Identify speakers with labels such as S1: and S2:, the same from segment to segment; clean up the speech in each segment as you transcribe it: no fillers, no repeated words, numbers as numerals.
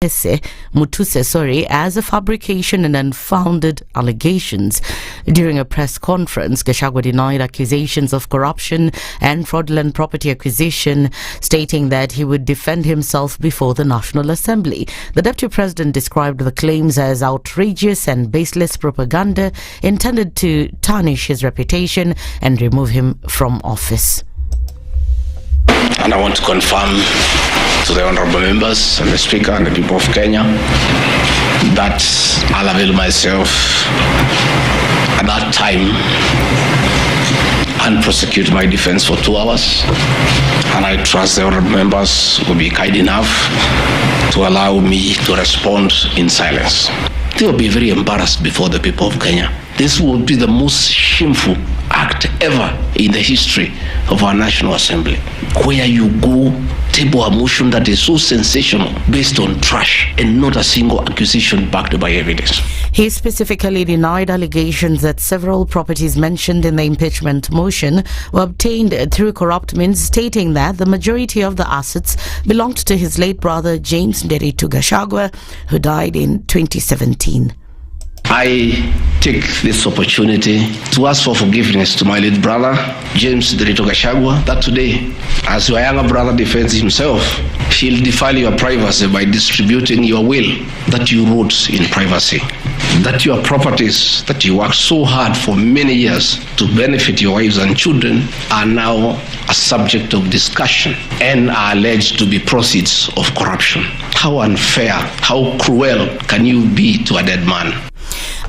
S1: Mutuse, as a fabrication and unfounded allegations. During a press conference, Gachagua denied accusations of corruption and fraudulent property acquisition, stating that he would defend himself before the National Assembly. The Deputy President described the claims as outrageous and baseless propaganda intended to tarnish his reputation and remove him from office.
S2: And I want to confirm to the honorable members and the Speaker and the people of Kenya that I'll avail myself at that time and prosecute my defense for 2 hours. And I trust the honorable members will be kind enough to allow me to respond in silence. They will be very embarrassed before the people of Kenya. This will be the most shameful act ever in the history of our National Assembly, where you go table a motion that is so sensational based on trash and not a single accusation backed by evidence.
S1: He specifically denied allegations that several properties mentioned in the impeachment motion were obtained through corrupt means, stating that the majority of the assets belonged to his late brother James Nyeri Gachagua, who died in 2017.
S2: I take this opportunity to ask for forgiveness to my late brother, James Gachagua, that today, as your younger brother defends himself, he'll defile your privacy by distributing your will that you wrote in privacy. That your properties that you worked so hard for many years to benefit your wives and children are now a subject of discussion and are alleged to be proceeds of corruption. How unfair, how cruel can you be to a dead man?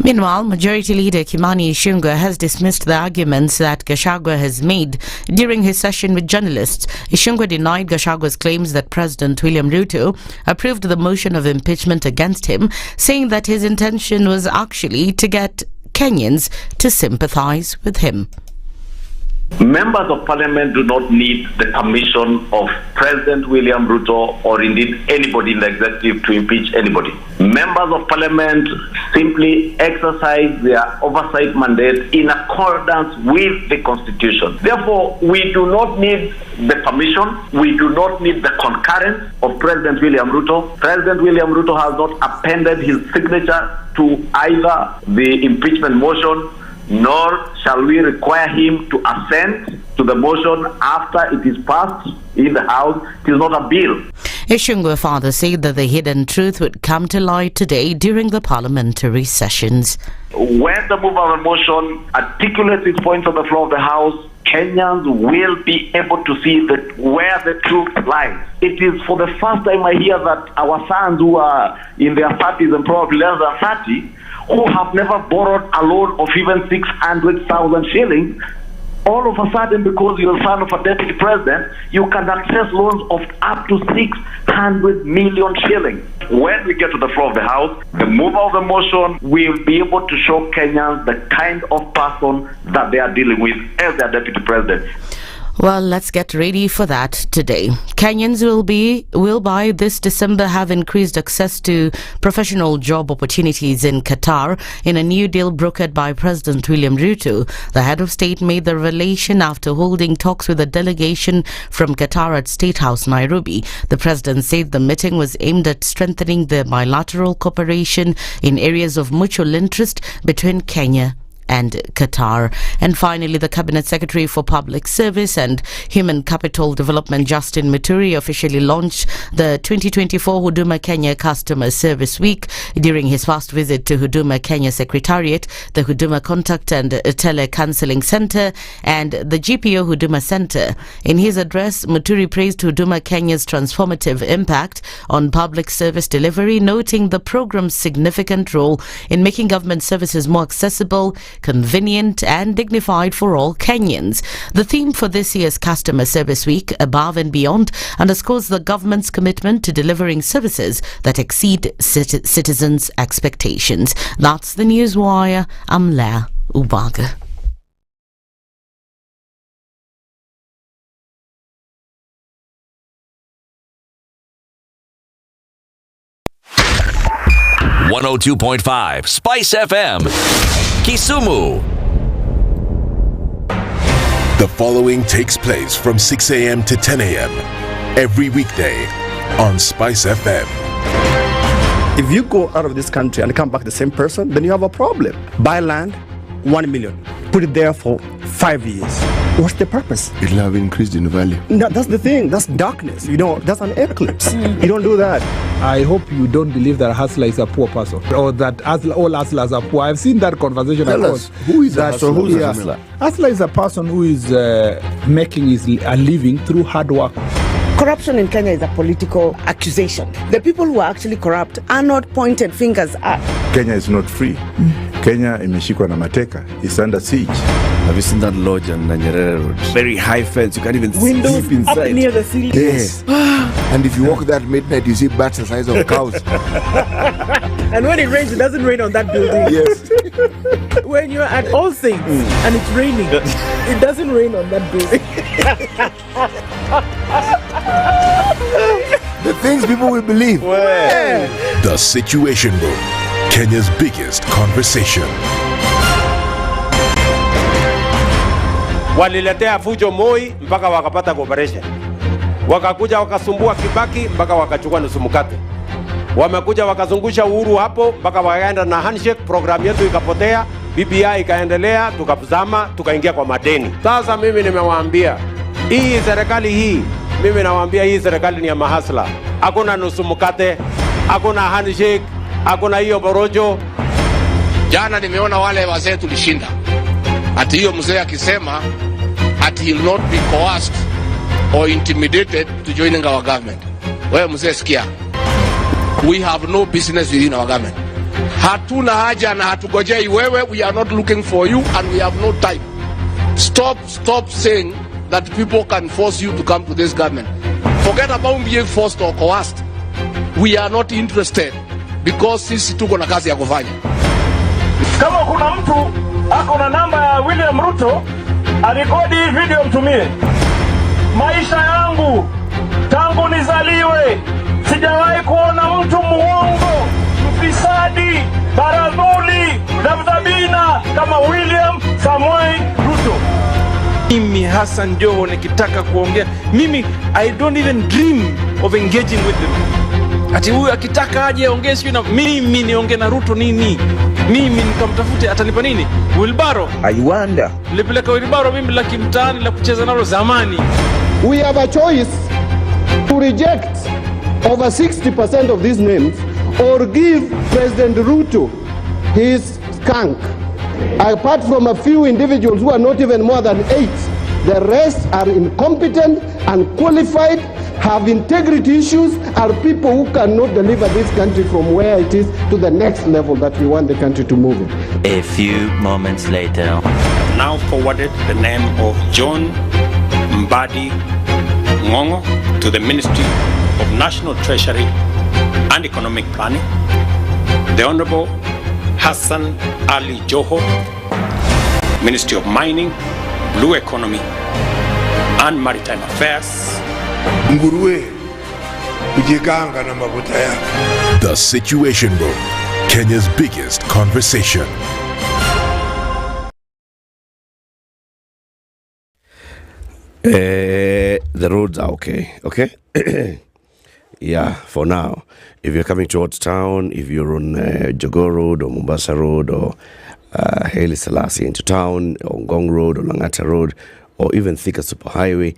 S1: Meanwhile, Majority Leader Kemry Welcome has dismissed the arguments that Gachagua has made during his session with journalists. Welcome denied Gachagua's claims that President William Ruto approved the motion of impeachment against him, saying that his intention was actually to get Kenyans to sympathize with him.
S3: Members of Parliament do not need the permission of President William Ruto or indeed anybody in the executive to impeach anybody. Members of Parliament simply exercise their oversight mandate in accordance with the Constitution. Therefore, we do not need the permission, we do not need the concurrence of President William Ruto. President William Ruto has not appended his signature to either the impeachment motion, nor shall we require him to assent to the motion after it is passed in the House. It is not a bill.
S1: Welcome further said that the hidden truth would come to light today during the parliamentary sessions.
S3: When the mover of the motion articulates its points on the floor of the House, Kenyans will be able to see that where the truth lies. It is for the first time I hear that our sons who are in their 30s and probably less than 30, who have never borrowed a loan of even 600,000 shillings, all of a sudden, because you're the son of a deputy president, you can access loans of up to 600 million shillings. When we get to the floor of the House, the mover of the motion will be able to show Kenyans the kind of person that they are dealing with as their deputy president.
S1: Well, let's get ready for that today. Kenyans will by this December have increased access to professional job opportunities in Qatar in a new deal brokered by President William Ruto. The head of state made the revelation after holding talks with a delegation from Qatar at State House, Nairobi. The president said the meeting was aimed at strengthening the bilateral cooperation in areas of mutual interest between Kenya and Qatar. And finally, the Cabinet Secretary for Public Service and Human Capital Development, Justin Muturi, officially launched the 2024 Huduma Kenya Customer Service Week during his first visit to Huduma Kenya Secretariat, the Huduma Contact and Tele-Counseling Center, and the GPO Huduma Center. In his address, Muturi praised Huduma Kenya's transformative impact on public service delivery, noting the program's significant role in making government services more accessible, convenient and dignified for all Kenyans. The theme for this year's Customer Service Week, Above and Beyond, underscores the government's commitment to delivering services that exceed citizens' expectations. That's the Newswire. I'm Leah Ubaga.
S4: .5 SpiceFM, Kisumu.
S5: The following takes place from 6 a.m. to 10 a.m. every weekday on SpiceFM.
S6: If you go out of this country and come back the same person, then you have a problem. Buy land, 1 million. Put it there for 5 years. What's the purpose?
S5: It'll have increased in value.
S6: No, that's the thing. That's darkness. That's an eclipse. You don't do that.
S7: I hope you don't believe that a hustler is a poor person or that all hustlers are poor. I've seen that conversation.
S5: Tell us, who is a hustler?
S7: So who's a hustler? Hustler is a person who is making a living through hard work.
S8: Corruption in Kenya is a political accusation. The people who are actually corrupt are not pointed fingers at.
S9: Kenya is not free. Kenya imeshikwa na mateka. It's under siege.
S10: Have you seen that lodge on Nyeri Road? Very high fence. You can't even
S8: Windows
S10: sleep inside.
S8: Up near the ceiling.
S5: Yes. And if you walk there at midnight, you see bats the size of cows.
S8: And when it rains, it doesn't rain on that building.
S5: Yes.
S8: When you're at All Saints and it's raining, it doesn't rain on that building.
S5: The things people will believe. The Situation Room, Kenya's biggest conversation.
S11: Waliletea fujo Moi mpaka wakapata cooperation. Wakakuja wakasumbua Kibaki mpaka wakachukua nusu mkate. Wamekuja wakazungusha Uhuru hapo mpaka wakaenda na handshake, program yetu ikapotea, BBI ikaendelea, tukazama, tukaingia kwa madeni. Sasa mimi nimewaambia, hii serikali hii, mimi nawaambia hii serikali ni ya mahasla. Hakuna nusu mkate, hakuna handshake, hakuna hiyo borojo.
S2: Jana nimeona wale wazee tulishinda. Ati hiyo mzee akisema ati he'll not be coerced or intimidated to joining our government. Wewe mzee sikia. We have no business within our government. Hatuna haja na hatugojei wewe. We are not looking for you and we have no time. Stop saying that people can force you to come to this government. Forget about being forced or coerced. We are not interested because sisi tuko na kazi ya kufanya.
S3: Kama kuna mtu ako na namba ya William Ruto, alikodi hii video mtumie. Maisha yangu tangu nizaliwe sijawahi kuona mtu muongo, mfisadi, baradhuli, dhabdhabina kama William Samoei Ruto.
S11: Mimi Hassan Joho nikitaka kuongea, mimi I don't even dream of engaging with them. Ati huyu akitaka aje ongee sio na mimi niongee na Ruto nini? Mimi nikamtafute atanipa nini? Wilbaro.
S6: I wonder.
S11: Nilipeleka Wilbaro mimi la kimtaani la kucheza nalo zamani.
S12: We have a choice to reject over 60% of these names or give President Ruto his skunk. Apart from a few individuals who are not even more than 8, the rest are incompetent, unqualified, have integrity issues, are people who cannot deliver this country from where it is to the next level that we want the country to move in.
S13: A few moments later.
S11: Now forwarded the name of John Mbadi Ngongo to the Ministry of National Treasury and Economic Planning. The Honorable Hassan Ali Joho, Ministry of Mining, Blue Economy and Maritime Affairs.
S9: Nguruwe kujikanga na mafuta yake.
S5: The Situation Room, Kenya's biggest conversation.
S10: The roads are okay? Yeah, for now. If you're coming towards town, if you're on Jogo Road or Mombasa Road or Haile Selassie into town, or Ngong Road or Langata Road, or even Thika Superhighway,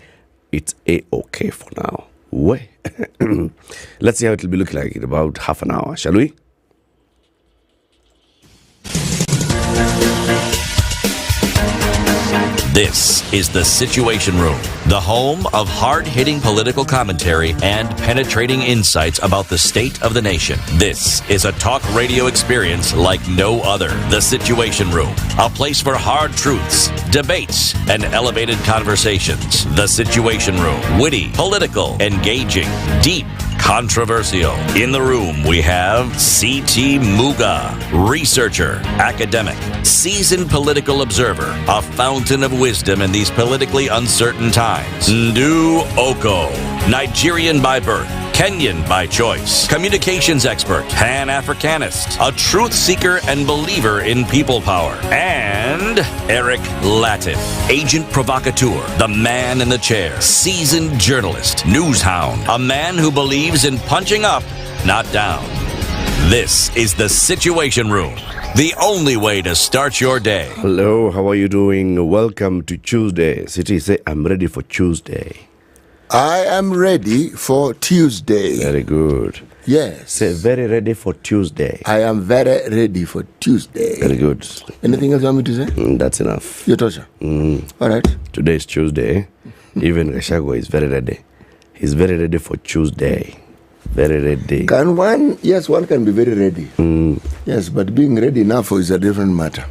S10: it's A-okay for now. Let's see how it will be looking like in about half an hour, shall we?
S4: This is The Situation Room, the home of hard-hitting political commentary and penetrating insights about the state of the nation. This is a talk radio experience like no other. The Situation Room, a place for hard truths, debates, and elevated conversations. The Situation Room, witty, political, engaging, deep, controversial. In the room, we have C.T. Muga, researcher, academic, seasoned political observer, a fountain of wisdom in these politically uncertain times. Ndu Okoh, Nigerian by birth, Kenyan by choice, communications expert, Pan-Africanist, a truth seeker and believer in people power, and Eric Latiff, agent provocateur, the man in the chair, seasoned journalist, news hound, a man who believes in punching up, not down. This is the Situation Room, the only way to start your day.
S10: Hello, how are you doing? Welcome to Tuesday. City, say, I'm ready for Tuesday.
S14: I am ready for Tuesday.
S10: Very good.
S14: Yes.
S10: Say, very ready for Tuesday.
S14: I am very ready for Tuesday.
S10: Very good.
S14: Anything else you want me to say?
S10: That's enough.
S14: Your torture. All right.
S10: Today is Tuesday. Even Gachagua is very ready. He's very ready for Tuesday. Very ready.
S14: Can one? Yes, one can be very ready. Yes, but being ready enough is a different matter.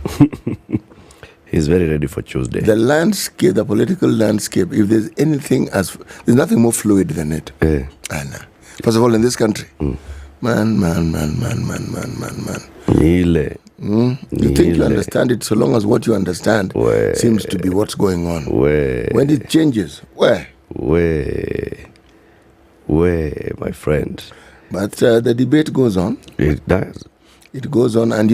S10: He's very ready for Tuesday.
S14: The landscape, the political landscape, if there's anything there's nothing more fluid than it.
S10: Yeah.
S14: And, first of all, in this country, man.
S10: Nile.
S14: You think you understand it so long as what you understand seems to be what's going on. When it changes, where,
S10: my friend.
S14: But the debate goes on.
S10: It does.
S14: It goes on, and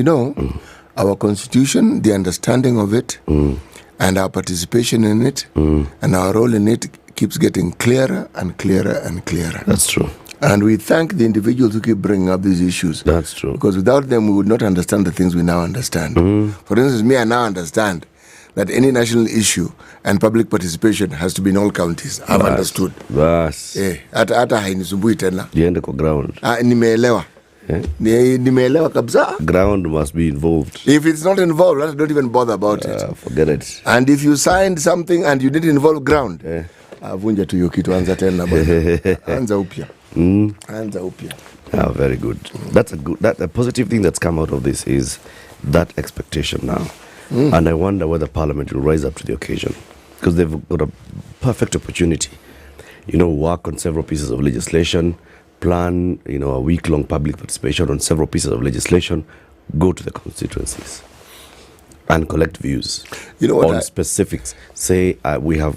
S14: our constitution, the understanding of it, and our participation in it, and our role in it keeps getting clearer and clearer and clearer.
S10: That's true.
S14: And we thank the individuals who keep bringing up these issues.
S10: That's true.
S14: Because without them, we would not understand the things we now understand. For instance, me, I now understand that any national issue and public participation has to be in all counties. I've understood. Hata hainisumbui tena.
S10: Diende kwa ground.
S14: Nimeelewa. Nimeelewa kabisa.
S10: Ground must be involved.
S14: If it's not involved, don't even bother about it.
S10: Forget it.
S14: And if you signed something and you didn't involve ground, vunja tu hiyo kitu, anza tena bwana. Anza upya. Anza upya.
S10: Very good. That's a positive thing that's come out of this is that expectation now. And I wonder whether Parliament will rise up to the occasion, because they've got a perfect opportunity. Work on several pieces of legislation, plan, a week-long public participation on several pieces of legislation, go to the constituencies and collect views on specifics. Say we have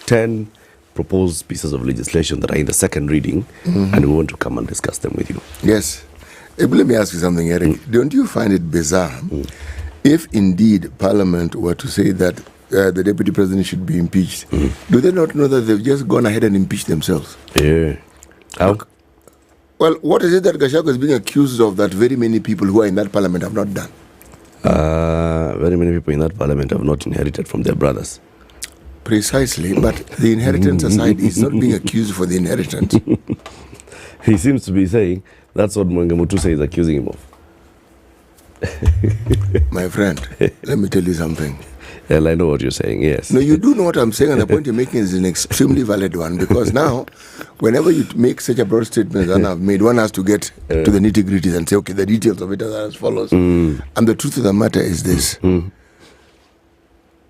S10: 10 proposed pieces of legislation that are in the second reading, and we want to come and discuss them with you.
S14: Yes. Let me ask you something, Eric. Don't you find it bizarre if indeed Parliament were to say that the Deputy President should be impeached? Do they not know that they've just gone ahead and impeached themselves?
S10: Yeah. How?
S14: Well, what is it that Gachagua is being accused of that very many people who are in that Parliament have not done?
S10: Very many people in that Parliament have not inherited from their brothers.
S14: Precisely, but the inheritance aside, he's not being accused for the inheritance.
S10: He seems to be saying that's what Mwengemutusa is accusing him of.
S14: My friend, let me tell you something.
S10: Well, I know what you're saying, yes.
S14: No, you do know what I'm saying, and the point you're making is an extremely valid one, because now, whenever you make such a broad statement as I've made, one has to get to the nitty-gritties and say, okay, the details of it are as follows. And the truth of the matter is this.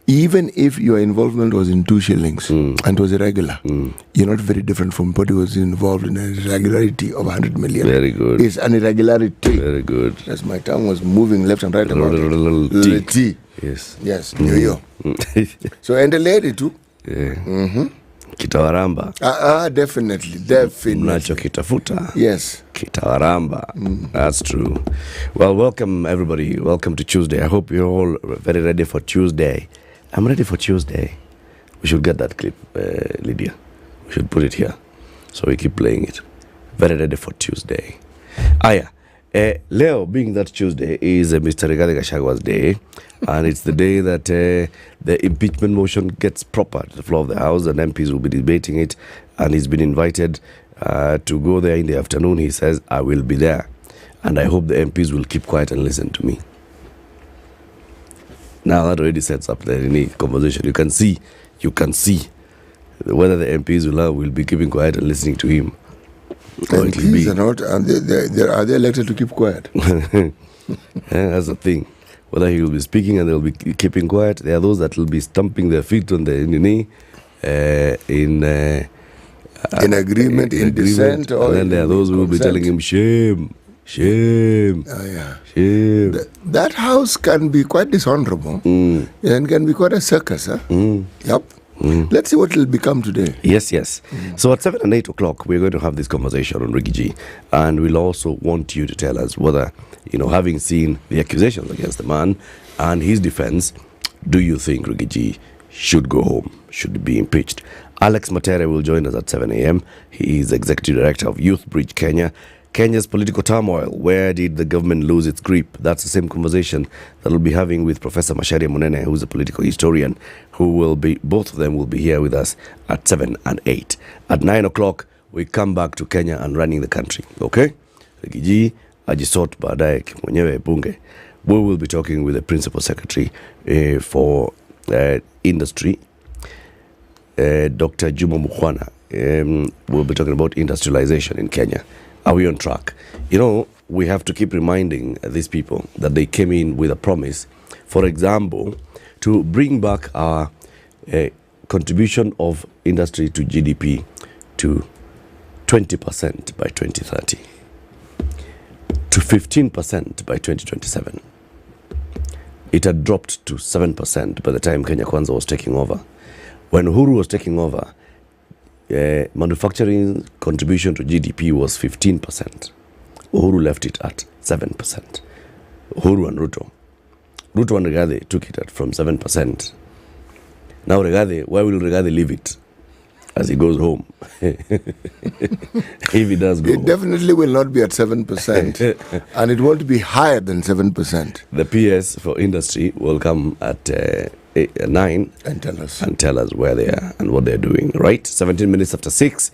S14: Even if your involvement was in 2 shillings and was irregular, you're not very different from somebody who was involved in an irregularity of 100 million.
S10: Very good.
S14: It's an irregularity.
S10: Very good.
S14: As my tongue was moving left and right about
S10: it.
S14: T.
S10: Yes.
S14: Yes. Yo. So, and the lady too.
S10: Yeah. Kitawaramba.
S14: Definitely.
S10: Mnacho kitafuta.
S14: Yes.
S10: Kitawaramba. That's true. Well, welcome everybody. Welcome to Tuesday. I hope you're all very ready for Tuesday. I'm ready for Tuesday. We should get that clip, Lydiah. We should put it here. So we keep playing it. Very ready for Tuesday. Leo, being that Tuesday, is Mr. Rigathi Gachagua's day. And it's the day that the impeachment motion gets proper to the floor of the House, and MPs will be debating it. And he's been invited to go there in the afternoon. He says, I will be there. And I hope the MPs will keep quiet and listen to me. Now that already sets up the conversation. You can see whether the MPs will be keeping quiet and listening to him.
S14: MPs are not, are they elected to keep quiet?
S10: That's the thing. Whether he will be speaking and they'll be keeping quiet. There are those that will be stomping their feet on the knee in
S14: agreement, in dissent,
S10: and then there are those who will be telling him, shame. Shame. Shame.
S14: That house can be quite dishonorable and can be quite a circus. Yep. Let's see what it will become today.
S10: Yes. So at 7 and 8 o'clock, we're going to have this conversation on Ricky G. And we'll also want you to tell us whether, having seen the accusations against the man and his defense, do you think Ricky G should go home, should be impeached? Alex Matere will join us at 7 a.m. He is Executive Director of Youth Bridge Kenya. Kenya's political turmoil. Where did the government lose its grip? That's the same conversation that we'll be having with Professor Macharia Munene, who's a political historian, both of them will be here with us at 7 and 8. At 9 o'clock, we come back to Kenya and running the country. Okay? Giji, ajisort baadaye mwenyewe bunge. We will be talking with the principal secretary for industry, Dr. Juma Mukwana. We'll be talking about industrialization in Kenya. Are we on track? You know, we have to keep reminding these people that they came in with a promise, for example, to bring back our contribution of industry to GDP to 20% by 2030, to 15% by 2027. It had dropped to 7% by the time Kenya Kwanza was taking over. When Uhuru was taking over, manufacturing contribution to GDP was 15%. Uhuru left it at 7%. Uhuru and Ruto. Ruto and Rigathi took it from 7%. Now Rigathi, where will Rigathi leave it as he goes home? If he does go
S14: it
S10: home.
S14: Definitely will not be at 7%. And it won't be higher than 7%.
S10: The PS for industry will come at 9
S14: and
S10: tell us where they are and what they're doing. Right? 17 minutes after 6.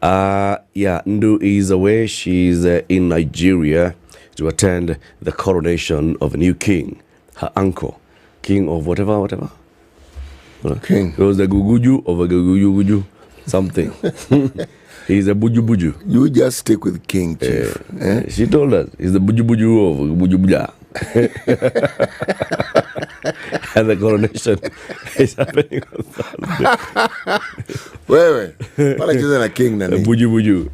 S10: Ndu is away. She's in Nigeria to attend the coronation of a new king. Her uncle, king of whatever.
S14: King.
S10: It was the guguju of a guguju something. He's a buju.
S14: You just stick with king, chief.
S10: She told us he's the buju of buju. And the coronation is happening on Thursday.
S14: Wait. What is a king?
S10: Buju.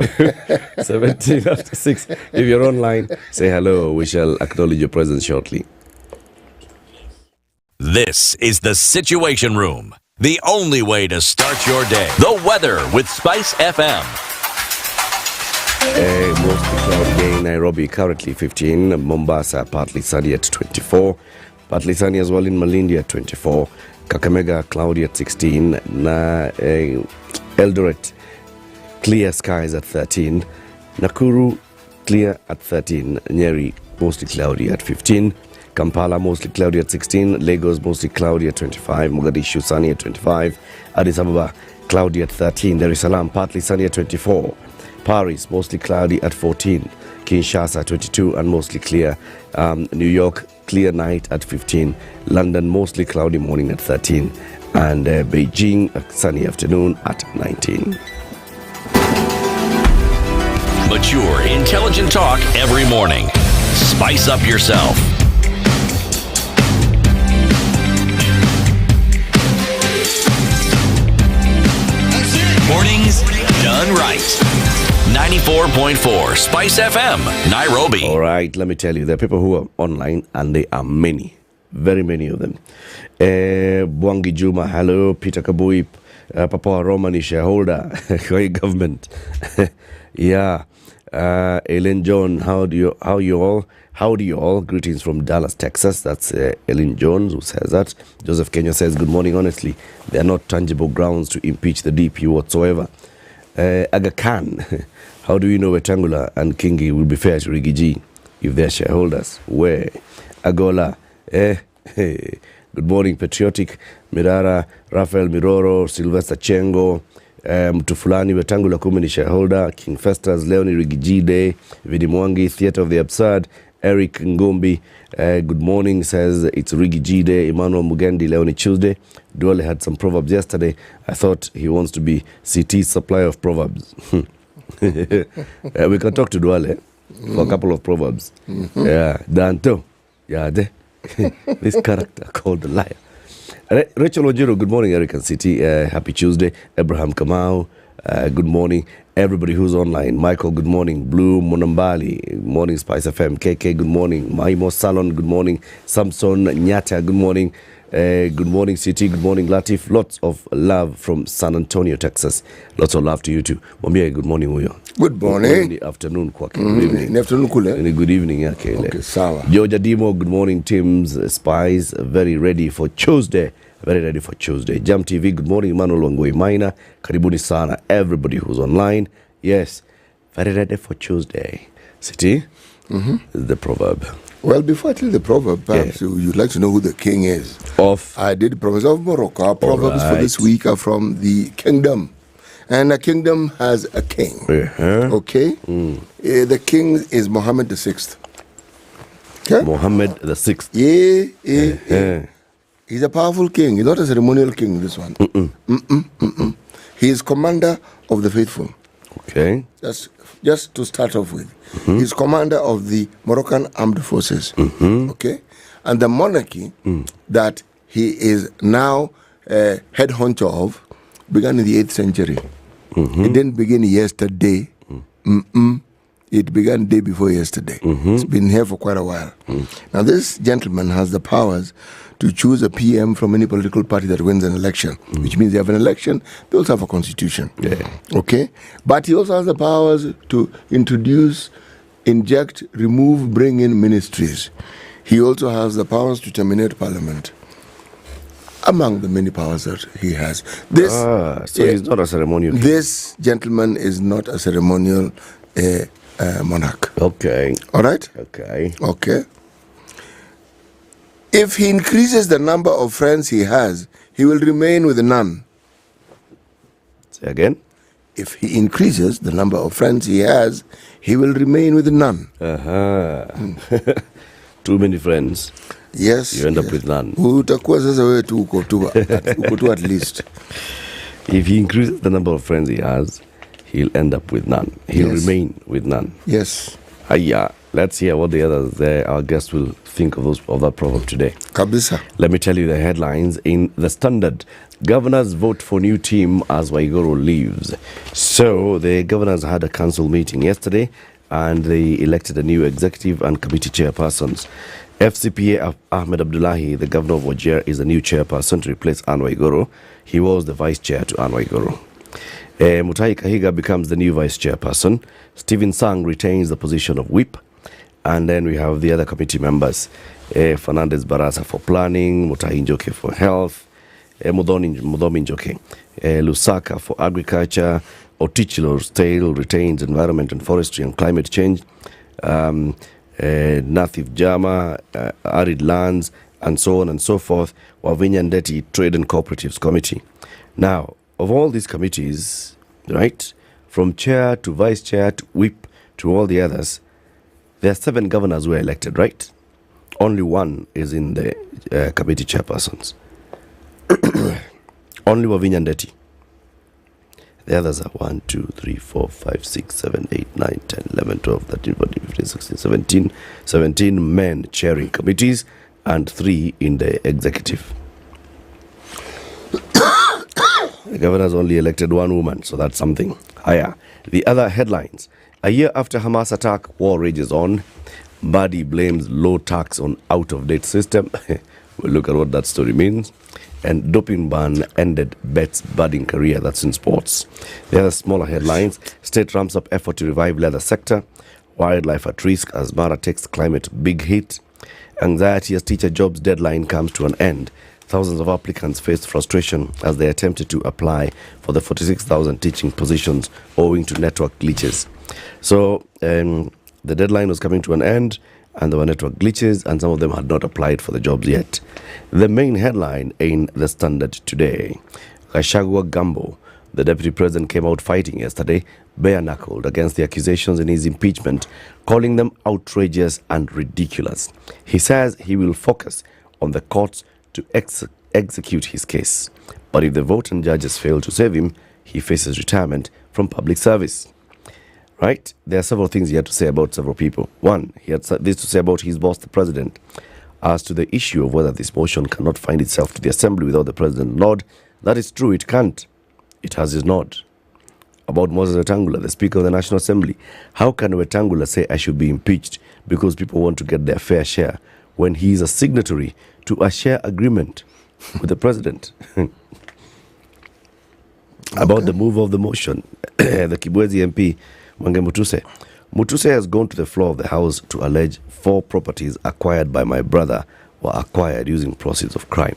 S10: 17 after 6. If you're online, say hello. We shall acknowledge your presence shortly.
S4: This is the Situation Room, the only way to start your day. The weather with SpiceFM.
S10: Mostly cloudy in Nairobi, currently 15. Mombasa, partly sunny at 24. Partly sunny as well in Malindi at 24. Kakamega, cloudy at 16. Eldoret, clear skies at 13. Nakuru, clear at 13. Nyeri, mostly cloudy at 15. Kampala, mostly cloudy at 16. Lagos, mostly cloudy at 25. Mogadishu, sunny at 25. Addis Ababa, cloudy at 13. Dar es Salaam, partly sunny at 24. Paris, mostly cloudy at 14. Kinshasa, 22 and mostly clear. New York, clear night at 15. London, mostly cloudy morning at 13. And Beijing, a sunny afternoon at 19.
S4: Mature, intelligent talk every morning. Spice up yourself. Mornings done right. 94.4 Spice FM, Nairobi.
S10: All right, let me tell you, there are people who are online, and they are many, very many of them. Bwangi Juma, hello. Peter Kabui, Papa Roman is shareholder, Koi government. Yeah. Ellen John, how do you all? Greetings from Dallas, Texas. That's Ellen Jones who says that. Joseph Kenya says, good morning. Honestly, there are not tangible grounds to impeach the DP whatsoever. Aga Khan, how do you know Wetangula and Kingi will be fair to Rigiji if they're shareholders? Where? Agola, good morning. Patriotic, Mirara, Rafael Miroro, Sylvester Chengo, Mtufulani, Wetangula Kumeni shareholder, King Festus, Leonie Rigijide, Vidi Mwangi, Theatre of the Absurd, Eric Ngombi, good morning, says it's Rigijide, Emmanuel Mugendi, Leonie Tuesday. Duale had some proverbs yesterday. I thought he wants to be CT's supplier of proverbs. We can talk to Duale for a couple of proverbs. Yeah, Danto. Yeah, this character called the liar. Rachel Ojiro, good morning, Erican City. Happy Tuesday. Abraham Kamau, good morning. Everybody who's online. Michael, good morning. Blue Monambali, good morning. Spice FM. KK, good morning. Maimo Salon, good morning. Samson Nyata, good morning. Good morning, City. Good morning, Latiff. Lots of love from San Antonio, Texas. Lots of love to you too. Mwambie good morning huyo.
S14: Good morning.
S10: In the afternoon kwake. Good evening.
S14: In the afternoon kule.
S10: In the good evening yake.
S14: Okay, sawa.
S10: Georgia Dimo, good morning, Tim's Spies. Very ready for Tuesday. Jam TV, good morning. Emmanuel Wangui Maina. Karibuni sana. Everybody who's online. Yes, very ready for Tuesday. City, the proverb.
S14: Well, before I tell you the proverb, perhaps you'd like to know who the king is. I did promise of Morocco. Our proverbs for this week are from the kingdom. And a kingdom has a king. Okay? The king is Mohammed VI. Okay?
S10: Mohammed VI.
S14: Yeah. He's a powerful king. He's not a ceremonial king, this one. He is commander of the faithful.
S10: Okay.
S14: Just to start off with. He's commander of the Moroccan armed forces. Okay? And the monarchy that he is now head honcho of began in the 8th century. It didn't begin yesterday. It began day before yesterday. It's been here for quite a while. Now, this gentleman has the powers to choose a PM from any political party that wins an election, which means they have an election, they also have a constitution. Okay? But he also has the powers to introduce, inject, remove, bring in ministries. He also has the powers to terminate parliament, among the many powers that he has.
S10: So he's not a ceremonial king.
S14: This gentleman is not a ceremonial monarch.
S10: Okay.
S14: All right?
S10: Okay.
S14: Okay. If he increases the number of friends he has, he will remain with none.
S10: Say again?
S14: If he increases the number of friends he has, he will remain with none.
S10: Too many friends.
S14: Yes.
S10: You end up with none.
S14: Utakuwa sasa wewe tu uko tu at least.
S10: If he increases the number of friends he has, he'll end up with none. He'll remain with none.
S14: Yes.
S10: Let's hear what the others there, our guests will think of that proverb today.
S14: Kabisa.
S10: Let me tell you the headlines in the Standard. Governors vote for new team as Wairimu leaves. So the governors had a council meeting yesterday and they elected a new executive and committee chairpersons. FCPA Ahmed Abdullahi, the governor of Wajir, is the new chairperson to replace Anne Wairimu. He was the vice chair to Anne Wairimu. Mutahi Kahiga becomes the new vice chairperson. Stephen Sang retains the position of whip. And then we have the other committee members. Fernandez Barasa for planning, Mutahi Njoke for health, Mudomi Njoke, Lusaka for agriculture, Otichilo Stale retains environment and forestry and climate change, Nathif Jama, arid lands, and so on and so forth, Wavinya Ndeti Trade and Cooperatives Committee. Now, of all these committees, right, from chair to vice chair to whip to all the others, there are 7 governors who were elected, right? Only one is in the committee chairpersons. Only Wavinya Ndeti. The others are 1, 2, 3, 4, 5, 6, 7, 8, 9, 10, 11, 12, 13, 14, 15, 16, 17 men chairing committees and 3 in the executive. The governors only elected 1 woman, so that's something. The other headlines. A year after Hamas attack, war rages on. Mbadi blames low tax on out-of-date system. We'll look at what that story means. And doping ban ended Bet's budding career. That's in sports. The other smaller headlines. State ramps up effort to revive leather sector. Wildlife at risk as Mara takes climate big hit. Anxiety as teacher jobs deadline comes to an end. Thousands of applicants faced frustration as they attempted to apply for the 46,000 teaching positions owing to network glitches. So the deadline was coming to an end and there were network glitches and some of them had not applied for the jobs yet. The main headline in the Standard today. Gachagua Gambo, the deputy president, came out fighting yesterday, bare-knuckled against the accusations in his impeachment, calling them outrageous and ridiculous. He says he will focus on the courts to execute his case. But if the vote and judges fail to save him, he faces retirement from public service. Right? There are several things he had to say about several people. One, he had this to say about his boss, the president. As to the issue of whether this motion cannot find itself to the assembly without the president nod, that is true, it can't. It has his nod. About Moses Wetangula, the Speaker of the National Assembly. How can Wetangula say I should be impeached because people want to get their fair share when he is a signatory to a share agreement with the president? About the move of the motion, the Kibwezi MP, Mange Mutuse has gone to the floor of the House to allege 4 properties acquired by my brother were acquired using proceeds of crime.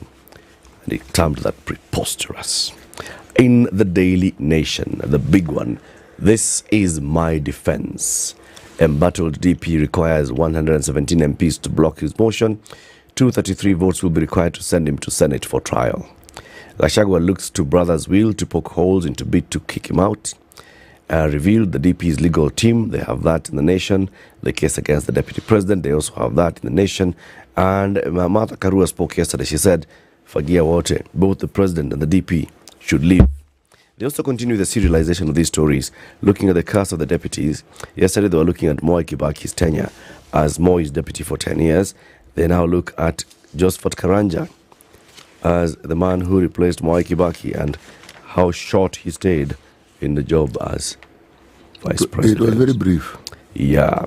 S10: And he termed that preposterous. In the Daily Nation, the big one, this is my defense. Embattled DP requires 117 MPs to block his motion. 233 votes will be required to send him to Senate for trial. Gachagua looks to brother's will to poke holes into bid to kick him out. Revealed the DP's legal team. They have that in the Nation. The case against the deputy president, they also have that in the Nation. And Martha Karua spoke yesterday. She said, Fagia Wote, both the president and the DP should leave. They also continue the serialization of these stories, looking at the cast of the deputies. Yesterday they were looking at Moi Kibaki's tenure as Moi's deputy for 10 years. They now look at Josephat Karanja as the man who replaced Moi Kibaki and how short he stayed in the job as vice president.
S14: It was very brief.
S10: Yeah.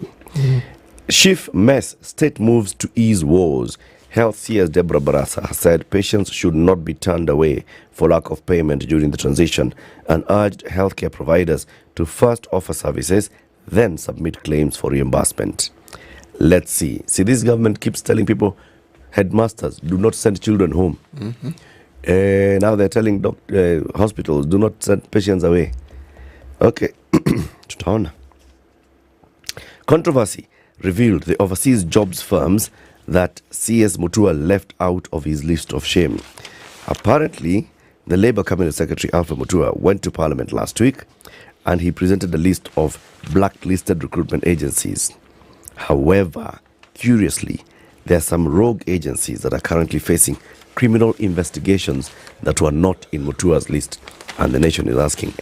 S10: Chief Mess, state moves to ease woes. Health CS Deborah Barasa has said patients should not be turned away for lack of payment during the transition and urged healthcare providers to first offer services, then submit claims for reimbursement. Let's see. See, this government keeps telling people, headmasters, do not send children home. Now they're telling hospitals, do not send patients away. Okay. Tutaona. Controversy revealed the overseas jobs firms that CS Mutua left out of his list of shame. Apparently, the Labour Cabinet Secretary Alpha Mutua went to Parliament last week and he presented a list of blacklisted recruitment agencies. However, curiously, there are some rogue agencies that are currently facing criminal investigations that were not in Mutua's list. And the Nation is asking,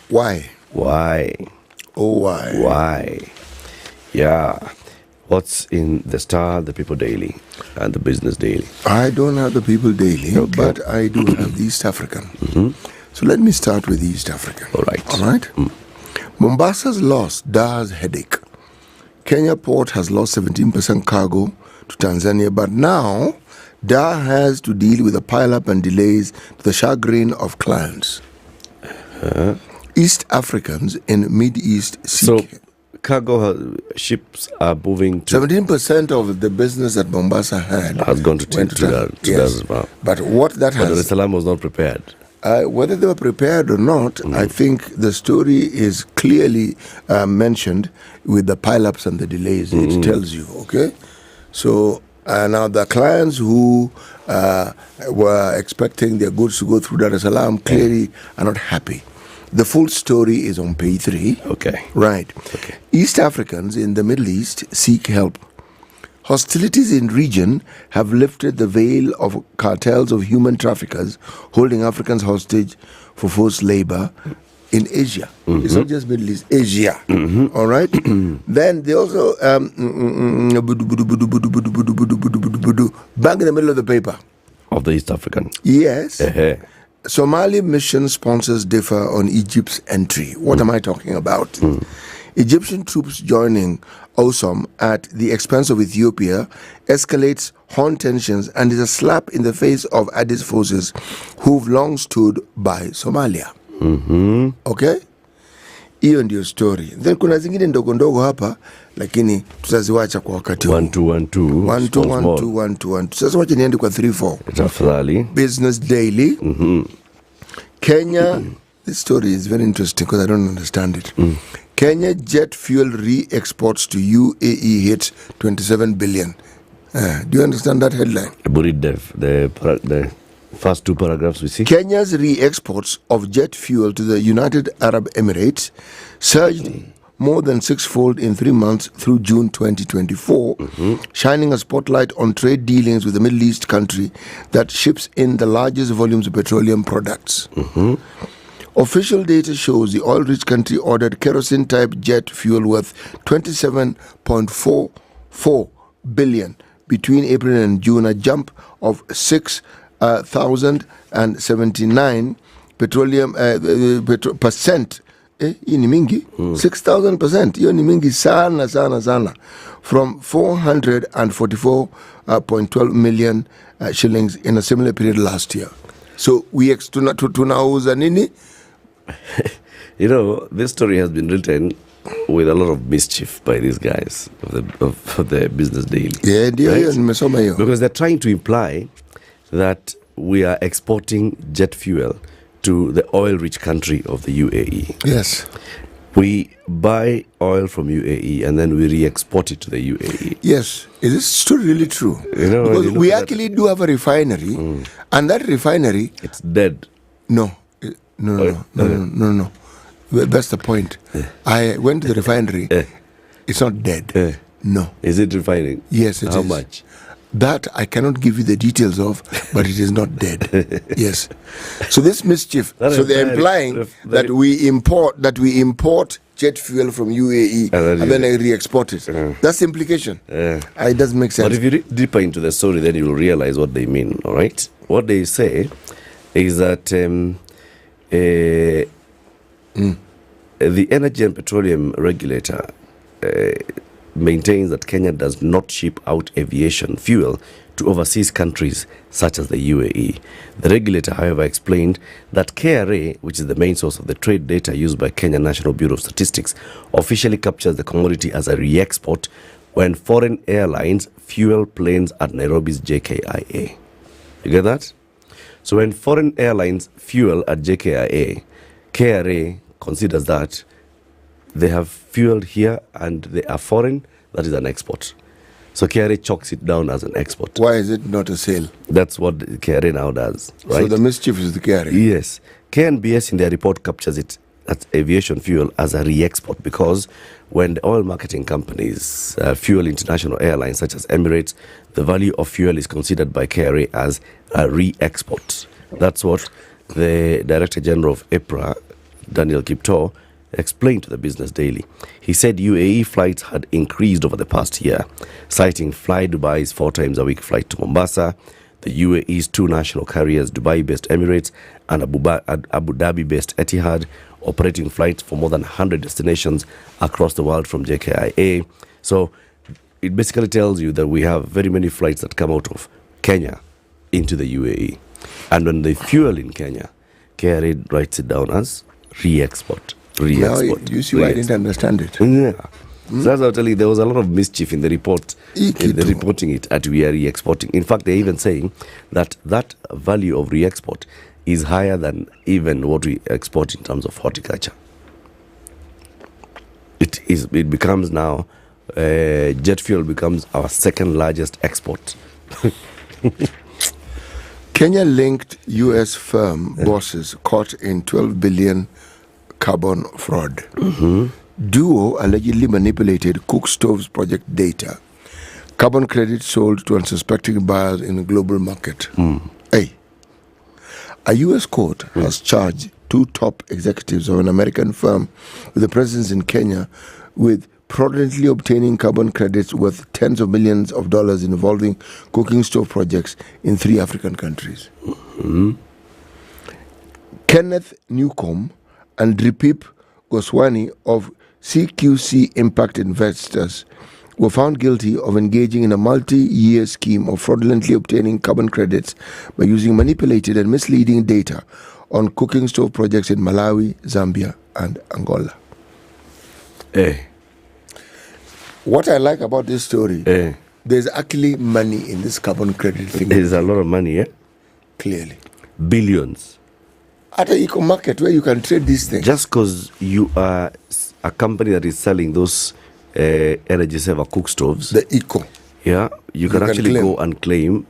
S14: why?
S10: Why?
S14: Oh, why?
S10: Why? Yeah. What's in the Star, the People Daily, and the Business Daily?
S14: I don't have the People Daily, but I do have the East African. So let me start with East African.
S10: All right.
S14: All right? Mombasa's lost Dar's headache. Kenya Port has lost 17% cargo to Tanzania, but now Dar has to deal with a pile-up and delays to the chagrin of clients. East Africans in Mid-East seek...
S10: So, cargo ships are moving to...
S14: 17% of the business that Mombasa had
S10: has gone to Dar as well.
S14: But what that has...
S10: But Dar es Salaam was not prepared.
S14: Whether they were prepared or not, I think the story is clearly mentioned with the pile-ups and the delays. It tells you, okay? So now the clients who were expecting their goods to go through Dar es Salaam clearly are not happy. The full story is on page 3.
S10: Okay.
S14: Right.
S10: Okay.
S14: East Africans in the Middle East seek help. Hostilities in region have lifted the veil of cartels of human traffickers holding Africans hostage for forced labor in Asia. It's not just Middle East, Asia. All right? Then they also bang in the middle of the paper.
S10: Of the East African.
S14: Yes. Somali mission sponsors differ on Egypt's entry. What am I talking about? Egyptian troops joining AWSOM at the expense of Ethiopia escalates horn tensions and is a slap in the face of Addis forces who've long stood by Somalia. Okay? Hiyo ndio story. Then kuna zingine ndogo ndogo hapa, lakini tutaziwacha kwa wakati huu.
S10: 1-2-1-2.
S14: Sasa wacha niende kwa 3-4.
S10: Tafadhali.
S14: Business Daily. Kenya, this story is very interesting because I don't understand it. Kenya jet fuel re-exports to UAE hits 27 billion. Do you understand that headline?
S10: Read the first two paragraphs we see.
S14: Kenya's re-exports of jet fuel to the United Arab Emirates surged more than sixfold in 3 months through June 2024, shining a spotlight on trade dealings with the Middle East country that ships in the largest volumes of petroleum products. Official data shows the oil-rich country ordered kerosene-type jet fuel worth 27.44 billion between April and June, a jump of 6,079 petroleum percent. Hii ni mingi 6,000%. Hiyo ni mingi sana from 444.12 million shillings in a similar period last year. So we tunauza nini?
S10: You know, this story has been written with a lot of mischief by these guys of the Business Daily.
S14: Yeah, nimesoma hiyo.
S10: Because they're trying to imply that we are exporting jet fuel to the oil-rich country of the UAE.
S14: Yes.
S10: We buy oil from UAE and then we re-export it to the UAE.
S14: Yes. Is this still really true? Because we actually do have a refinery, and that refinery...
S10: It's dead.
S14: No. No. That's the point. I went to the refinery. It's not dead. No.
S10: Is it refining?
S14: Yes, it is.
S10: How much?
S14: That I cannot give you the details of, but it is not dead. Yes. So this mischief. So they're implying that we import jet fuel from UAE and then I re-export it. That's the implication. It doesn't make sense.
S10: But if you read deeper into the story, then you'll realize what they mean. All right. What they say is that the Energy and Petroleum Regulator maintains that Kenya does not ship out aviation fuel to overseas countries such as the UAE. The regulator, however, explained that KRA, which is the main source of the trade data used by Kenya National Bureau of Statistics, officially captures the commodity as a re-export when foreign airlines fuel planes at Nairobi's JKIA. You get that? So when foreign airlines fuel at JKIA, KRA considers that they have fueled here and they are foreign, that is an export. So KRA chalks it down as an export.
S14: Why is it not a sale?
S10: That's what KRA now does, right?
S14: So the mischief is the KRA?
S10: Yes. KNBS in their report captures it as aviation fuel as a re-export because when the oil marketing companies fuel international airlines such as Emirates, the value of fuel is considered by KRA as a re-export. That's what the Director General of EPRA, Daniel Kipto, explained to the Business Daily. He said UAE flights had increased over the past year, citing Fly Dubai's 4 times a week flight to Mombasa, the UAE's 2 national carriers, Dubai-based Emirates and Abu Dhabi-based Etihad, operating flights for more than 100 destinations across the world from JKIA. So it basically tells you that we have very many flights that come out of Kenya into the UAE. And when they fuel in Kenya, KRA writes it down as re-export.
S14: Now, you see why I didn't understand it.
S10: Yeah. So that's what I'll tell you, there was a lot of mischief in the report, reporting it at we are re-exporting. In fact, they're even saying that that value of re-export is higher than even what we export in terms of horticulture. It becomes now, jet fuel becomes our second largest export.
S14: Kenya-linked U.S. firm bosses caught in 12 billion carbon fraud. Duo allegedly manipulated cook stoves project data. Carbon credits sold to unsuspecting buyers in the global market. Hey, a U.S. court has charged 2 top executives of an American firm with a presence in Kenya with fraudulently obtaining carbon credits worth tens of millions of dollars involving cooking stove projects in 3 African countries. Kenneth Newcomb and Dripip Goswami of CQC Impact Investors were found guilty of engaging in a multi-year scheme of fraudulently obtaining carbon credits by using manipulated and misleading data on cooking stove projects in Malawi, Zambia, and Angola. What I like about this story, there's actually money in this carbon credit thing.
S10: There's a lot of money, yeah?
S14: Clearly.
S10: Billions.
S14: At an eco market where you can trade these things.
S10: Just because you are a company that is selling those energy saver cook stoves.
S14: The eco.
S10: Yeah, you can actually go and claim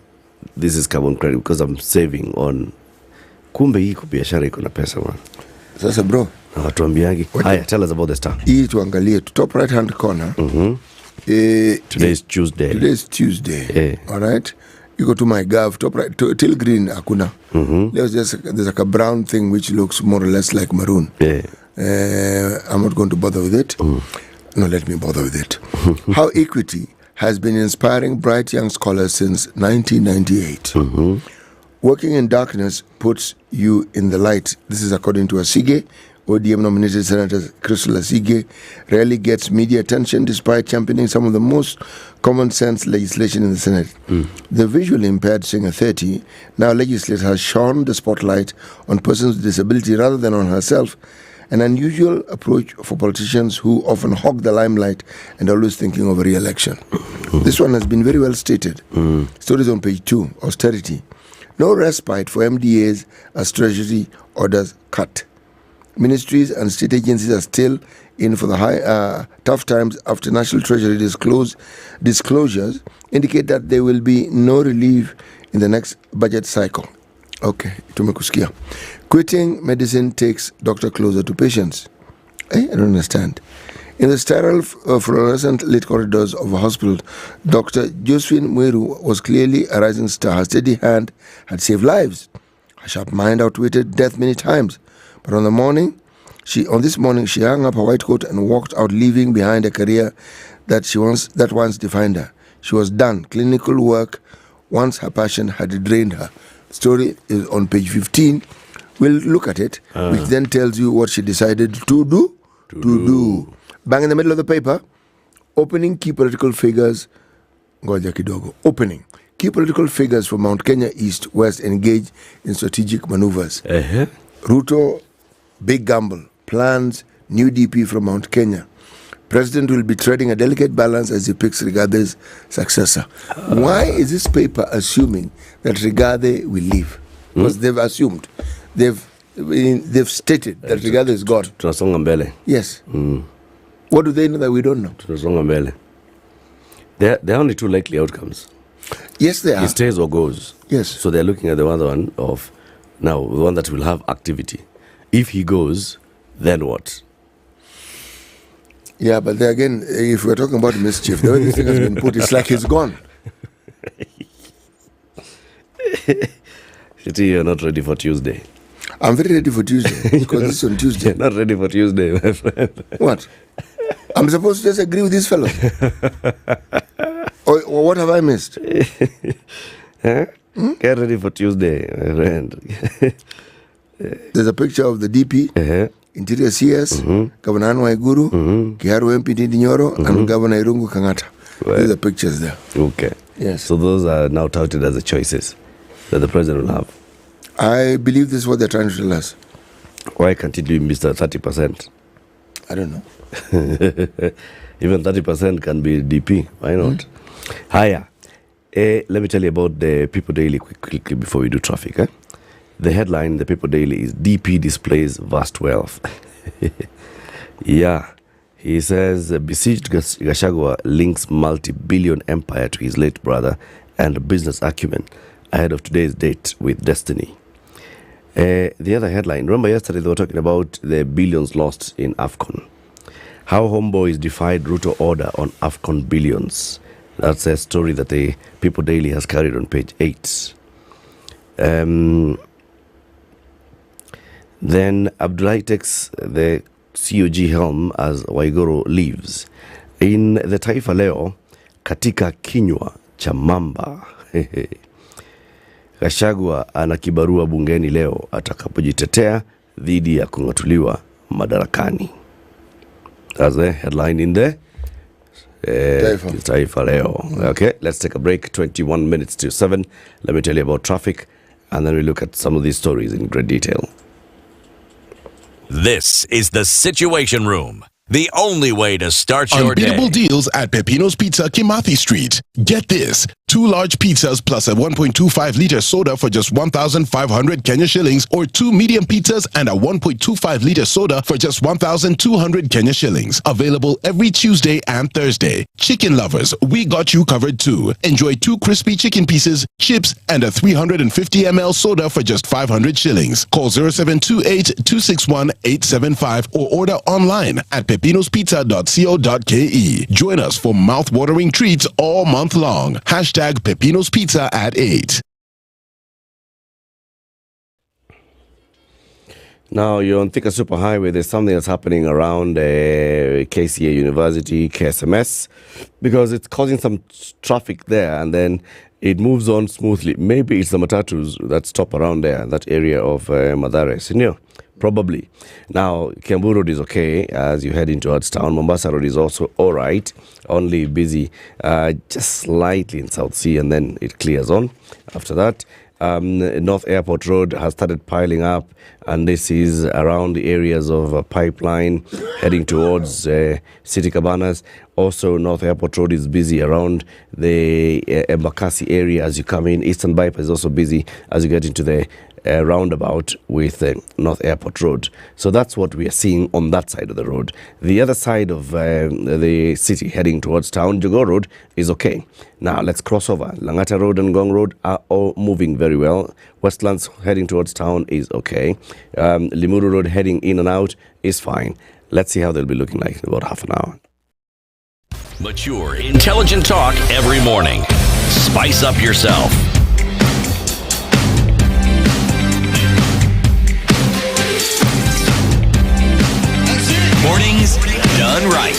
S10: this is carbon credit because I'm saving on. Kumbe hii biashara iko na pesa man.
S14: Sasa bro.
S10: Hatuambiagi. Haya, tell us about the star.
S14: Hii tuangalie top right hand corner.
S10: Today is Tuesday.
S14: Today is Tuesday. All right. You go to my gov, top right, till green, akuna. There's like a brown thing which looks more or less like maroon. I'm not going to bother with it. No, let me bother with it. How equity has been inspiring bright young scholars since 1998. Working in darkness puts you in the light. This is according to Asige. ODM-nominated Senator Crystal Asige rarely gets media attention despite championing some of the most common-sense legislation in the Senate. The visually impaired singer 30 now legislator has shone the spotlight on persons with disability rather than on herself, an unusual approach for politicians who often hog the limelight and always thinking of a re-election. This one has been very well stated. Stories on page 2, austerity. No respite for MDAs as Treasury orders cut. Ministries and state agencies are still in for the tough times after National Treasury disclosures indicate that there will be no relief in the next budget cycle. Okay, tumekusikia. Quitting medicine takes doctor closer to patients. I don't understand. In the sterile fluorescent lit corridors of a hospital, Dr. Josephine Mweru was clearly a rising star. Her steady hand had saved lives. Her sharp mind outwitted death many times. But on this morning, she hung up her white coat and walked out, leaving behind a career that once defined her. She was done. Clinical work, once her passion, had drained her. The story is on page 15. We'll look at it, which then tells you what she decided to do. Bang in the middle of the paper, opening key political figures. Ngoja kidogo. Opening. Key political figures from Mount Kenya East, West engage in strategic maneuvers. Ruto, big gamble, plans new DP from Mount Kenya. President will be treading a delicate balance as he picks Rigathe's successor. Why is this paper assuming that Rigathi will leave? Because they've assumed, they've stated that Rigathi is gone.
S10: Tunasonga mbele.
S14: Yes. What do they know that we don't know?
S10: Tunasonga mbele. There are only two likely outcomes.
S14: Yes, they are.
S10: He stays or goes.
S14: Yes.
S10: So they're looking at the other one of now, the one that will have activity. If he goes, then what?
S14: Yeah, but then again, if we're talking about mischief, the way this thing has been put, it's like he's gone.
S10: Shitty, you're not ready for Tuesday.
S14: I'm very ready for Tuesday, because this is on Tuesday.
S10: You're not ready for Tuesday, my friend.
S14: What? I'm supposed to just agree with this fellow? or what have I missed?
S10: Get ready for Tuesday, my friend.
S14: There's a picture of the DP, Interior CS, Governor Anne Waiguru, Kiharu MP Ndindi Nyoro, and Governor Irungu Kangata. There's the pictures there.
S10: Okay.
S14: Yes.
S10: So those are now touted as the choices that the president will have.
S14: I believe this is what they're trying to tell us.
S10: Why can't he do Mr. 30%?
S14: I don't know.
S10: Even 30% can be DP. Why not? Higher. Let me tell you about the People Daily quickly before we do traffic. The headline in the People Daily is DP displays vast wealth. Yeah. He says, besieged Gachagua links multi-billion empire to his late brother and business acumen ahead of today's date with destiny. The other headline, remember yesterday they were talking about the billions lost in AFCON. How homeboys defied Ruto order on AFCON billions. That's a story that the People Daily has carried on page 8. Then Abdullahi takes the COG helm as Waiguru leaves. In the Taifa Leo, katika kinywa cha mamba. Gachagua ana kibarua bungeni leo atakapojitetea dhidi ya kung'atuliwa madarakani. That's the headline in the Taifa Leo. Okay, let's take a break. 21 minutes to 7. Let me tell you about traffic, and then we look at some of these stories in great detail.
S4: This is the Situation Room, the only way to start your day.
S5: Unbeatable deals at Peppino's Pizza, Kimathi Street. Get this. 2 large pizzas plus a 1.25-liter soda for just 1,500 Kenya shillings, or 2 medium pizzas and a 1.25-liter soda for just 1,200 Kenya shillings. Available every Tuesday and Thursday. Chicken lovers, we got you covered too. Enjoy 2 crispy chicken pieces, chips, and a 350 ml soda for just 500 shillings. Call 0728-261-875 or order online at pepinospizza.co.ke. Join us for mouth-watering treats all month long. Hashtag Peppino's Pizza at 8.
S10: Now you're on Thika Superhighway. There's something that's happening around KCA University, KSMS, because it's causing some traffic there, and then it moves on smoothly. Maybe it's the matatus that stop around there, that area of Mathare. Senior, probably. Now, Kiambu Road is okay as you head into town. Mombasa Road is also all right, only busy just slightly in South Sea, and then it clears on after that. North Airport Road has started piling up, and this is around the areas of Pipeline heading towards City Cabanas. Also, North Airport Road is busy around the Embakasi area as you come in. Eastern Bypass is also busy as you get into the roundabout with North Airport Road. So that's what we are seeing on that side of the road. The other side of the city heading towards town, Jogoo Road, is okay. Now let's cross over. Langata Road and Ngong Road are all moving very well. Westlands heading towards town is okay. Limuru Road heading in and out is fine. Let's see how they'll be looking like in about half an hour.
S4: Mature, intelligent talk every morning. Spice up yourself. Mornings done right.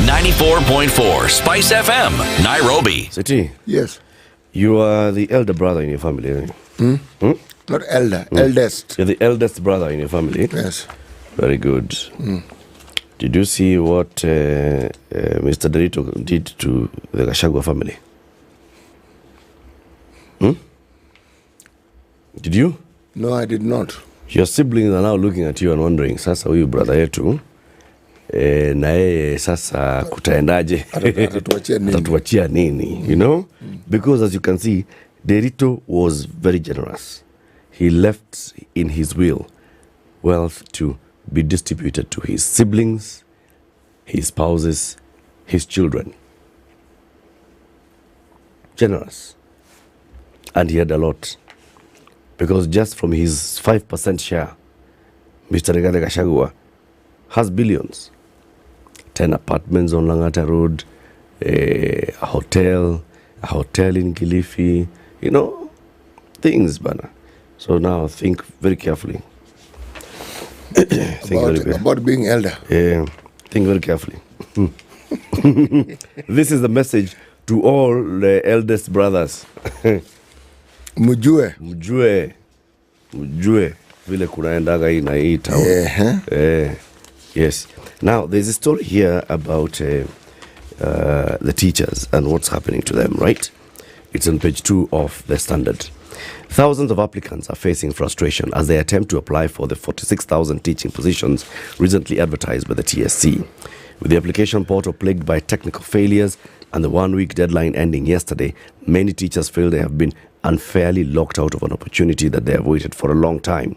S4: 94.4 Spice FM, Nairobi.
S10: Siti.
S14: Yes.
S10: You are the elder brother in your family, aren't you?
S14: Not elder, eldest.
S10: You're the eldest brother in your family?
S14: Yes.
S10: Very good. Did you see what Mr. Derito did to the Gachagua family? Did you?
S14: No, I did not.
S10: Your siblings are now looking at you and wondering, sasa huyu brother yetu na yeye sasa kutaendaje? Atatuachia nini? You know? Because as you can see, Derito was very generous. He left in his will wealth to be distributed to his siblings, his spouses, his children. Generous. And he had a lot. Because just from his 5% share, Mr. Gachagua has billions. 10 apartments on Langata Road, a hotel in Kilifi, you know, things, Bana. So now think very carefully.
S14: About being elder.
S10: Yeah, think very carefully. This is the message to all the eldest brothers.
S14: Mujue
S10: vile kunaendaga hii na hii town. Yes. Now there's a story here about the teachers and what's happening to them, right? It's on page 2 of the Standard. Thousands of applicants are facing frustration as they attempt to apply for the 46,000 teaching positions recently advertised by the TSC. With the application portal plagued by technical failures and the one-week deadline ending yesterday, many teachers feel they have been unfairly locked out of an opportunity that they have waited for a long time.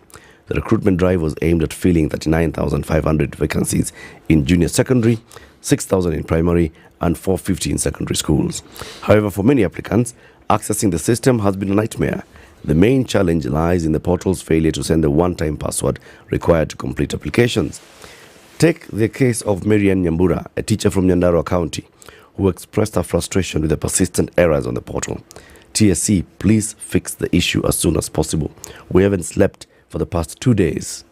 S10: The recruitment drive was aimed at filling 39,500 vacancies in junior secondary, 6,000 in primary, and 450 in secondary schools. However, for many applicants, accessing the system has been a nightmare. The main challenge lies in the portal's failure to send the one-time password required to complete applications. Take the case of Marian Nyambura, a teacher from Nyandarua County, who expressed her frustration with the persistent errors on the portal. TSC, please fix the issue as soon as possible. We haven't slept for the past 2 days,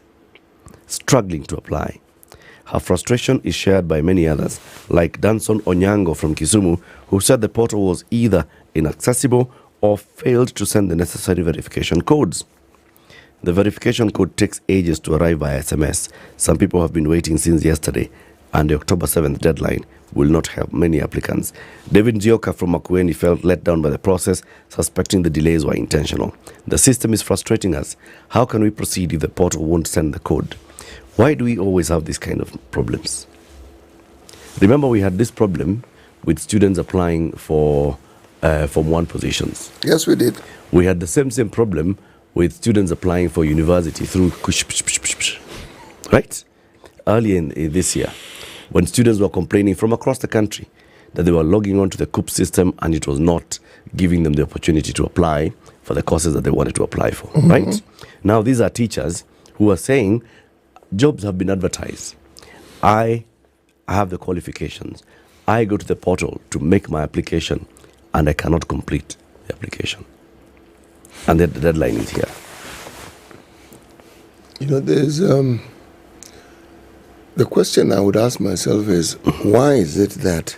S10: struggling to apply. Her frustration is shared by many others, like Danson Onyango from Kisumu, who said the portal was either inaccessible or failed to send the necessary verification codes. The verification code takes ages to arrive by SMS. Some people have been waiting since yesterday, and the October 7th deadline will not help many applicants. David Nzioka from Makueni felt let down by the process, suspecting the delays were intentional. The system is frustrating us. How can we proceed if the portal won't send the code? Why do we always have these kind of problems? Remember, we had this problem with students applying for Form 1 positions.
S14: Yes, we did.
S10: We had the same problem with students applying for university through right? Early in this year, when students were complaining from across the country that they were logging onto the COOP system and it was not giving them the opportunity to apply for the courses that they wanted to apply for, right? Now, these are teachers who are saying, jobs have been advertised. I have the qualifications. I go to the portal to make my application and I cannot complete the application. And the deadline is here.
S14: You know, there's the question I would ask myself is, why is it that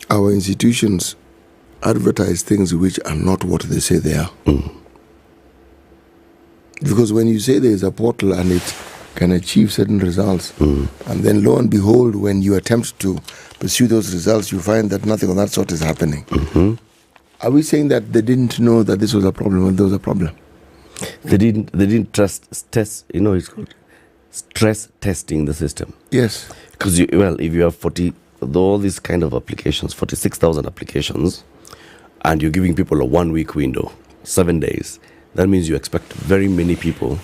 S14: our institutions advertise things which are not what they say they are? Because when you say there is a portal and it can achieve certain results, and then lo and behold, when you attempt to pursue those results, you find that nothing of that sort is happening. Are we saying that they didn't know that this was a problem when there was a problem?
S10: They didn't test, you know, it's called stress testing the system.
S14: Yes.
S10: Because, if you have all these kind of applications, 46,000 applications, and you're giving people a 1 week window, 7 days, that means you expect very many people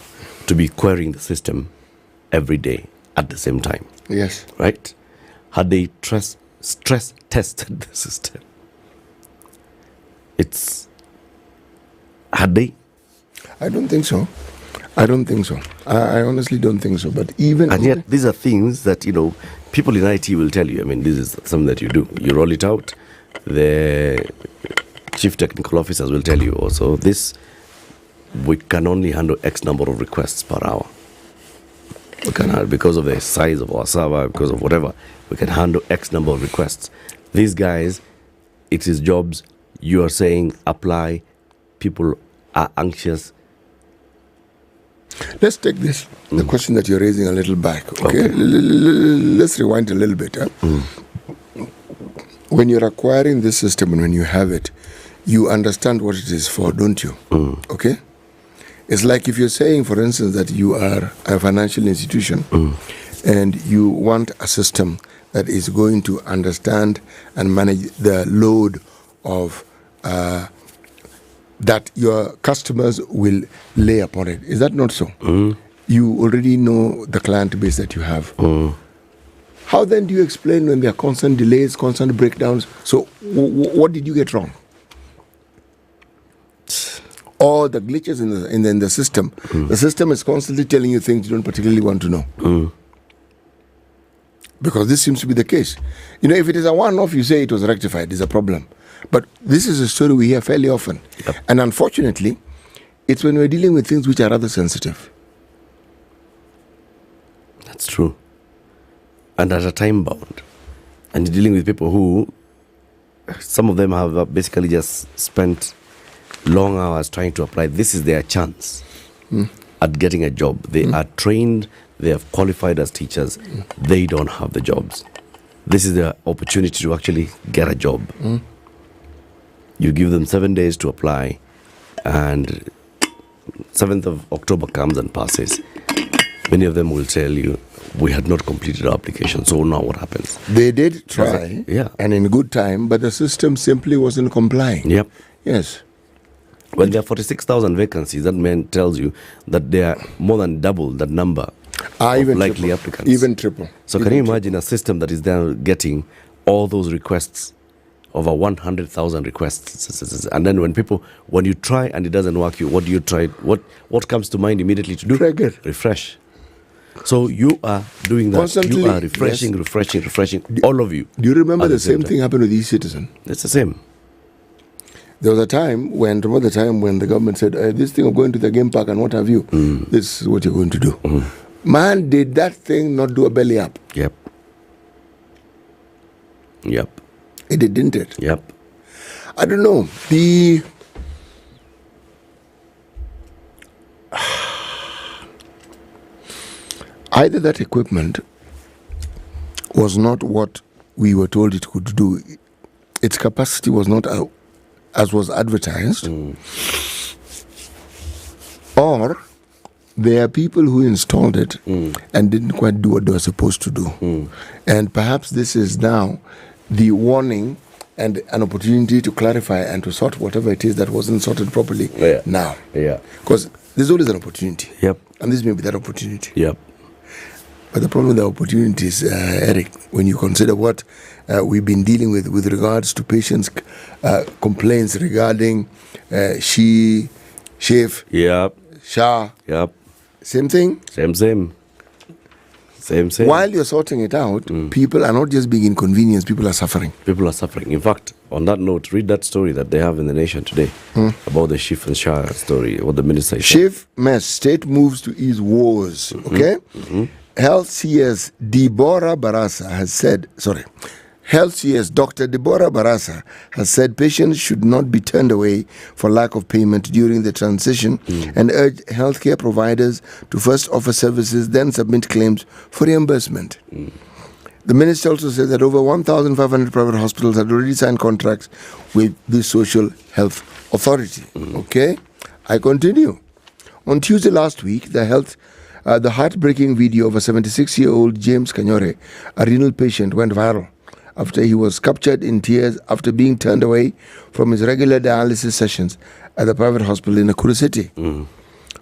S10: to be querying the system every day at the same time.
S14: Yes.
S10: Right? Had they stress tested the system? Had they?
S14: I don't think so. I honestly don't think so. But
S10: yet, these are things that, people in IT will tell you. I mean, this is something that you do. You roll it out. The chief technical officers will tell you also, we can only handle X number of requests per hour. We can, because of the size of our server, because of whatever, we can handle X number of requests. These guys, it is jobs. You are saying apply. People are anxious.
S14: Let's take the question that you're raising a little back. Okay. Let's rewind a little bit. When you're acquiring this system and when you have it, you understand what it is for, don't you? Okay. It's like if you're saying, for instance, that you are a financial institution and you want a system that is going to understand and manage the load of that your customers will lay upon it. Is that not so? You already know the client base that you have. How then do you explain when there are constant delays, constant breakdowns? So what did you get wrong? Or the glitches in the system. The system is constantly telling you things you don't particularly want to know. Because this seems to be the case. If it is a one-off, you say it was rectified, it's a problem. But this is a story we hear fairly often. Yep. And unfortunately, it's when we're dealing with things which are rather sensitive.
S10: That's true. And at a time bound. And you're dealing with people who, some of them have basically just spent long hours trying to apply. This is their chance at getting a job. They are trained, they have qualified as teachers. They don't have the jobs. This is their opportunity to actually get a job. You give them 7 days to apply, and 7th of October comes and passes. Many of them will tell you, we had not completed our application, so now what happens?
S14: They did try, and in good time, but the system simply wasn't complying.
S10: Yep.
S14: Yes.
S10: When there are 46,000 vacancies, that tells you that there are more than double that number of likely applicants.
S14: Even triple.
S10: So can you imagine a system that is then getting all those requests, over 100,000 requests, and then when you try and it doesn't work, what do you try? What comes to mind immediately to do? Refresh. So you are doing that.
S14: Constantly,
S10: you are refreshing, all of you.
S14: Do you remember the same thing happened with e-Citizen?
S10: It's the same.
S14: There was a time when the government said, this thing of going to the game park and what have you, this is what you're going to do. Man, did that thing not do a belly up?
S10: Yep.
S14: It did, didn't it?
S10: Yep.
S14: I don't know. Either that equipment was not what we were told it could do. Its capacity was not as was advertised. Or there are people who installed it and didn't quite do what they were supposed to do. And perhaps this is now the warning and an opportunity to clarify and to sort whatever it is that wasn't sorted properly now. Because there's always an opportunity. And this may be that opportunity. But the problem with the opportunities, Eric, when you consider what we've been dealing with regards to patients' complaints regarding Shave, Shah, same thing?
S10: Same.
S14: While you're sorting it out, people are not just being inconvenienced, people are suffering.
S10: In fact, on that note, read that story that they have in the Nation today about the Shif and Shah story, what the minister said.
S14: Shif mess, state moves to ease wars, okay? Health CS Deborah Barasa has said, Health CS Dr. Deborah Barasa has said patients should not be turned away for lack of payment during the transition and urged healthcare providers to first offer services, then submit claims for reimbursement. The minister also said that over 1,500 private hospitals had already signed contracts with the Social Health Authority. Okay, I continue. On Tuesday last week, the heartbreaking video of a 76-year-old James Kanyore, a renal patient, went viral after he was captured in tears after being turned away from his regular dialysis sessions at the private hospital in Nakuru City.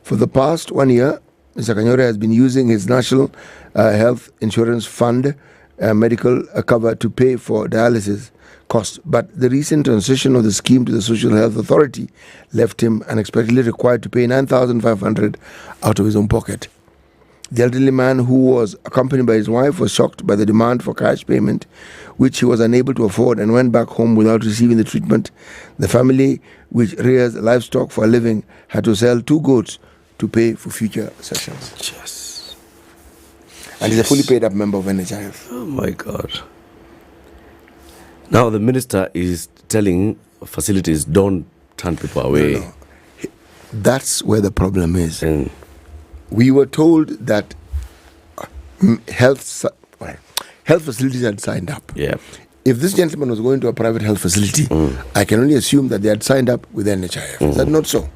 S14: For the past 1 year, Mr. Kanyore has been using his National Health Insurance Fund medical cover to pay for dialysis costs, but the recent transition of the scheme to the Social Health Authority left him unexpectedly required to pay 9,500 out of his own pocket. The elderly man, who was accompanied by his wife, was shocked by the demand for cash payment, which he was unable to afford, and went back home without receiving the treatment. The family, which rears livestock for a living, had to sell 2 goats to pay for future sessions.
S10: Yes.
S14: And he's a fully paid up member of NHIF.
S10: Oh my God. Now the minister is telling facilities, don't turn people away.
S14: No. That's where the problem is. We were told that health facilities had signed up.
S10: Yeah.
S14: If this gentleman was going to a private health facility, I can only assume that they had signed up with NHIF. Is that not so?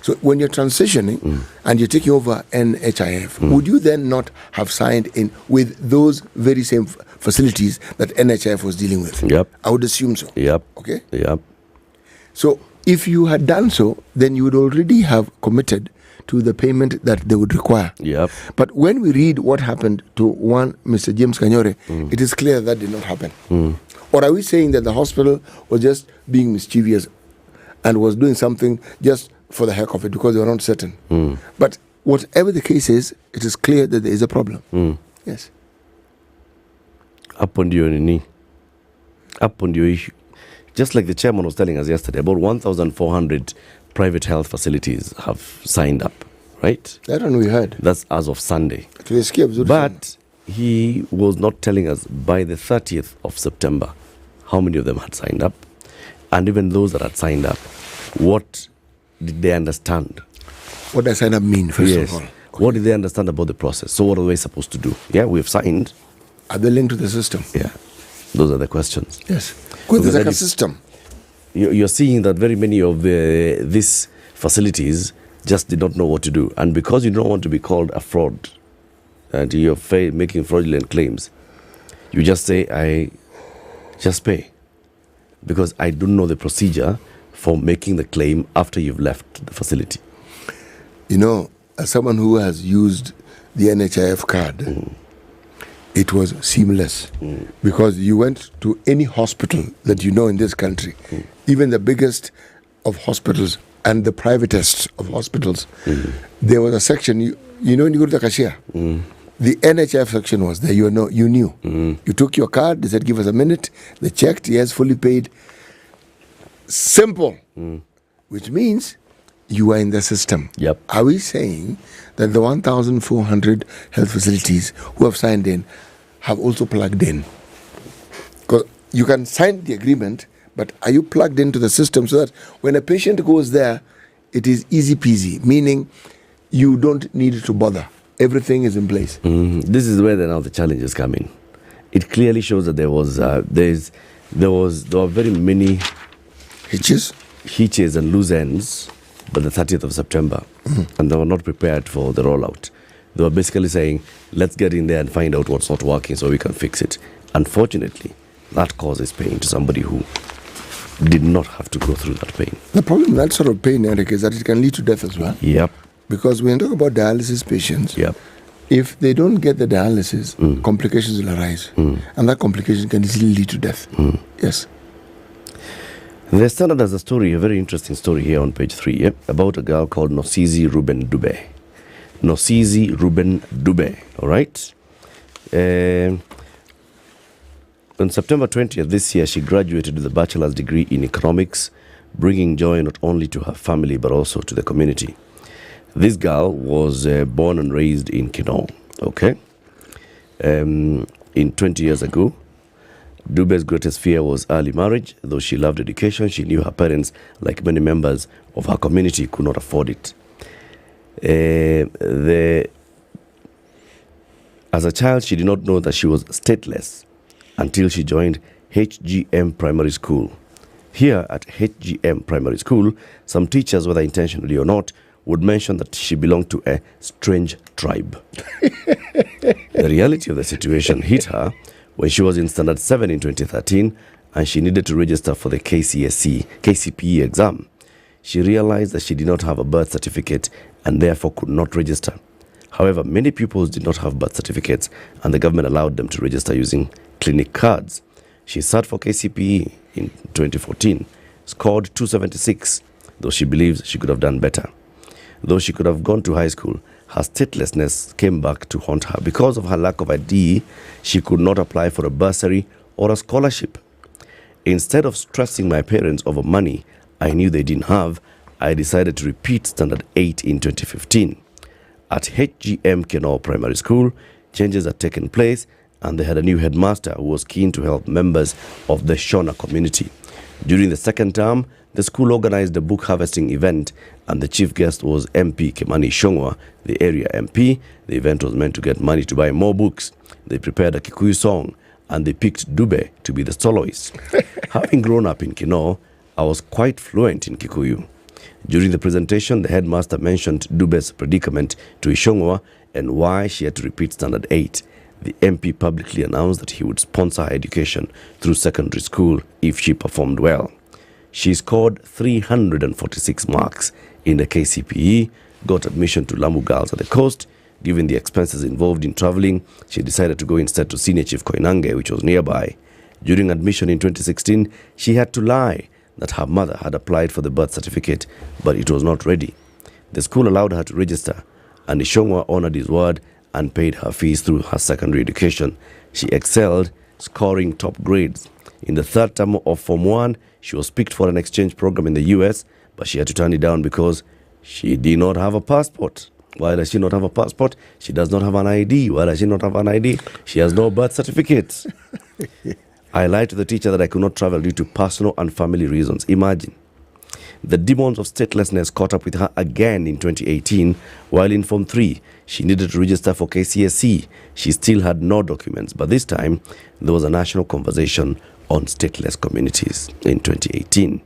S14: So when you're transitioning and you're taking over NHIF, would you then not have signed in with those very same facilities that NHIF was dealing with?
S10: Yep.
S14: I would assume so.
S10: Yep.
S14: Okay?
S10: Yep.
S14: So if you had done so, then you would already have committed to the payment that they would require.
S10: Yep.
S14: But when we read what happened to one Mr. James Kanyore, it is clear that did not happen. Or are we saying that the hospital was just being mischievous and was doing something just for the heck of it because they were not certain? But whatever the case is, it is clear that there is a problem. Yes.
S10: Up on your knee. Up on your issue. Just like the chairman was telling us yesterday, about 1,400 private health facilities have signed up, right?
S14: That one we heard.
S10: That's as of Sunday.
S14: But
S10: But he was not telling us by the 30th of September how many of them had signed up. And even those that had signed up, what did they understand?
S14: What does sign up mean, first of all?
S10: What did they understand about the process? So what are they supposed to do? Yeah, we've signed.
S14: Are they linked to the system?
S10: Yeah. Those are the questions.
S14: Yes. Because there's like a system.
S10: You're seeing that very many of these facilities just did not know what to do. And because you don't want to be called a fraud and you're making fraudulent claims, you just say, I just pay. Because I don't know the procedure for making the claim after you've left the facility.
S14: You know, as someone who has used the NHIF card, it was seamless because you went to any hospital that you know in this country, even the biggest of hospitals and the privatest of hospitals, there was a section, you know, when you go to the cashier, the NHIF section was there. You knew. You took your card, they said, give us a minute, they checked, yes, fully paid. Simple. Which means you are in the system.
S10: Yep.
S14: Are we saying that the 1,400 health facilities who have signed in have also plugged in? Because you can sign the agreement, but are you plugged into the system so that when a patient goes there, it is easy peasy, meaning you don't need to bother. Everything is in place.
S10: This is where now the challenges come in. It clearly shows that there were very many hitches and loose ends by the 30th of September, and they were not prepared for the rollout. They were basically saying, let's get in there and find out what's not working so we can fix it. Unfortunately, that causes pain to somebody who did not have to go through that pain.
S14: The problem with that sort of pain, Eric, is that it can lead to death as well.
S10: Yep.
S14: Because when you talk about dialysis patients,
S10: yep,
S14: if they don't get the dialysis, complications will arise. And that complication can easily lead to death. Yes.
S10: The Standard has a story, a very interesting story here on page 3, about a girl called Nosisi Ruben Dube. Nosisi Ruben Dube, all right? On September 20th this year, she graduated with a bachelor's degree in economics, bringing joy not only to her family but also to the community. This girl was born and raised in Kinoo, okay? 20 years ago, Dube's greatest fear was early marriage. Though she loved education, she knew her parents, like many members of her community, could not afford it. As a child, she did not know that she was stateless until she joined HGM Primary School. Here at HGM Primary School, some teachers, whether intentionally or not, would mention that she belonged to a strange tribe. The reality of the situation hit her When she was in Standard 7 in 2013 and she needed to register for the KCPE exam, she realized that she did not have a birth certificate and therefore could not register. However, many pupils did not have birth certificates and the government allowed them to register using clinic cards. She sat for KCPE in 2014, scored 276, though she believes she could have done better. Though she could have gone to high school, her statelessness came back to haunt her. Because of her lack of ID, she could not apply for a bursary or a scholarship. Instead of stressing my parents over money I knew they didn't have, I decided to repeat Standard 8 in 2015. At HGM Kenol Primary School, changes had taken place and they had a new headmaster who was keen to help members of the Shona community. During the second term, the school organized a book harvesting event and the chief guest was MP Kimani Ichung'wah, the area MP. The event was meant to get money to buy more books. They prepared a Kikuyu song and they picked Dube to be the soloist. Having grown up in Kinoo, I was quite fluent in Kikuyu. During the presentation, the headmaster mentioned Dube's predicament to Ichung'wah and why she had to repeat Standard 8. The MP publicly announced that he would sponsor her education through secondary school if she performed well. She scored 346 marks in the KCPE, got admission to Lamu Girls at the Coast. Given the expenses involved in traveling, she decided to go instead to Senior Chief Koinange, which was nearby. During admission in 2016, she had to lie that her mother had applied for the birth certificate, but it was not ready. The school allowed her to register, and Ichung'wah honored his word and paid her fees through her secondary education. She excelled, scoring top grades. In the third term of Form 1, she was picked for an exchange program in the US, but she had to turn it down because she did not have a passport. Why does she not have a passport? She does not have an ID. Why does she not have an ID? She has no birth certificate. I lied to the teacher that I could not travel due to personal and family reasons. Imagine. The demons of statelessness caught up with her again in 2018. While in Form 3, she needed to register for KCSE. She still had no documents, but this time there was a national conversation on stateless communities in 2018.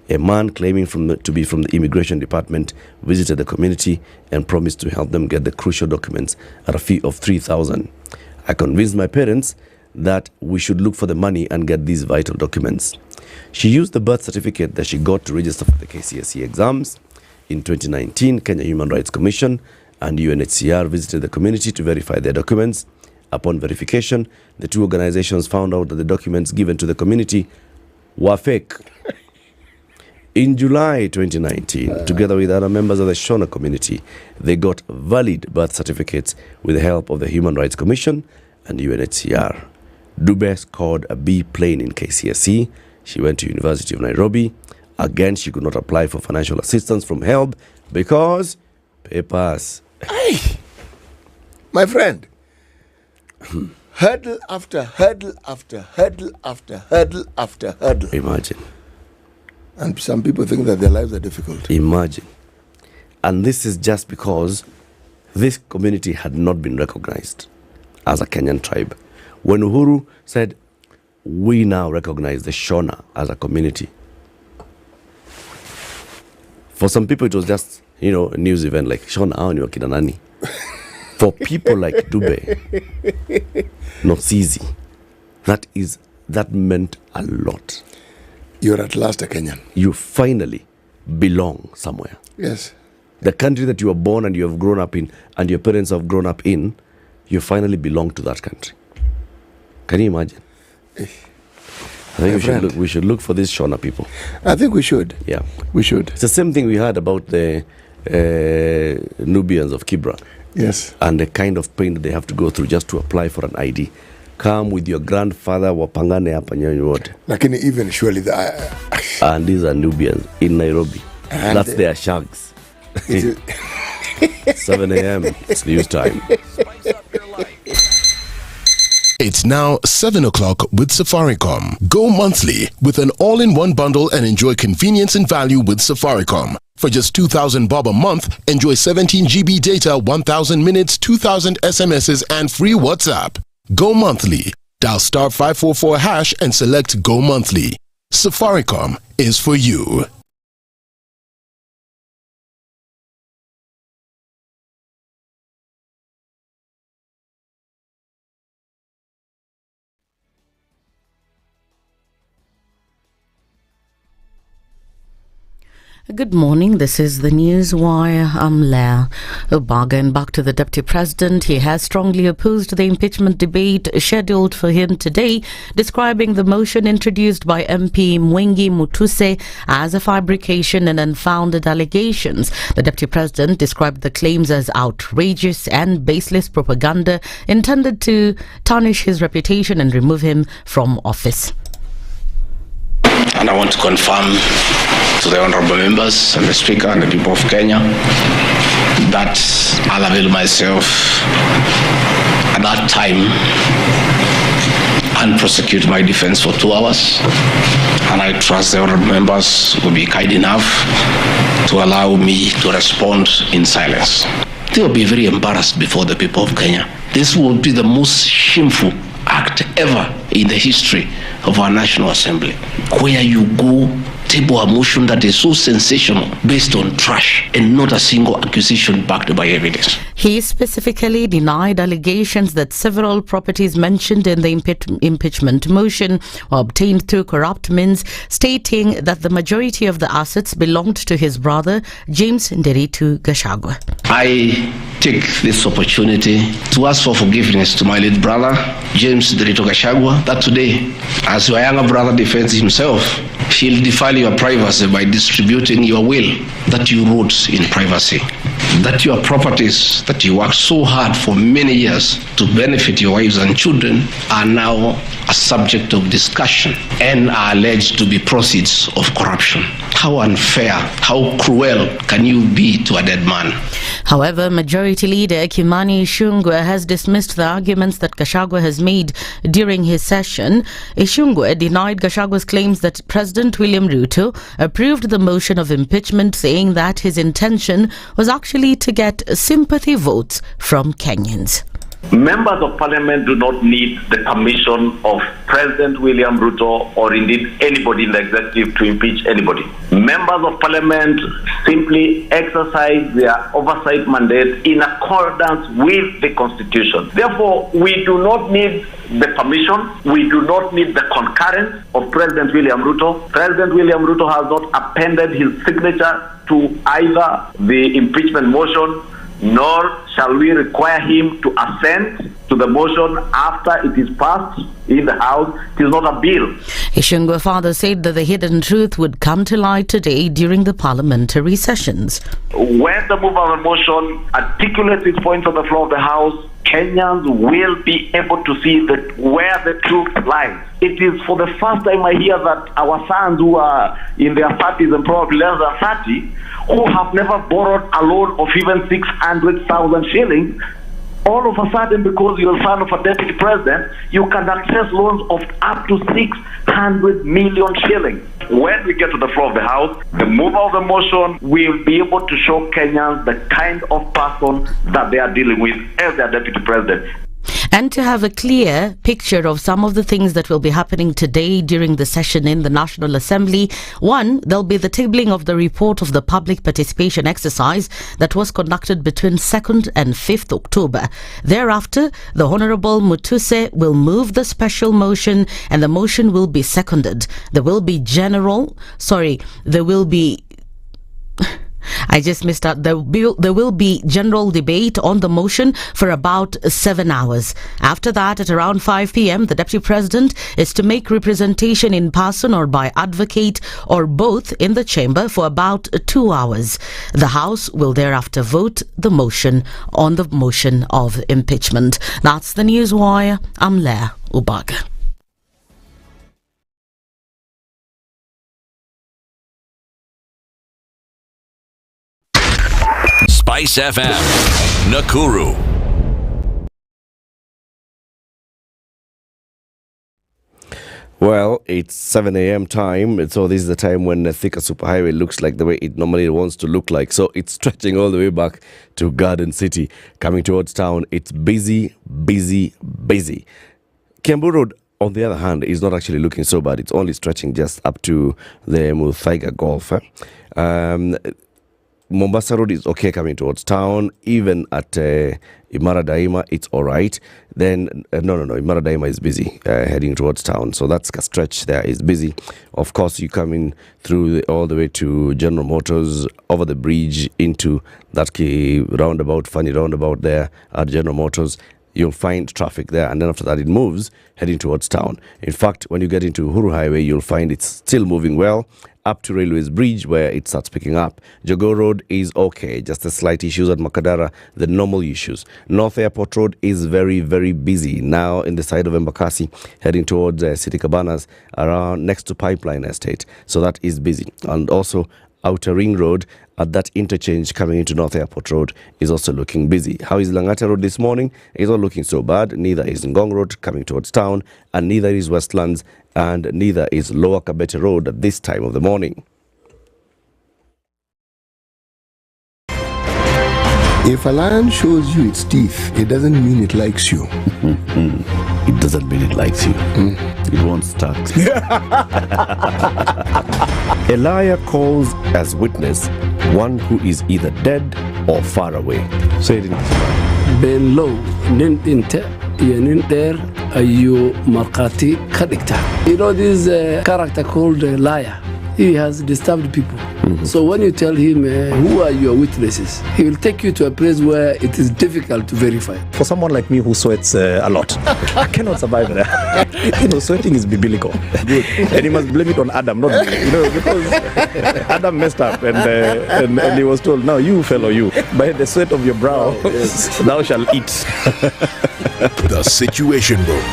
S10: A man claiming to be from the immigration department visited the community and promised to help them get the crucial documents at a fee of 3,000. I convinced my parents that we should look for the money and get these vital documents. She used the birth certificate that she got to register for the KCSE exams. In 2019, Kenya Human Rights Commission and UNHCR visited the community to verify their documents. Upon verification, the two organizations found out that the documents given to the community were fake. In July 2019, together with other members of the Shona community, they got valid birth certificates with the help of the Human Rights Commission and UNHCR. Dube scored a B plane in KCSE. She went to University of Nairobi. Again, she could not apply for financial assistance from HELB because papers.
S14: Hey, my friend, hurdle after hurdle after hurdle after hurdle after hurdle.
S10: Imagine.
S14: And some people think that their lives are difficult.
S10: Imagine. And this is just because this community had not been recognized as a Kenyan tribe. When Uhuru said, we now recognize the Shona as a community. For some people, it was just, a news event like Shona ni wakina nani. For people like Dube, not easy. That meant a lot.
S14: You're at last a Kenyan.
S10: You finally belong somewhere.
S14: Yes.
S10: The country that you were born and you have grown up in and your parents have grown up in, you finally belong to that country. Can you imagine? I think we should look for these Shona people.
S14: I think we should.
S10: Yeah.
S14: We should.
S10: It's the same thing we heard about the Nubians of Kibra.
S14: Yes.
S10: And the kind of pain that they have to go through just to apply for an ID. Come with your grandfather, wapangane hapa nyinyi wote.
S14: Lakini even surely
S10: and these are Nubians in Nairobi. And that's their shags. 7 a.m. It's news time.
S5: It's now 7 o'clock with Safaricom. Go monthly with an all-in-one bundle and enjoy convenience and value with Safaricom. For just 2,000 bob a month, enjoy 17 GB data, 1,000 minutes, 2,000 SMSs, and free WhatsApp. Go monthly. Dial star 544 hash and select Go monthly. Safaricom is for you.
S1: Good morning. This is the News Wire. I'm Leah Ubaga, and back to the Deputy President. He has strongly opposed the impeachment debate scheduled for him today, describing the motion introduced by MP Mwengi Mutuse as a fabrication and unfounded allegations. The Deputy President described the claims as outrageous and baseless propaganda intended to tarnish his reputation and remove him from office.
S2: And I want to confirm to the honorable members and the Speaker and the people of Kenya that I'll avail myself at that time and prosecute my defense for 2 hours. And I trust the honorable members will be kind enough to allow me to respond in silence. They will be very embarrassed before the people of Kenya. This will be the most shameful act ever in the history of our National Assembly, where you go table a motion that is so sensational based on trash and not a single accusation backed by evidence.
S1: He specifically denied allegations that several properties mentioned in the impeachment motion were obtained through corrupt means, stating that the majority of the assets belonged to his brother, James Nderitu Gachagua.
S2: I take this opportunity to ask for forgiveness to my late brother, James Nderitu Gachagua, that today, as your younger brother defends himself, he'll defile your privacy by distributing your will that you wrote in privacy. That your properties that you worked so hard for many years to benefit your wives and children are now a subject of discussion and are alleged to be proceeds of corruption. How unfair, how cruel can you be to a dead man?
S1: However, Majority Leader Kimani Ichung'wah has dismissed the arguments that Gachagua has made during his session. Ichung'wah denied Gachagua's claims that President William Ruto approved the motion of impeachment, saying that his intention was actually to get sympathy votes from Kenyans.
S3: Members of Parliament do not need the permission of President William Ruto or indeed anybody in the executive to impeach anybody. Members of Parliament simply exercise their oversight mandate in accordance with the Constitution. Therefore, we do not need the permission, we do not need the concurrence of President William Ruto. President William Ruto has not appended his signature to either the impeachment motion, nor shall we require him to assent to the motion after it is passed in the House. It is not a bill.
S1: Ichung'wah further said that the hidden truth would come to light today during the parliamentary sessions.
S3: When the mover of the motion articulates its points on the floor of the House, Kenyans will be able to see that where the truth lies. It is for the first time I hear that our sons who are in their 30s and probably less than 30, who have never borrowed a loan of even 600,000 shillings, all of a sudden, because you're a son of a deputy president, you can access loans of up to 600 million shillings. When we get to the floor of the House, the mover of the motion will be able to show Kenyans the kind of person that they are dealing with as their deputy president.
S1: And to have a clear picture of some of the things that will be happening today during the session in the National Assembly. One, there'll be the tabling of the report of the public participation exercise that was conducted between 2nd and 5th October. Thereafter, the Honorable Mutuse will move the special motion and the motion will be seconded. There will be I just missed out. There will be general debate on the motion for about 7 hours. After that, at around 5 p.m., the Deputy President is to make representation in person or by advocate or both in the chamber for about 2 hours. The House will thereafter vote the motion on the motion of impeachment. That's the News Wire. I'm Leah Ubaga.
S4: SpiceFM, Nakuru.
S10: Well, it's 7 a.m. time, so this is the time when the Thika Superhighway looks like the way it normally wants to look like. So it's stretching all the way back to Garden City. Coming towards town, it's busy, busy, busy. Kiambu Road, on the other hand, is not actually looking so bad. It's only stretching just up to the Muthaiga Golf. Mombasa Road is okay coming towards town. Even at Imara Daima, it's all right. Then, no, Imara Daima is busy heading towards town. So that's a stretch there is busy. Of course, you come in through all the way to General Motors, over the bridge into that roundabout, funny roundabout there at General Motors. You'll find traffic there, and then after that it moves heading towards town. In fact, when you get into Uhuru Highway, you'll find it's still moving well up to Railways Bridge, where it starts picking up. Jogoo Road is okay, just the slight issues at Makadara, the normal issues. North Airport Road is very, very busy now in the side of Embakasi, heading towards City Cabanas, around next to Pipeline Estate. So that is busy. And also Outer Ring Road at that interchange coming into North Airport Road is also looking busy. How is Langata Road this morning? It's not looking so bad. Neither is Ngong Road coming towards town, and neither is Westlands, and neither is Lower Kabete Road at this time of the morning.
S14: If a lion shows you its teeth, it doesn't mean it likes you.
S10: It doesn't mean it likes you. It won't start. A liar calls as witness one who is either dead or far away. Say it in
S15: Ben low, nin inte, nin there, you markati kadikta. You know this character called liar. He has disturbed people. So when you tell him who are your witnesses, he will take you to a place where it is difficult to verify.
S16: For someone like me who sweats a lot, I cannot survive there. Sweating is biblical. Good. And you must blame it on Adam, not me. Because Adam messed up and he was told, now you fellow you, by the sweat of your brow, thou shalt eat.
S5: The Situation Room,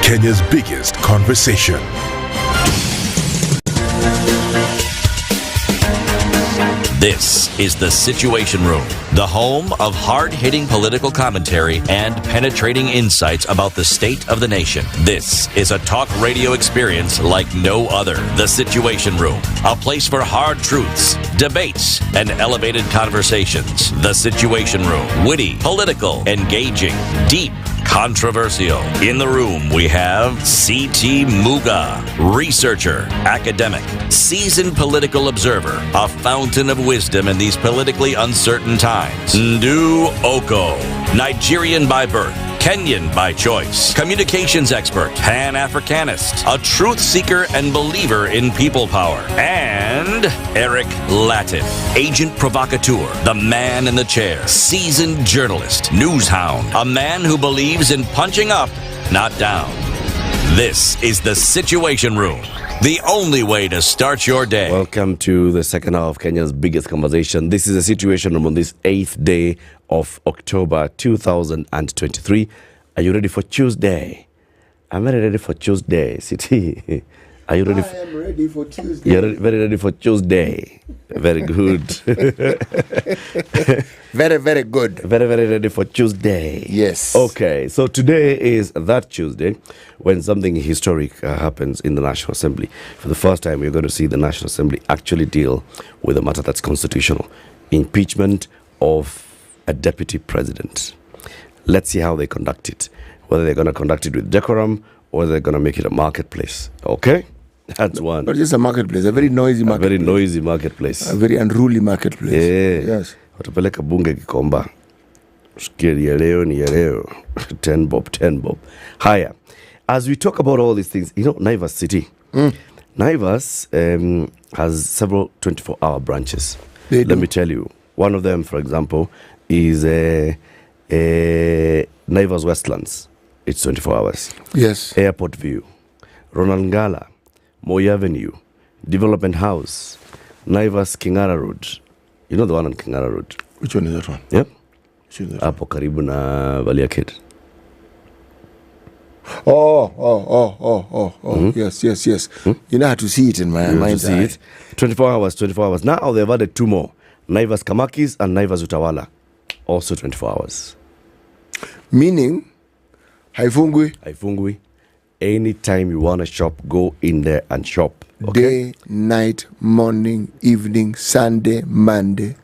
S5: Kenya's biggest conversation.
S4: This is The Situation Room, the home of hard-hitting political commentary and penetrating insights about the state of the nation. This is a talk radio experience like no other. The Situation Room, a place for hard truths, debates, and elevated conversations. The Situation Room, witty, political, engaging, deep, controversial. In the room, we have C.T. Muga, researcher, academic, seasoned political observer, a fountain of wisdom in these politically uncertain times. Ndu Okoh, Nigerian by birth, Kenyan by choice, communications expert, Pan-Africanist, a truth seeker and believer in people power, and Eric Latiff, agent provocateur, the man in the chair, seasoned journalist, news hound, a man who believes in punching up, not down. This is The Situation Room, the only way to start your day.
S10: Welcome to the second hour of Kenya's biggest conversation. This is The Situation Room on this 8th day of October 2023. Are you ready for Tuesday? I'm very ready for Tuesday, City. Are you ready?
S14: I am ready for Tuesday.
S10: You're very ready for Tuesday. Very good.
S14: Very, very good.
S10: Very, very ready for Tuesday.
S14: Yes.
S10: Okay, so today is that Tuesday when something historic happens in the National Assembly. For the first time, we're going to see the National Assembly actually deal with a matter that's constitutional. Impeachment of a deputy president. Let's see how they conduct it. Whether they're going to conduct it with decorum or whether they're going to make it a marketplace. Okay? That's one.
S14: Not just a marketplace, a very noisy marketplace.
S10: A very noisy marketplace.
S14: A very unruly marketplace.
S10: Yeah.
S14: Yes.
S10: Watapeleka bunge Kikomba. Shikiri ya leo ni ya leo. 10 bob. Haya. As we talk about all these things, Naivas City. Naivas has several 24-hour branches. Let me tell you. One of them, for example, is Naivas Westlands. It's 24 hours.
S14: Yes.
S10: Airport View, Ronald Ngala, Moi Avenue, Development House, Naivas Kingara Road. You know the one on Kingara Road?
S14: Which one is that one?
S10: Yep.
S14: Which is that?
S10: Hapo karibu na Valley Arcade.
S14: Oh. Yes. You know how to see it in my mind.
S10: See it. 24 hours. Now they've added two more. Naivas Kamakis and Naivas Utawala. Also 24 hours.
S14: Meaning,
S10: Haifungwi. Anytime you want to shop, go in there and shop. Okay?
S14: Day, night, morning, evening, Sunday, Monday,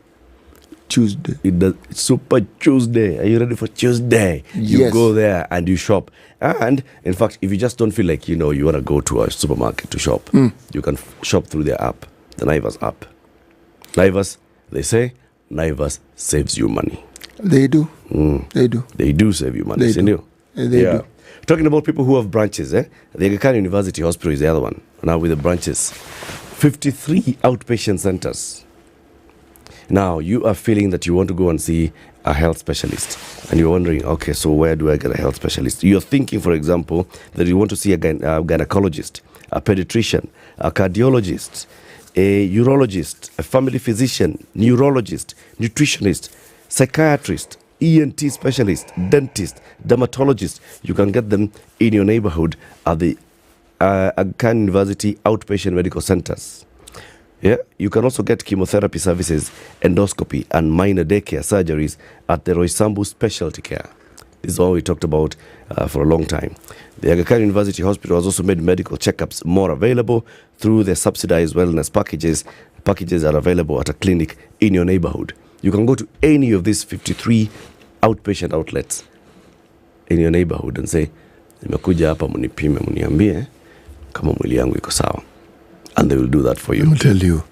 S14: Tuesday.
S10: It's Super Tuesday. Are you ready for Tuesday? You
S14: Yes.
S10: go there and you shop. And in fact, if you just don't feel like, you want to go to a supermarket to shop, you can shop through their app, the Naivas app. Naivas, they say, Naivas saves you money.
S14: They do. They do.
S10: They do save you money.
S14: They do. They do.
S10: Talking about people who have branches, the Aga University Hospital is the other one. Now with the branches, 53 outpatient centers. Now you are feeling that you want to go and see a health specialist, and you're wondering, okay, so where do I get a health specialist? You're thinking, for example, that you want to see a gynecologist, a pediatrician, a cardiologist, a urologist, a family physician, neurologist, nutritionist, psychiatrist, ENT specialist, dentist, dermatologist. You can get them in your neighborhood at the Aga University outpatient medical centers. Yeah, you can also get chemotherapy services, endoscopy, and minor daycare surgeries at the Roysambu Specialty Care. This is all we talked about for a long time. The Aga Khan University Hospital has also made medical checkups more available through the subsidized wellness packages. Packages are available at a clinic in your neighborhood. You can go to any of these 53 outpatient outlets in your neighborhood and say, nimekuja hapa munipime, muniambie kama mwili yangu iko sawa. And they will do that for you.
S14: Let me tell you,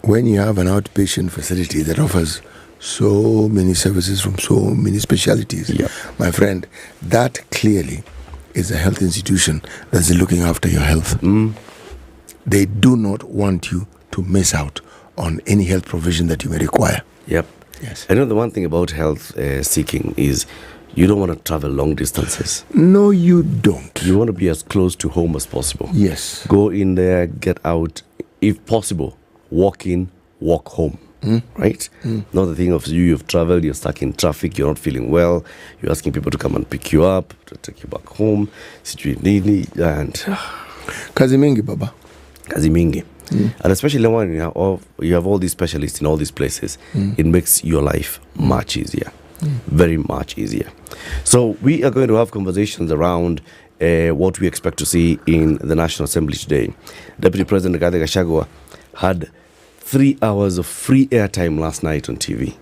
S14: when you have an outpatient facility that offers so many services from so many specialties, my friend, that clearly is a health institution that's looking after your health. They do not want you to miss out on any health provision that you may require.
S10: Yep.
S14: Yes.
S10: I know the one thing about health seeking is you don't want to travel long distances.
S14: No, you don't.
S10: You want to be as close to home as possible.
S14: Yes.
S10: Go in there, get out. If possible, walk in, walk home. Right? Not the thing of you've traveled, you're stuck in traffic, you're not feeling well, you're asking people to come and pick you up, to take you back home. And
S14: Kazi mingi, Baba.
S10: Kazi mingi. And especially when you have all these specialists in all these places, it makes your life much easier. Very much easier. So we are going to have conversations around what we expect to see in the National Assembly today. Deputy President Gachagua had 3 hours of free airtime last night on TV.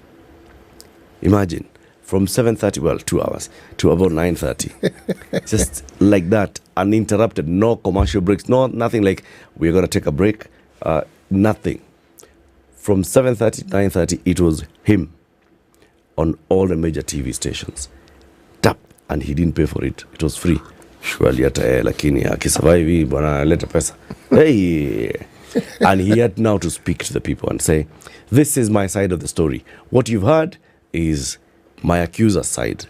S10: Imagine, from 7:30, well, 2 hours, to about 9:30. Just like that, uninterrupted, no commercial breaks, nothing like we're going to take a break, nothing. From 7:30 to 9:30, it was him on all the major TV stations. Tap, and he didn't pay for it. It was free. Surely lakini akisurvive bwana leta pesa. Hey. And he had now to speak to the people and say, this is my side of the story. What you've heard is my accuser's side.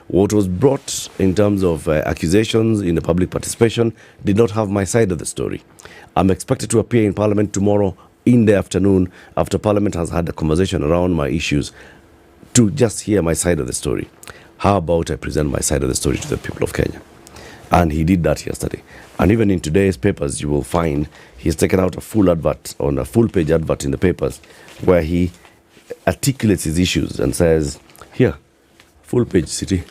S10: What was brought in terms of accusations in the public participation did not have my side of the story. I'm expected to appear in Parliament tomorrow in the afternoon after Parliament has had a conversation around my issues to just hear my side of the story. How about I present my side of the story to the people of Kenya? And he did that yesterday. And even in today's papers, you will find he's taken out a full advert, on a full-page advert in the papers, where he articulates his issues and says, here, full-page city.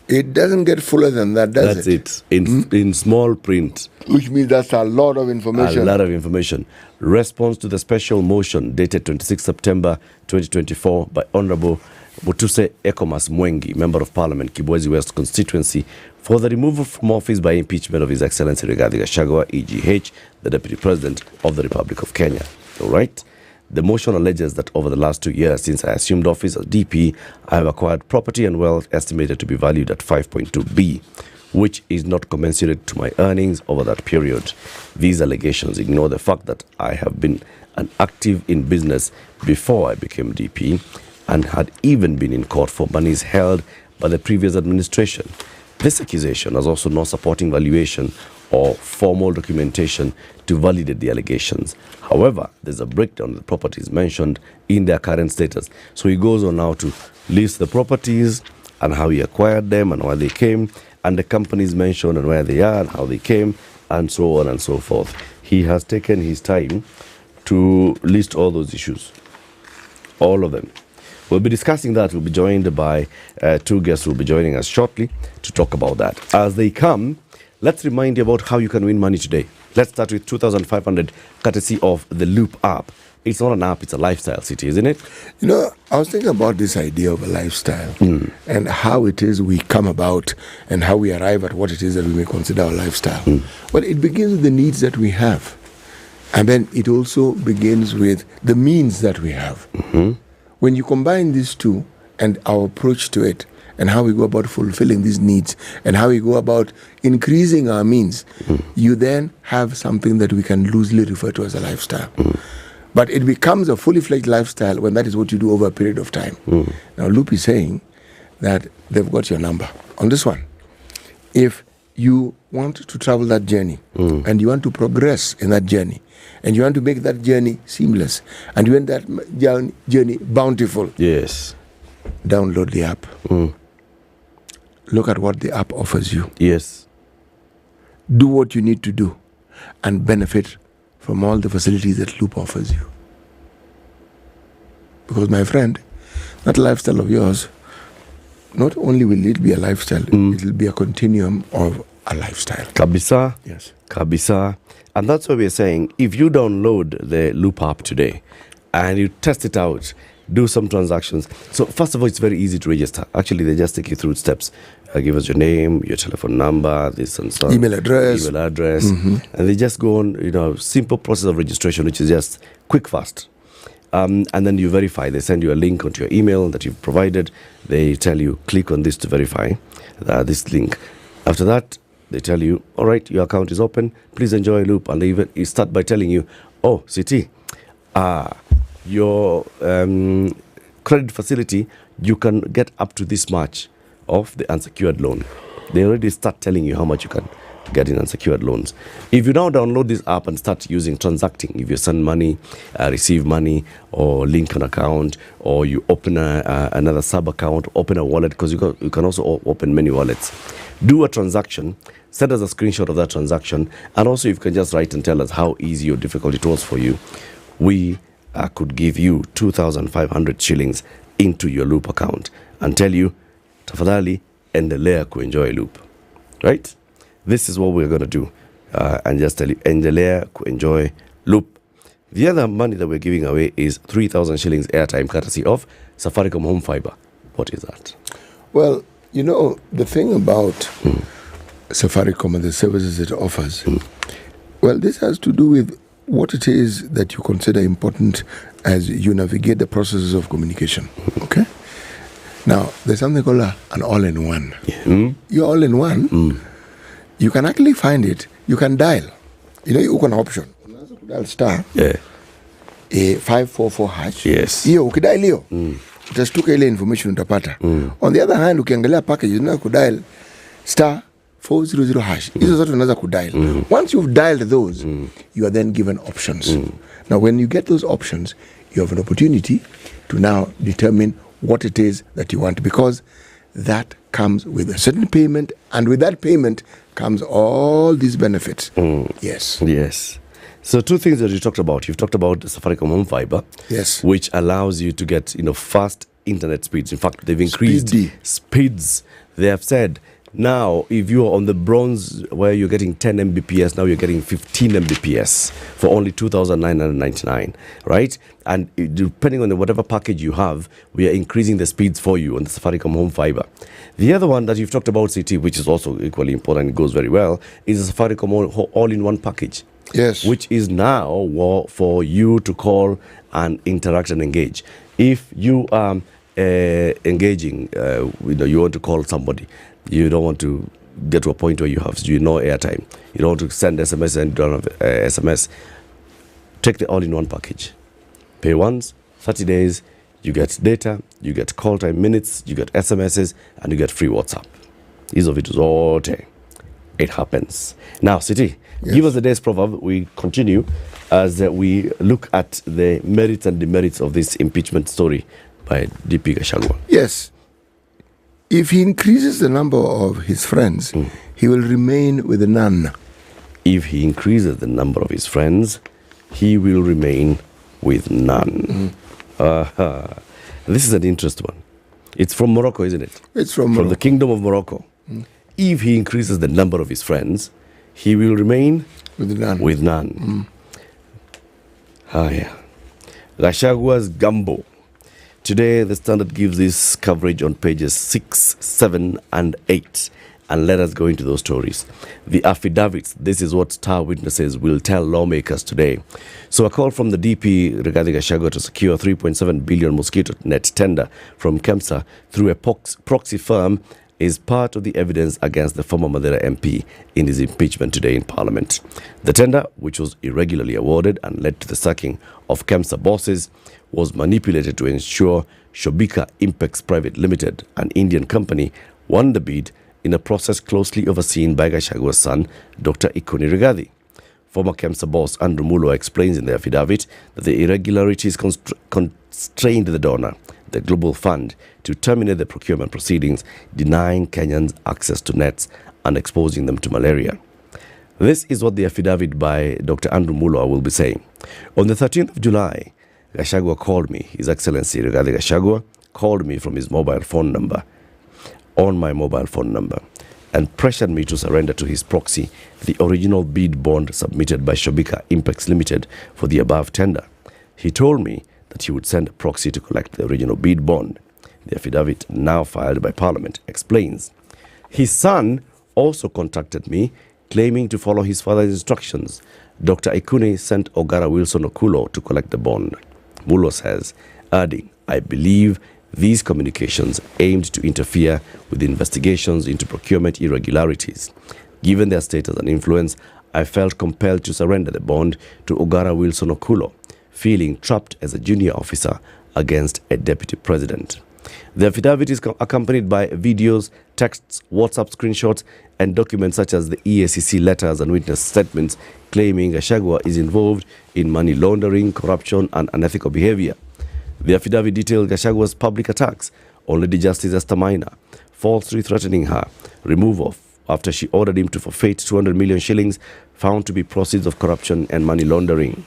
S14: It doesn't get fuller than that, does
S10: it? That's it. In small print.
S14: Which means that's a lot of information.
S10: A lot of information. Response to the special motion dated 26 September 2024 by Honorable Mutuse Ekomas Mwengi, Member of Parliament, Kibwezi West constituency, for the removal from office by impeachment of His Excellency Rigathi Gachagua, EGH, the Deputy President of the Republic of Kenya. All right? The motion alleges that over the last 2 years since I assumed office as DP, I have acquired property and wealth estimated to be valued at 5.2 B, which is not commensurate to my earnings over that period. These allegations ignore the fact that I have been active in business before I became DP and had even been in court for monies held by the previous administration. This accusation has also no supporting valuation or formal documentation to validate the allegations. However, there's a breakdown of the properties mentioned in their current status. So he goes on now to list the properties and how he acquired them and where they came, and the companies mentioned and where they are and how they came, and so on and so forth. He has taken his time to list all those issues, all of them. We'll be discussing that. We'll be joined by two guests who will be joining us shortly to talk about that. As they come, let's remind you about how you can win money today. Let's start with 2,500 courtesy of the Loop app. It's not an app, it's a lifestyle, City, isn't it?
S14: You know, I was thinking about this idea of a lifestyle and how it is we come about and how we arrive at what it is that we may consider our lifestyle. Well, it begins with the needs that we have. And then it also begins with the means that we have. When you combine these two and our approach to it, and how we go about fulfilling these needs, and how we go about increasing our means, you then have something that we can loosely refer to as a lifestyle. But it becomes a fully fledged lifestyle when that is what you do over a period of time. Now, Loop is saying that they've got your number on this one. If you want to travel that journey, and you want to progress in that journey, and you want to make that journey seamless, and you want that journey bountiful,
S10: yes,
S14: download the app. Look at what the app offers you.
S10: Yes.
S14: Do what you need to do and benefit from all the facilities that Loop offers you. Because, my friend, that lifestyle of yours, not only will it be a lifestyle, it will be a continuum of a lifestyle.
S10: Kabisa.
S14: Yes.
S10: Kabisa. And that's why we're saying, if you download the Loop app today and you test it out, do some transactions. So first of all, it's very easy to register. Actually, they just take you through steps. Give us your name, your telephone number, this and so on.
S14: Email address.
S10: And they just go on, simple process of registration, which is just quick, fast. And then you verify. They send you a link onto your email that you've provided. They tell you, click on this to verify this link. After that, they tell you, all right, your account is open. Please enjoy Loop. And they even start by telling you, oh, CT, your credit facility, you can get up to this much of the unsecured loan. They already start telling you how much you can get in unsecured loans. If you now download this app and start transacting, if you send money, receive money, or link an account, or you open another sub account, open a wallet, because you can also open many wallets. Do a transaction, send us a screenshot of that transaction, and also if you can just write and tell us how easy or difficult it was for you, we could give you 2,500 shillings into your Loop account and tell you, tafadhali, endelea kuenjoy Loop. Right? This is what we're going to do. And just tell you, endelea kuenjoy Loop. The other money that we're giving away is 3,000 shillings airtime courtesy of Safaricom Home Fiber. What is that?
S14: Well, the thing about Safaricom and the services it offers, well, this has to do with what it is that you consider important as you navigate the processes of communication. Okay? Now, there's something called an all-in-one. Your all-in-one, you can actually find it. You can dial. You can option. Dial star.
S10: Yeah.
S14: 544 hash.
S10: Yes.
S14: Hiyo ukidial hiyo. Utastuka ile information utapata. On the other hand, ukiangalia package unaweza kudial star 400 hash. Hizo zote unaweza kudial. Once you've dialed those, you are then given options. Now, when you get those options, you have an opportunity to now determine what it is that you want, because that comes with a certain payment, and with that payment comes all these benefits. Yes.
S10: So two things that you talked about. You've talked about Safaricom Home Fiber,
S14: yes,
S10: which allows you to get fast internet speeds. In fact, they've increased speeds. They have said now, if you are on the bronze where you're getting 10 Mbps, now you're getting 15 Mbps for only 2,999, right? And depending on whatever package you have, we are increasing the speeds for you on the Safaricom Home Fiber. The other one that you've talked about, CT, which is also equally important, it goes very well, is the Safaricom all-in-one package.
S14: Yes.
S10: Which is now for you to call and interact and engage. If you are engaging, you want to call somebody, you don't want to get to a point where you have no airtime, you don't want to send SMS and you don't have SMS, take the all-in-one package. Pay once, 30 days, you get data, you get call time minutes, you get SMSs, and you get free WhatsApp. Hizo vitu zote. It happens. Now, City, give us the day's proverb. We continue as we look at the merits and demerits of this impeachment story by DP Gachagua.
S14: Yes. If he increases the number of his friends, he will remain with none.
S10: If he increases the number of his friends, he will remain with none. This is an interesting one. It's from Morocco, isn't it?
S14: It's from Morocco.
S10: From the Kingdom of Morocco. If he increases the number of his friends, he will remain
S14: with none.
S10: Gachagua's Gumbo. Today, the Standard gives this coverage on pages 6, 7, and 8. And let us go into those stories. The affidavits, this is what star witnesses will tell lawmakers today. So a call from the DP regarding Gachagua to secure 3.7 billion mosquito net tender from KEMSA through a proxy firm is part of the evidence against the former Madeira MP in his impeachment today in Parliament. The tender, which was irregularly awarded and led to the sacking of KEMSA bosses, was manipulated to ensure Shobika Impex Private Limited, an Indian company, won the bid in a process closely overseen by Gachagua's son, Dr. Ikuni Rigathi. Former KEMSA boss Andrew Mulo explains in the affidavit that the irregularities constrained the donor, the Global Fund, to terminate the procurement proceedings, denying Kenyans access to nets and exposing them to malaria. This is what the affidavit by Dr. Andrew Mulo will be saying. On the 13th of July, Gachagua called me. His Excellency Rigathi Gachagua called me from his mobile phone number, on my mobile phone number, and pressured me to surrender to his proxy the original bid bond submitted by Shobika Impex Limited for the above tender. He told me that he would send a proxy to collect the original bid bond. The affidavit, now filed by Parliament, explains. His son also contacted me, claiming to follow his father's instructions. Dr. Ikuni sent Ogara Wilson Okulo to collect the bond. Mulo says, adding, I believe these communications aimed to interfere with investigations into procurement irregularities. Given their status and influence, I felt compelled to surrender the bond to Ogara Wilson Okulo, feeling trapped as a junior officer against a deputy president. The affidavit is accompanied by videos, texts, WhatsApp screenshots, and documents such as the EACC letters and witness statements claiming Gachagua is involved in money laundering, corruption, and unethical behavior. The affidavit detailed Gachagua's public attacks on Lady Justice Esther Maina, falsely threatening her removal after she ordered him to forfeit 200 million shillings found to be proceeds of corruption and money laundering.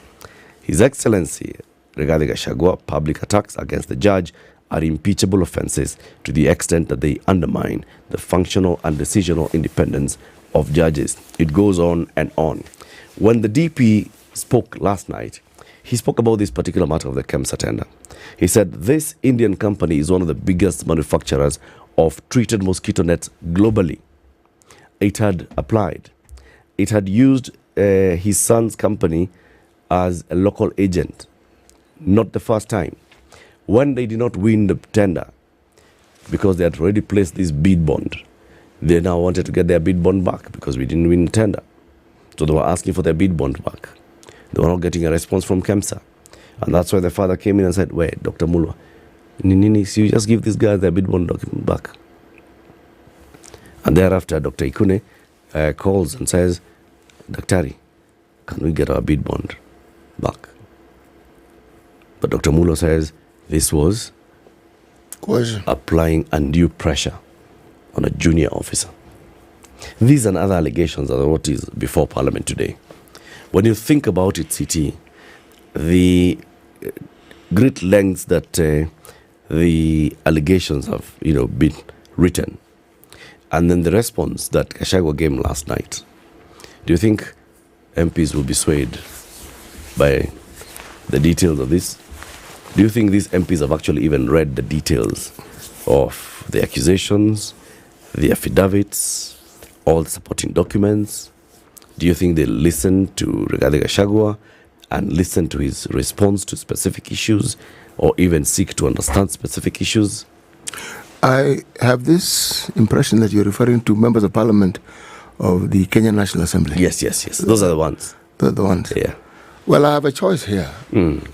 S10: His Excellency Rigathi Gachagua public attacks against the judge are impeachable offences to the extent that they undermine the functional and decisional independence of judges. It goes on and on. When the DP spoke last night, he spoke about this particular matter of the KEMSA tender. He said this Indian company is one of the biggest manufacturers of treated mosquito nets globally. It had applied. It had used his son's company as a local agent. Not the first time. When they did not win the tender, because they had already placed this bid bond, they now wanted to get their bid bond back because we didn't win the tender. So they were asking for their bid bond back. They were not getting a response from KEMSA. And that's why the father came in and said, wait, Dr. Mulo, Nini, so you just give these guys their bid bond document back. And thereafter, Dr. Ikune calls and says, Daktari, can we get our bid bond back? But Dr. Mulo says this was
S14: coercion,
S10: applying undue pressure on a junior officer. These and other allegations are what is before Parliament today. When you think about it, CT, the great lengths that the allegations have, been written, and then the response that Gachagua gave last night, do you think MPs will be swayed by the details of this? Do you think these MPs have actually even read the details of the accusations, the affidavits, all the supporting documents? Do you think they listen to Rigathi Gachagua and listen to his response to specific issues, or even seek to understand specific issues?
S14: I have this impression that you're referring to members of parliament of the Kenya National Assembly.
S10: Yes. Those are the ones.
S14: They're the ones.
S10: Yeah.
S14: Well, I have a choice here.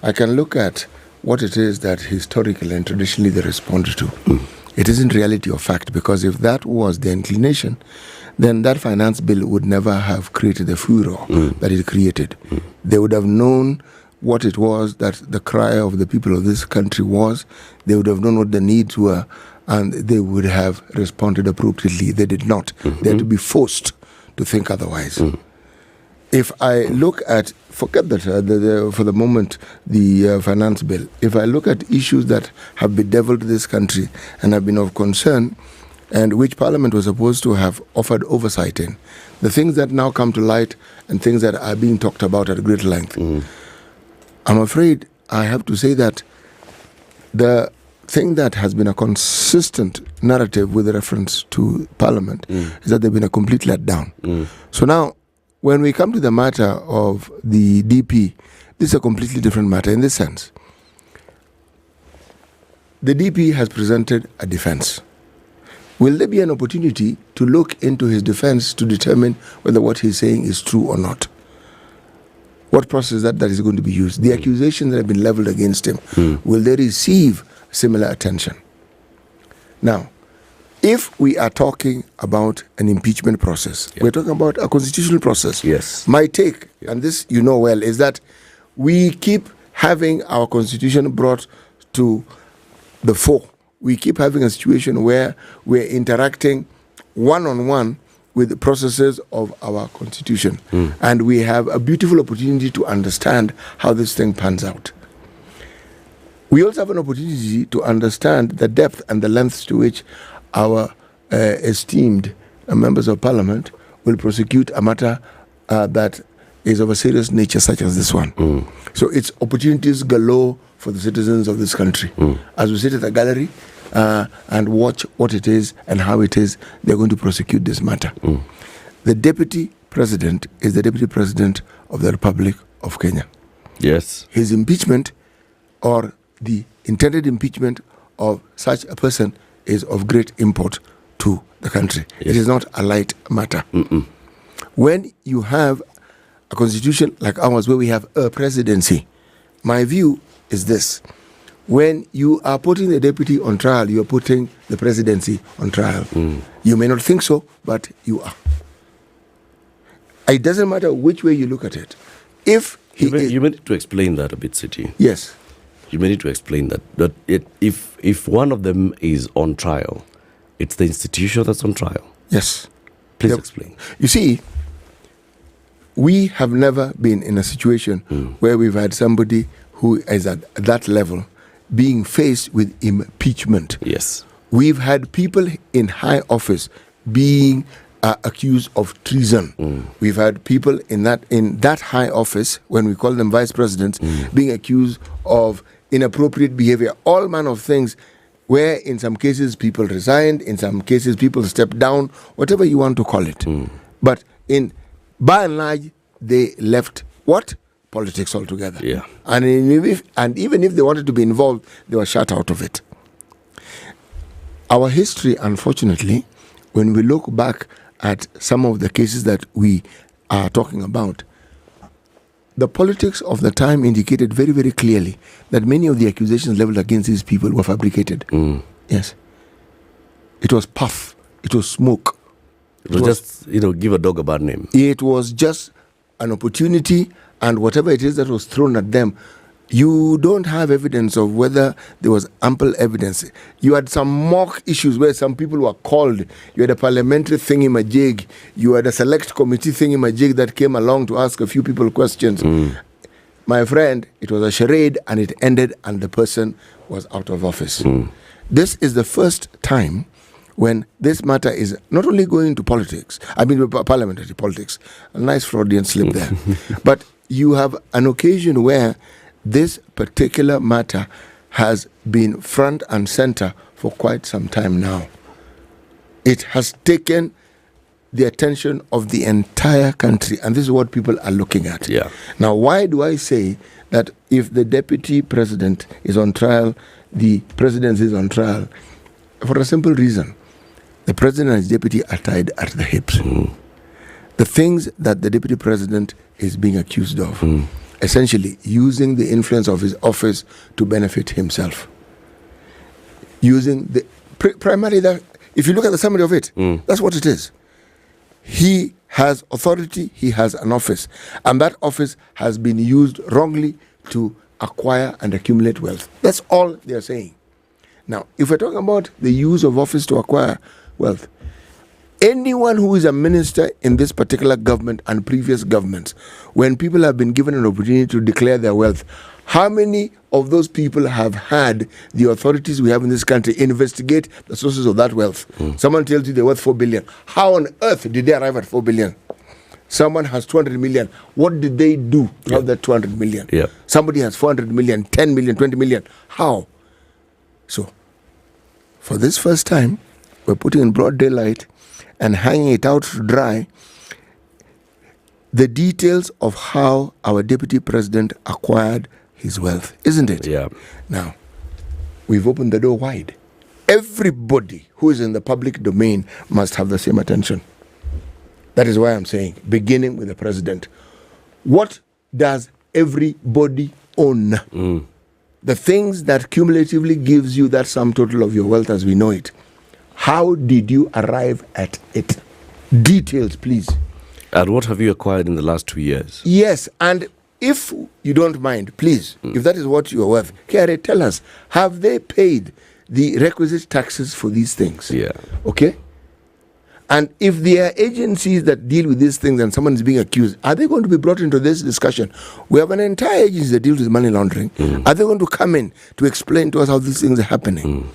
S14: I can look at what it is that historically and traditionally they respond to. It isn't reality or fact, because if that was the inclination, then that finance bill would never have created the furor that it created. They would have known what it was that the cry of the people of this country was. They would have known what the needs were, and they would have responded appropriately. They did not. They had to be forced to think otherwise. If I look at, forget that for the moment, the finance bill, if I look at issues that have bedeviled this country and have been of concern, and which Parliament was supposed to have offered oversight in, the things that now come to light and things that are being talked about at great length, I'm afraid I have to say that the thing that has been a consistent narrative with reference to Parliament is that they've been a complete letdown. So now, when we come to the matter of the DP, this is a completely different matter in this sense. The DP has presented a defense. Will there be an opportunity to look into his defense to determine whether what he's saying is true or not? What process that is going to be used? The accusations that have been leveled against him, will they receive similar attention? Now, if we are talking about an impeachment process, we're talking about a constitutional process.
S10: Yes.
S14: My take, and this you know well, is that we keep having our constitution brought to the fore. We keep having a situation where we're interacting one-on-one with the processes of our constitution. And we have a beautiful opportunity to understand how this thing pans out. We also have an opportunity to understand the depth and the lengths to which our esteemed members of Parliament will prosecute a matter that is of a serious nature such as this one. So it's opportunities galore for the citizens of this country. As we sit at the gallery and watch what it is and how it is they're going to prosecute this matter. The Deputy President is the Deputy President of the Republic of Kenya.
S10: Yes.
S14: His impeachment or the intended impeachment of such a person is of great import to the country. Yes. It is not a light matter. When you have a constitution like ours where we have a presidency, my view is this. When you are putting the deputy on trial, you are putting the presidency on trial. You may not think so, but you are. It doesn't matter which way you look at it. If
S10: you may need to explain that a bit, City.
S14: Yes.
S10: You may need to explain that. But if one of them is on trial, it's the institution that's on trial.
S14: Yes.
S10: Please explain.
S14: You see, we have never been in a situation where we've had somebody who is at that level being faced with impeachment.
S10: Yes.
S14: We've had people in high office being accused of treason. We've had people in that high office, when we call them vice presidents, being accused of inappropriate behavior, all manner of things, where in some cases people resigned, in some cases people stepped down, whatever you want to call it. But by and large, they left what? Politics altogether.
S10: Yeah.
S14: And even if they wanted to be involved, they were shut out of it. Our history, unfortunately, when we look back at some of the cases that we are talking about, the politics of the time indicated very, very clearly that many of the accusations leveled against these people were fabricated. Yes. It was puff. It was smoke.
S10: It was just, give a dog a bad name.
S14: It was just an opportunity, and whatever it is that was thrown at them, you don't have evidence of whether there was ample evidence. You had some mock issues where some people were called. You had a parliamentary thingy-majig. You had a select committee thingy-majig that came along to ask a few people questions. My friend, it was a charade, and it ended, and the person was out of office. This is the first time when this matter is not only going to politics, parliamentary politics, a nice Freudian slip there, but you have an occasion where this particular matter has been front and center for quite some time now. It has taken the attention of the entire country, and this is what people are looking at.
S10: Yeah.
S14: Now, why do I say that if the deputy president is on trial, the presidency is on trial? For a simple reason. The president and his deputy are tied at the hips. The things that the deputy president is being accused of, essentially using the influence of his office to benefit himself. Using primarily that, if you look at the summary of it, that's what it is. He has authority, he has an office, and that office has been used wrongly to acquire and accumulate wealth. That's all they are saying. Now, if we're talking about the use of office to acquire wealth, anyone who is a minister in this particular government and previous governments, when people have been given an opportunity to declare their wealth, how many of those people have had the authorities we have in this country investigate the sources of that wealth? Someone tells you they're worth 4 billion. How on earth did they arrive at 4 billion? Someone has 200 million. What did they do to have that 200 million? Somebody has 400 million, 10 million, 20 million. How? So, for this first time, we're putting in broad daylight and hanging it out to dry the details of how our deputy president acquired his wealth, isn't it?
S10: Yeah.
S14: Now, we've opened the door wide. Everybody who is in the public domain must have the same attention. That is why I'm saying, beginning with the president. What does everybody own? The things that cumulatively gives you that sum total of your wealth as we know it. How did you arrive at it? Details, please.
S10: And what have you acquired in the last 2 years?
S14: Yes, and if you don't mind, please, if that is what you are worth, Kere, tell us, have they paid the requisite taxes for these things?
S10: Yeah.
S14: Okay? And if there are agencies that deal with these things and someone is being accused, are they going to be brought into this discussion? We have an entire agency that deals with money laundering. Are they going to come in to explain to us how these things are happening?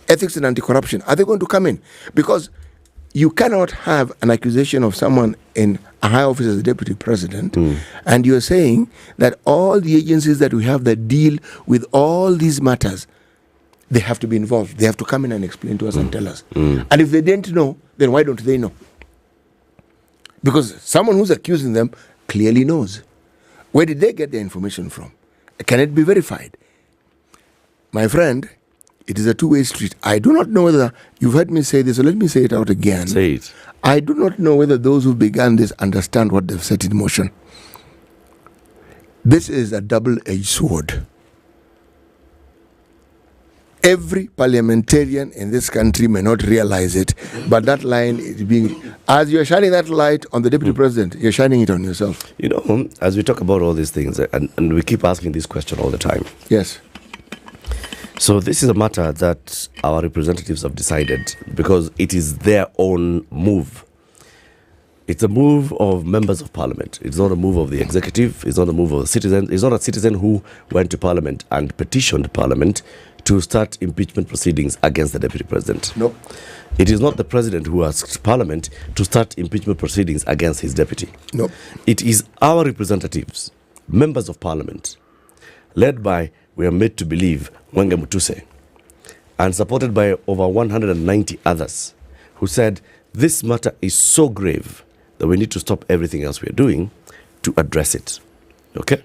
S14: Ethics and anti-corruption, are they going to come in? Because you cannot have an accusation of someone in a high office as a deputy president, and you're saying that all the agencies that we have that deal with all these matters, they have to be involved. They have to come in and explain to us and tell us. And if they didn't know, then why don't they know? Because someone who's accusing them clearly knows. Where did they get their information from? Can it be verified? My friend, it is a two-way street. I do not know whether, you've heard me say this, so let me say it out again.
S10: Say it.
S14: I do not know whether those who began this understand what they've set in motion. This is a double-edged sword. Every parliamentarian in this country may not realize it, but that line is being, as you're shining that light on the deputy president, you're shining it on yourself.
S10: You know, as we talk about all these things, and we keep asking this question all the time.
S14: Yes.
S10: So this is a matter that our representatives have decided because it is their own move. It's a move of members of parliament. It's not a move of the executive. It's not a move of a citizen. It's not a citizen who went to parliament and petitioned parliament to start impeachment proceedings against the deputy president.
S14: No.
S10: It is not the president who asked parliament to start impeachment proceedings against his deputy.
S14: No.
S10: It is our representatives, members of parliament, led by, we are made to believe, Mwenge Mutuse, and supported by over 190 others, who said this matter is so grave that we need to stop everything else we are doing to address it. Okay?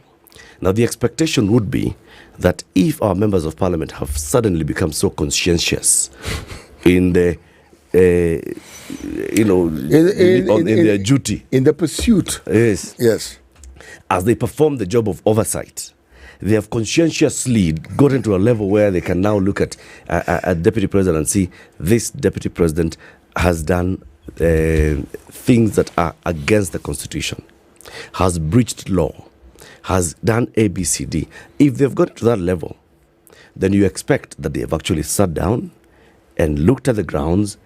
S10: Now, the expectation would be that if our members of parliament have suddenly become so conscientious in the, in their duty,
S14: in the pursuit,
S10: yes, as they perform the job of oversight, they have conscientiously gotten to a level where they can now look at a deputy president and see this deputy president has done things that are against the constitution, has breached law, has done ABCD. If they've got to that level, then you expect that they have actually sat down and looked at the grounds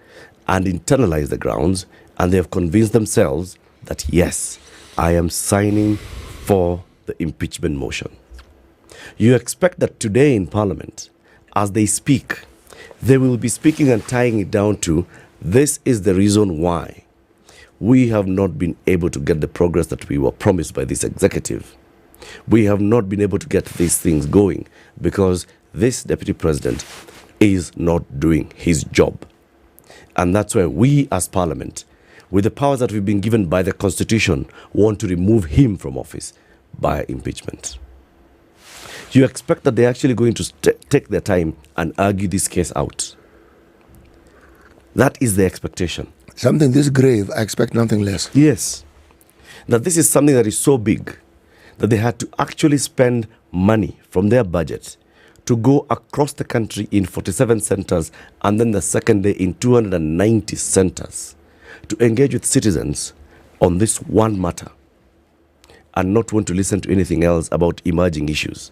S10: and internalized the grounds, and they have convinced themselves that, yes, I am signing for the impeachment motion. You expect that today in Parliament, as they speak, they will be speaking and tying it down to, this is the reason why we have not been able to get the progress that we were promised by this executive. We have not been able to get these things going because this deputy president is not doing his job. And that's why we as Parliament, with the powers that we've been given by the Constitution, want to remove him from office by impeachment. You expect that they're actually going to take their time and argue this case out. That is the expectation.
S14: Something this grave, I expect nothing less.
S10: Yes. That this is something that is so big that they had to actually spend money from their budget to go across the country in 47 centers and then the second day in 290 centers to engage with citizens on this one matter and not want to listen to anything else about emerging issues.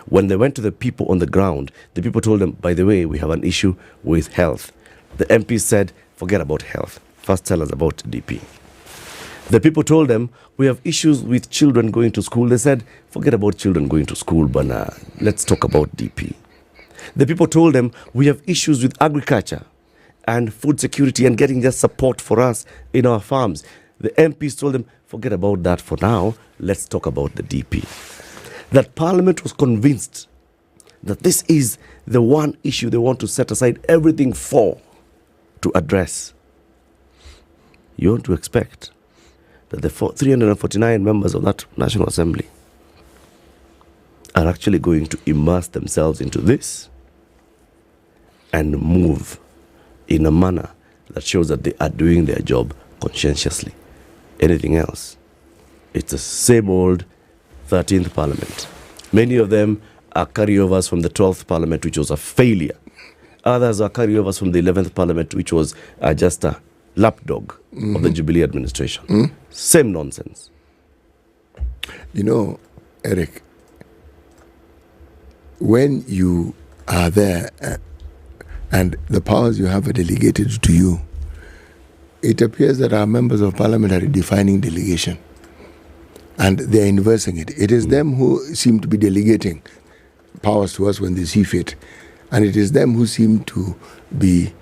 S10: When they went to the people on the ground, the people told them, by the way, we have an issue with health. The MP said, forget about health. First tell us about DP. The people told them, we have issues with children going to school. They said, forget about children going to school, but let's talk about DP. The people told them, we have issues with agriculture and food security and getting just support for us in our farms. The MPs told them, forget about that for now. Let's talk about the DP. That Parliament was convinced that this is the one issue they want to set aside everything for to address, you want to expect that the 349 members of that National Assembly are actually going to immerse themselves into this and move in a manner that shows that they are doing their job conscientiously. Anything else, it's the same old 13th Parliament. Many of them are carryovers from the 12th Parliament, which was a failure. Others are carryovers from the 11th Parliament, which was just a lapdog of the Jubilee administration. Same nonsense.
S14: You know, Eric, when you are there and the powers you have are delegated to you, it appears that our members of parliament are defining delegation and they are inversing it. It is them who seem to be delegating powers to us when they see fit, and it is them who seem to be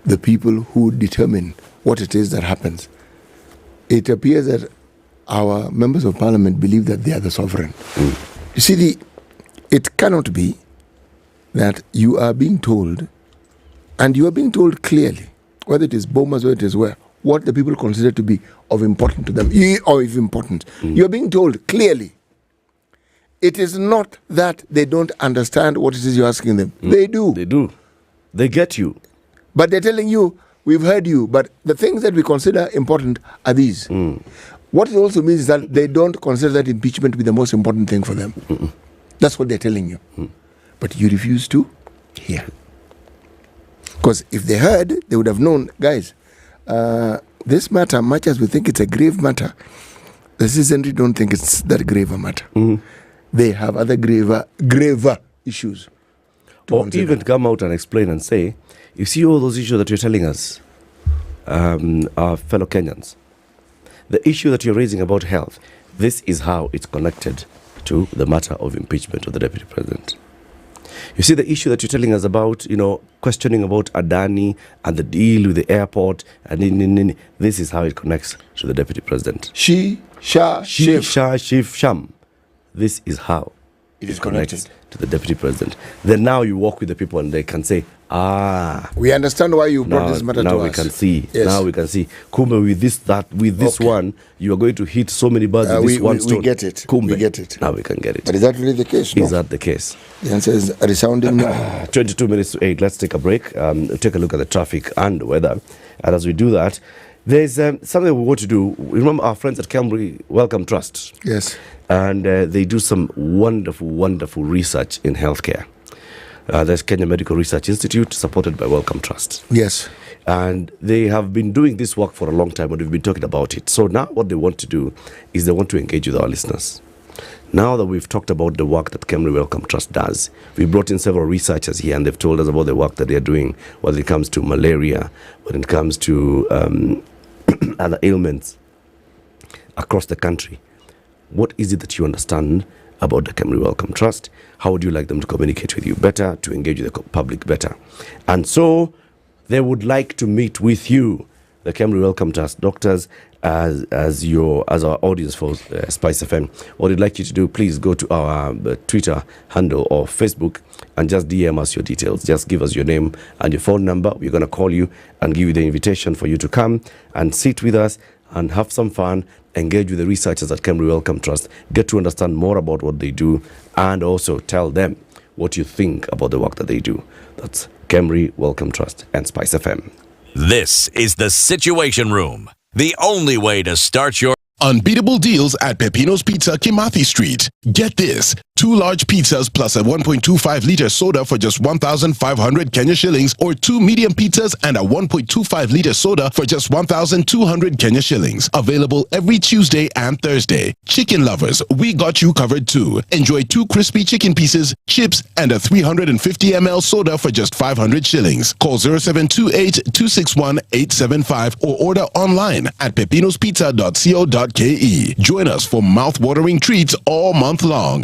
S14: the people who determine what it is that happens. It appears that our members of parliament believe that they are the sovereign. You see, it cannot be that you are being told, and you are being told clearly, whether it is Bomas, whether it is where, what the people consider to be of importance to them, or if important. You are being told clearly. It is not that they don't understand what it is you're asking them. They do.
S10: They do. They get you.
S14: But they're telling you, we've heard you, but the things that we consider important are these. What it also means is that they don't consider that impeachment to be the most important thing for them. That's what they're telling you. But you refuse to hear. Because if they heard, they would have known, guys, this matter, much as we think it's a grave matter, the citizenry don't think it's that grave a matter. They have other graver issues.
S10: Or even come out and explain and say, you see all those issues that you're telling us, our fellow Kenyans, the issue that you're raising about health, this is how it's connected to the matter of impeachment of the Deputy President. You see the issue that you're telling us about, questioning about Adani and the deal with the airport, and this is how it connects to the Deputy President. Sham. This is how
S14: it is connected
S10: to the Deputy President. Then now you walk with the people and they can say,
S14: we understand why you brought this matter to us.
S10: Now we can see. Yes. Now we can see. Kumbe, with this one, you are going to hit so many birds with this one stone.
S14: We get it.
S10: Kumbe.
S14: We get it.
S10: Now we can get it.
S14: But is that really the case?
S10: Is that the case?
S14: The answer is a resounding no.
S10: 22 minutes to 8. Let's take a break. Take a look at the traffic and weather. And as we do that, there's something we want to do. Remember our friends at Kemry Welcome Trust?
S14: Yes.
S10: And they do some wonderful, wonderful research in healthcare. There's Kenya Medical Research Institute, supported by Welcome Trust.
S14: Yes.
S10: And they have been doing this work for a long time, and we've been talking about it. So now what they want to do is they want to engage with our listeners. Now that we've talked about the work that Kemry Welcome Trust does, we brought in several researchers here, and they've told us about the work that they're doing when it comes to malaria, when it comes to other ailments across the country. What is it that you understand about the Kemry Welcome Trust? How would you like them to communicate with you better, to engage with the public better? And so they would like to meet with you, the Kemry Welcome Trust doctors, as our audience for SpiceFM. What I'd like you to do, please go to our Twitter handle or Facebook and just DM us your details. Just give us your name and your phone number. We're going to call you and give you the invitation for you to come and sit with us and have some fun, engage with the researchers at Kemry Welcome Trust, get to understand more about what they do, and also tell them what you think about the work that they do. That's Kemry Welcome Trust and SpiceFM.
S4: This is the Situation Room, the only way to start your
S5: unbeatable deals at Peppino's Pizza, Kimathi Street. Get this. 2 large pizzas plus a 1.25-liter soda for just 1,500 Kenya shillings, or 2 medium pizzas and a 1.25-liter soda for just 1,200 Kenya shillings. Available every Tuesday and Thursday. Chicken lovers, we got you covered too. Enjoy 2 crispy chicken pieces, chips, and a 350 ml soda for just 500 shillings. Call 0728-261-875 or order online at peppinospizza.co.ke. pepinospizza.ke. Join us for mouth-watering treats all month long.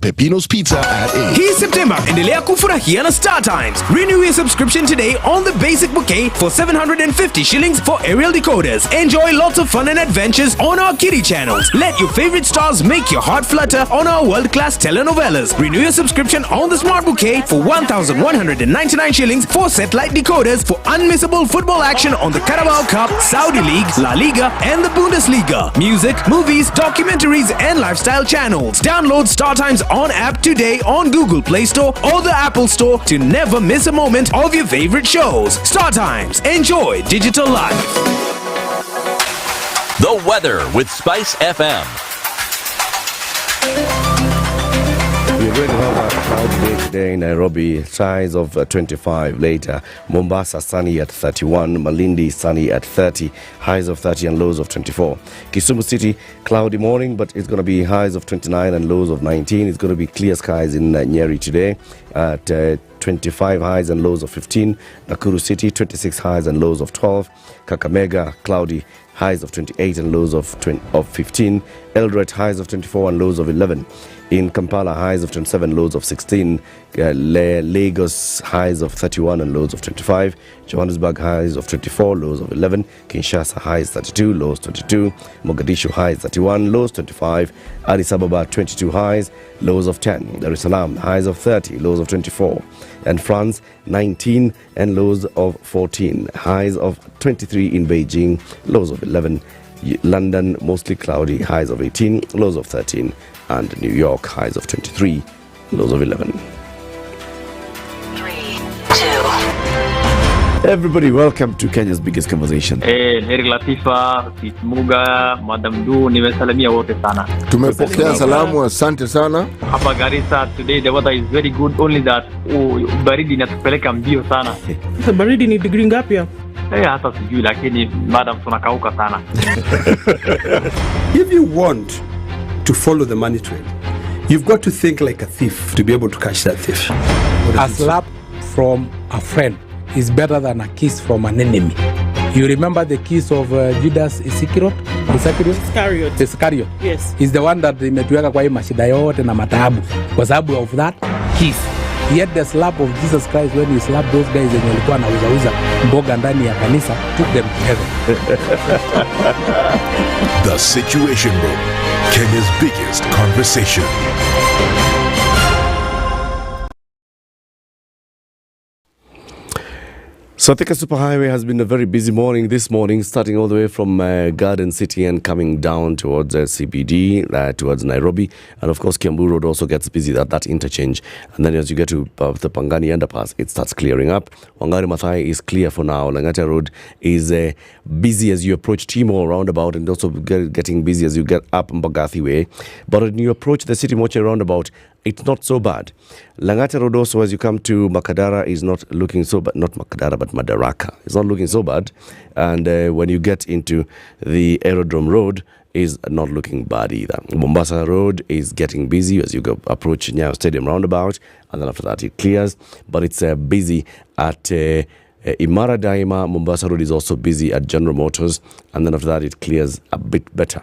S5: #Pepino's Pizza at 8.
S17: Hii September, endelea kufurahia na Star Times. Renew your subscription today on the basic bouquet for 750 shillings for aerial decoders. Enjoy lots of fun and adventures on our kiddie channels. Let your favorite stars make your heart flutter on our world-class telenovelas. Renew your subscription on the Smart Bouquet for 1,199 shillings for satellite decoders for unmissable football action on the Carabao Cup, Saudi League, La Liga, and the Bundesliga. Music, movies, documentaries, and lifestyle channels. Download Star Times on app today on Google Play Store or the Apple Store to never miss a moment of your favorite shows. Star Times. Enjoy digital life.
S4: The weather with Spice FM.
S10: We're going to have a cloudy day today in Nairobi, highs of 25. Later, Mombasa sunny at 31, Malindi sunny at 30, highs of 30 and lows of 24. Kisumu City, cloudy morning, but it's going to be highs of 29 and lows of 19. It's going to be clear skies in Nyeri today at 25 highs and lows of 15. Nakuru City, 26 highs and lows of 12. Kakamega, cloudy, highs of 28 and lows of 15. Eldoret, highs of 24 and lows of 11. In Kampala, highs of 27, lows of 16. Lagos, highs of 31 and lows of 25. Johannesburg, highs of 24, lows of 11. Kinshasa, highs 32, lows 22. Mogadishu, highs 31, lows 25. Addis Ababa, 22 highs, lows of 10. Dar es Salaam, highs of 30, lows of 24. And France, 19 and lows of 14. Highs of 23 in Beijing, lows of 11. London, mostly cloudy, highs of 18, lows of 13. And New York, highs of 23, lows of 11.
S18: 3, 2.
S10: Everybody, welcome to Kenya's biggest conversation.
S19: Heri Latifa, Muga, Madam Du, nimesalamia wote sana.
S14: Tumepokea salamu, asante sana.
S19: Hapa Garissa today the weather is very good, only that baridi inatupeleka mbio sana.
S20: Sasa baridi ni degree ngapi hapo?
S19: Hata sijui lakini madam tunakauka sana.
S21: If you want to follow the money trail, you've got to think like a thief to be able to catch that thief.
S7: A slap from a friend is better than a kiss from an enemy. You remember the kiss of Judas Iscariot? Iscariot.
S20: Yes.
S7: Is the one that imetuweka kwa hii mashida yote na mataabu kwa sababu of that kiss. Yet the slap of Jesus Christ when he slapped those guys wenye walikuwa wanauza mboga ndani ya kanisa took them together.
S5: The Situation Room, Kenya's biggest conversation.
S10: So Thika Superhighway has been a very busy morning this morning, starting all the way from Garden City and coming down towards CBD, towards Nairobi. And of course, Kiambu Road also gets busy at that interchange. And then as you get to the Pangani underpass, it starts clearing up. Wangari Maathai is clear for now. Langata Road is busy as you approach Timor roundabout, and also getting busy as you get up Mbagathi Way. But when you approach the City Moche roundabout, it's not so bad. Langata Road also, as you come to Makadara, is not looking so bad. Not Makadara, but Madaraka. It's not looking so bad. And when you get into the Aerodrome Road, is not looking bad either. Mombasa Road is getting busy as you go approach Nyayo Stadium roundabout. And then after that, it clears. But it's busy at Imara Daima. Mombasa Road is also busy at General Motors. And then after that, it clears a bit better.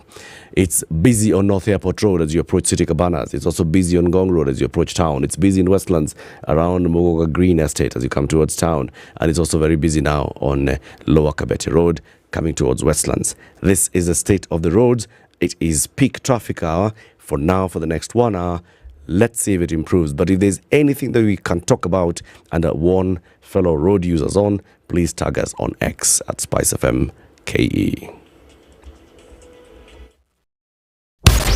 S10: It's busy on North Airport Road as you approach City Cabanas. It's also busy on Ngong Road as you approach town. It's busy in Westlands around Muga Green Estate as you come towards town. And it's also very busy now on Lower Kabete Road coming towards Westlands. This is the state of the roads. It is peak traffic hour for now for the next 1 hour. Let's see if it improves. But if there's anything that we can talk about and warn fellow road users on, please tag us on X at SpiceFM KE.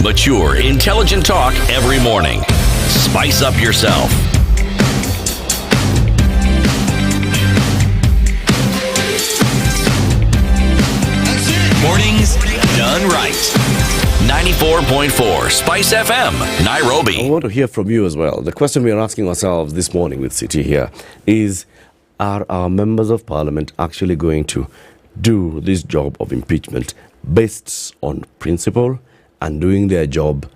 S4: Mature, intelligent talk every morning. Spice up yourself. Mornings done right. 94.4 Spice FM, Nairobi.
S10: I want to hear from you as well. The question we are asking ourselves this morning with City here is, are our members of parliament actually going to do this job of impeachment based on principle and doing their job,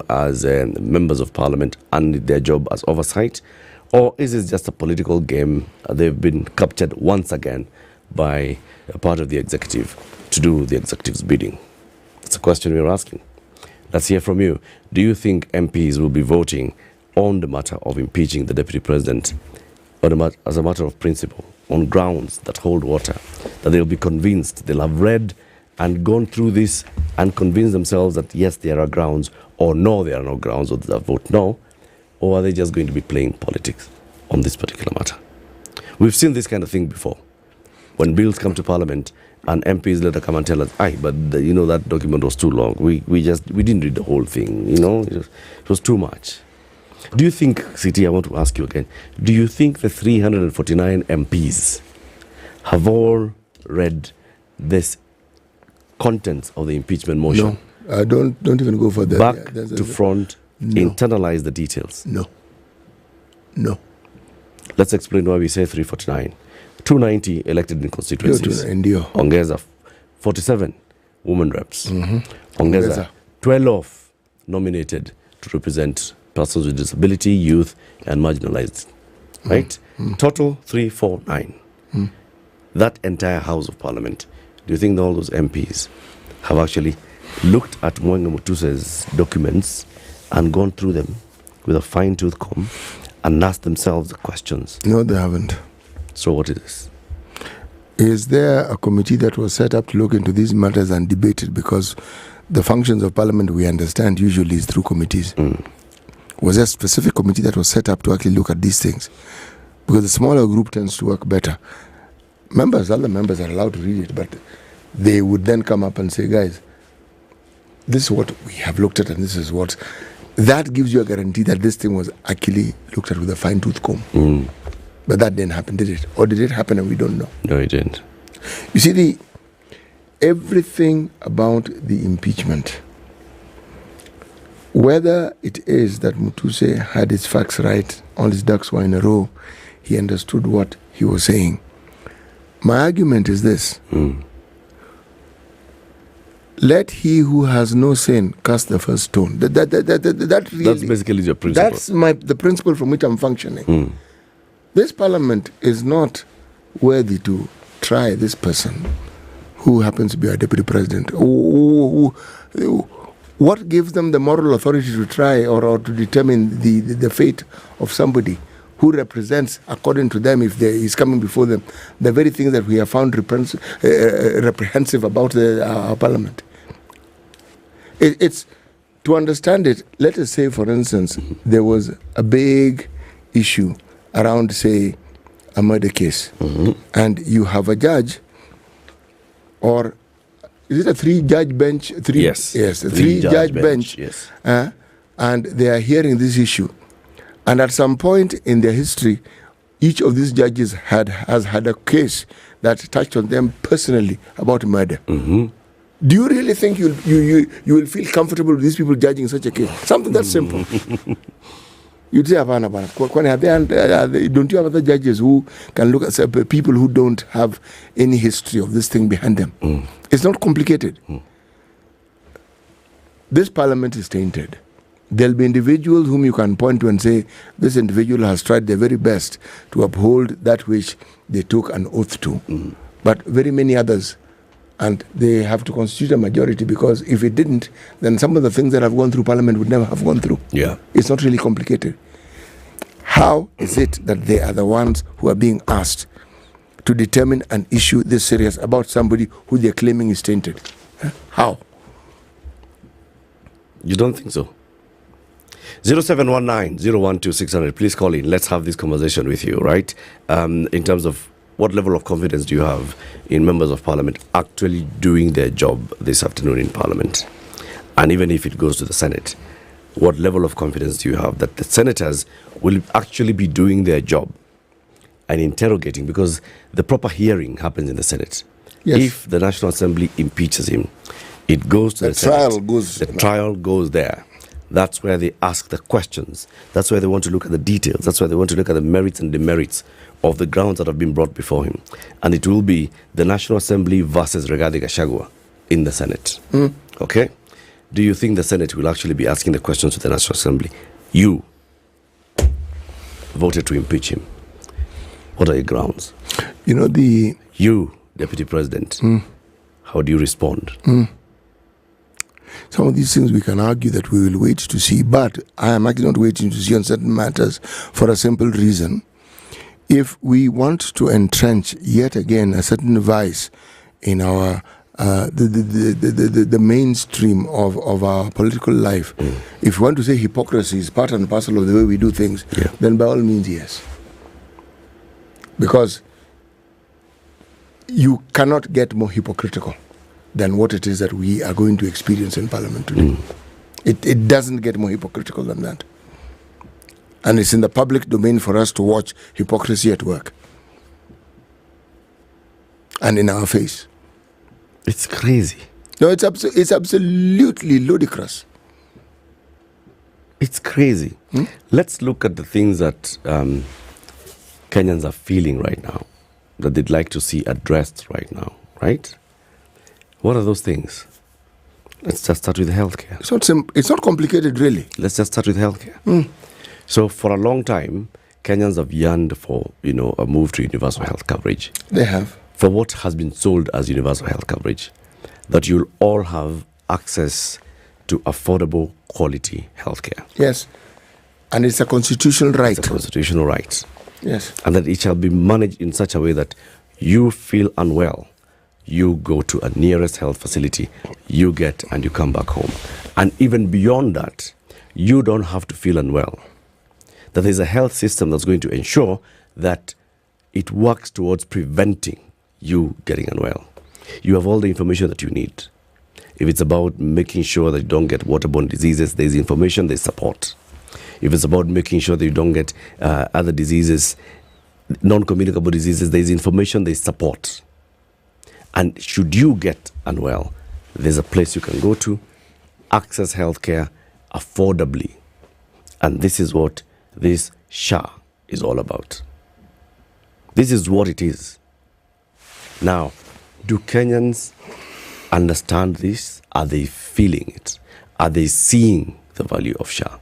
S10: as members of parliament and their job as oversight? Or is it just a political game? They've been captured once again by a part of the executive to do the executive's bidding. That's a question we're asking. Let's hear from you. Do you think MPs will be voting on the matter of impeaching the Deputy President as a matter of principle, on grounds that hold water, that they'll be convinced, they'll have read and gone through this and convinced themselves that yes, there are grounds, or no, there are no grounds, or they'll vote no, or are they just going to be playing politics on this particular matter? We've seen this kind of thing before. When bills come to Parliament and MPs later come and tell us, that document was too long. We didn't read the whole thing, it was too much. Do you think, CT, I want to ask you again, do you think the 349 MPs have all read this contents of the impeachment motion?
S14: No, don't even go for that.
S10: Back to front, internalize the details?
S14: No.
S10: Let's explain why we say 349. 290 elected in constituencies. Ongeza 47 women reps. Ongeza 12 nominated to represent persons with disability, youth, and marginalized. Right? Total 349. That entire House of Parliament, do you think all those MPs have actually looked at Mwanga Mutuse's documents and gone through them with a fine-tooth comb and asked themselves the questions?
S14: No, they haven't.
S10: So what is this?
S14: Is there a committee that was set up to look into these matters and debate it? Because the functions of Parliament, we understand, usually is through committees. Was there a specific committee that was set up to actually look at these things? Because the smaller group tends to work better. Other members are allowed to read it, but they would then come up and say, guys, this is what we have looked at and this is what... That gives you a guarantee that this thing was actually looked at with a fine-tooth comb. But that didn't happen, did it? Or did it happen and we don't know?
S10: No, it didn't.
S14: You see, everything about the impeachment, whether it is that Mutuse had his facts right, all his ducks were in a row, he understood what he was saying. My argument is this. Let he who has no sin cast the first stone. That really,
S10: that's basically your principle.
S14: That's the principle from which I'm functioning. This Parliament is not worthy to try this person who happens to be our Deputy President. What gives them the moral authority to try or to determine the fate of somebody who represents, according to them, if he's coming before them, the very things that we have found reprehensive about our Parliament? It's to understand it. Let us say, for instance, there was a big issue around, say, a murder case, and you have a judge, or is it a three-judge bench?
S10: Yes,
S14: a three-judge bench.
S10: Yes.
S14: And they are hearing this issue. And at some point in their history, each of these judges has had a case that touched on them personally about murder. Do you really think you will feel comfortable with these people judging such a case? Something that simple. You'd say, don't you have other judges who can look at people who don't have any history of this thing behind them? It's not complicated. This Parliament is tainted. There'll be individuals whom you can point to and say, this individual has tried their very best to uphold that which they took an oath to. But very many others, and they have to constitute a majority, because if it didn't, then some of the things that have gone through Parliament would never have gone through.
S10: Yeah.
S14: It's not really complicated. How is it that they are the ones who are being asked to determine an issue this serious about somebody who they're claiming is tainted? How?
S10: You don't think so? 0719-012-600. Please call in. Let's have this conversation with you, right? In terms of what level of confidence do you have in members of Parliament actually doing their job this afternoon in Parliament? And even if it goes to the Senate, what level of confidence do you have that the senators will actually be doing their job and interrogating? Because the proper hearing happens in the Senate.
S14: Yes.
S10: If the National Assembly impeaches him, it goes to the Senate. The trial goes there. That's where they ask the questions. That's where they want to look at the details. That's where they want to look at the merits and demerits of the grounds that have been brought before him. And it will be the National Assembly versus Rigathi Gachagua in the Senate. Okay? Do you think the Senate will actually be asking the questions to the National Assembly? You voted to impeach him. What are your grounds?
S14: You,
S10: Deputy President, how do you respond?
S14: Some of these things we can argue that we will wait to see, but I am actually not waiting to see on certain matters for a simple reason. If we want to entrench yet again a certain vice in our the mainstream of our political life, if we want to say hypocrisy is part and parcel of the way we do things, then by all means, yes. Because you cannot get more hypocritical than what it is that we are going to experience in Parliament today. It doesn't get more hypocritical than that. And it's in the public domain for us to watch hypocrisy at work. And in our face.
S10: It's crazy.
S14: No, it's absolutely ludicrous.
S10: It's crazy. Let's look at the things that Kenyans are feeling right now, that they'd like to see addressed right now, right? What are those things? Let's just start with healthcare.
S14: It's not complicated, really.
S10: Let's just start with healthcare. So for a long time, Kenyans have yearned for, a move to universal health coverage.
S14: They have.
S10: For what has been sold as universal health coverage, that you'll all have access to affordable, quality healthcare.
S14: Yes. And it's a constitutional right.
S10: It's a constitutional right.
S14: Yes.
S10: And that it shall be managed in such a way that you feel unwell, you go to a nearest health facility, you get and you come back home. And even beyond that, you don't have to feel unwell. That there's a health system that's going to ensure that it works towards preventing you getting unwell. You have all the information that you need. If it's about making sure that you don't get waterborne diseases, there's information, there's support. If it's about making sure that you don't get other diseases, non-communicable diseases, there's information, there's support. And should you get unwell, there's a place you can go to, access healthcare affordably. And this is what this SHA is all about. This is what it is. Now, do Kenyans understand this? Are they feeling it? Are they seeing the value of SHA?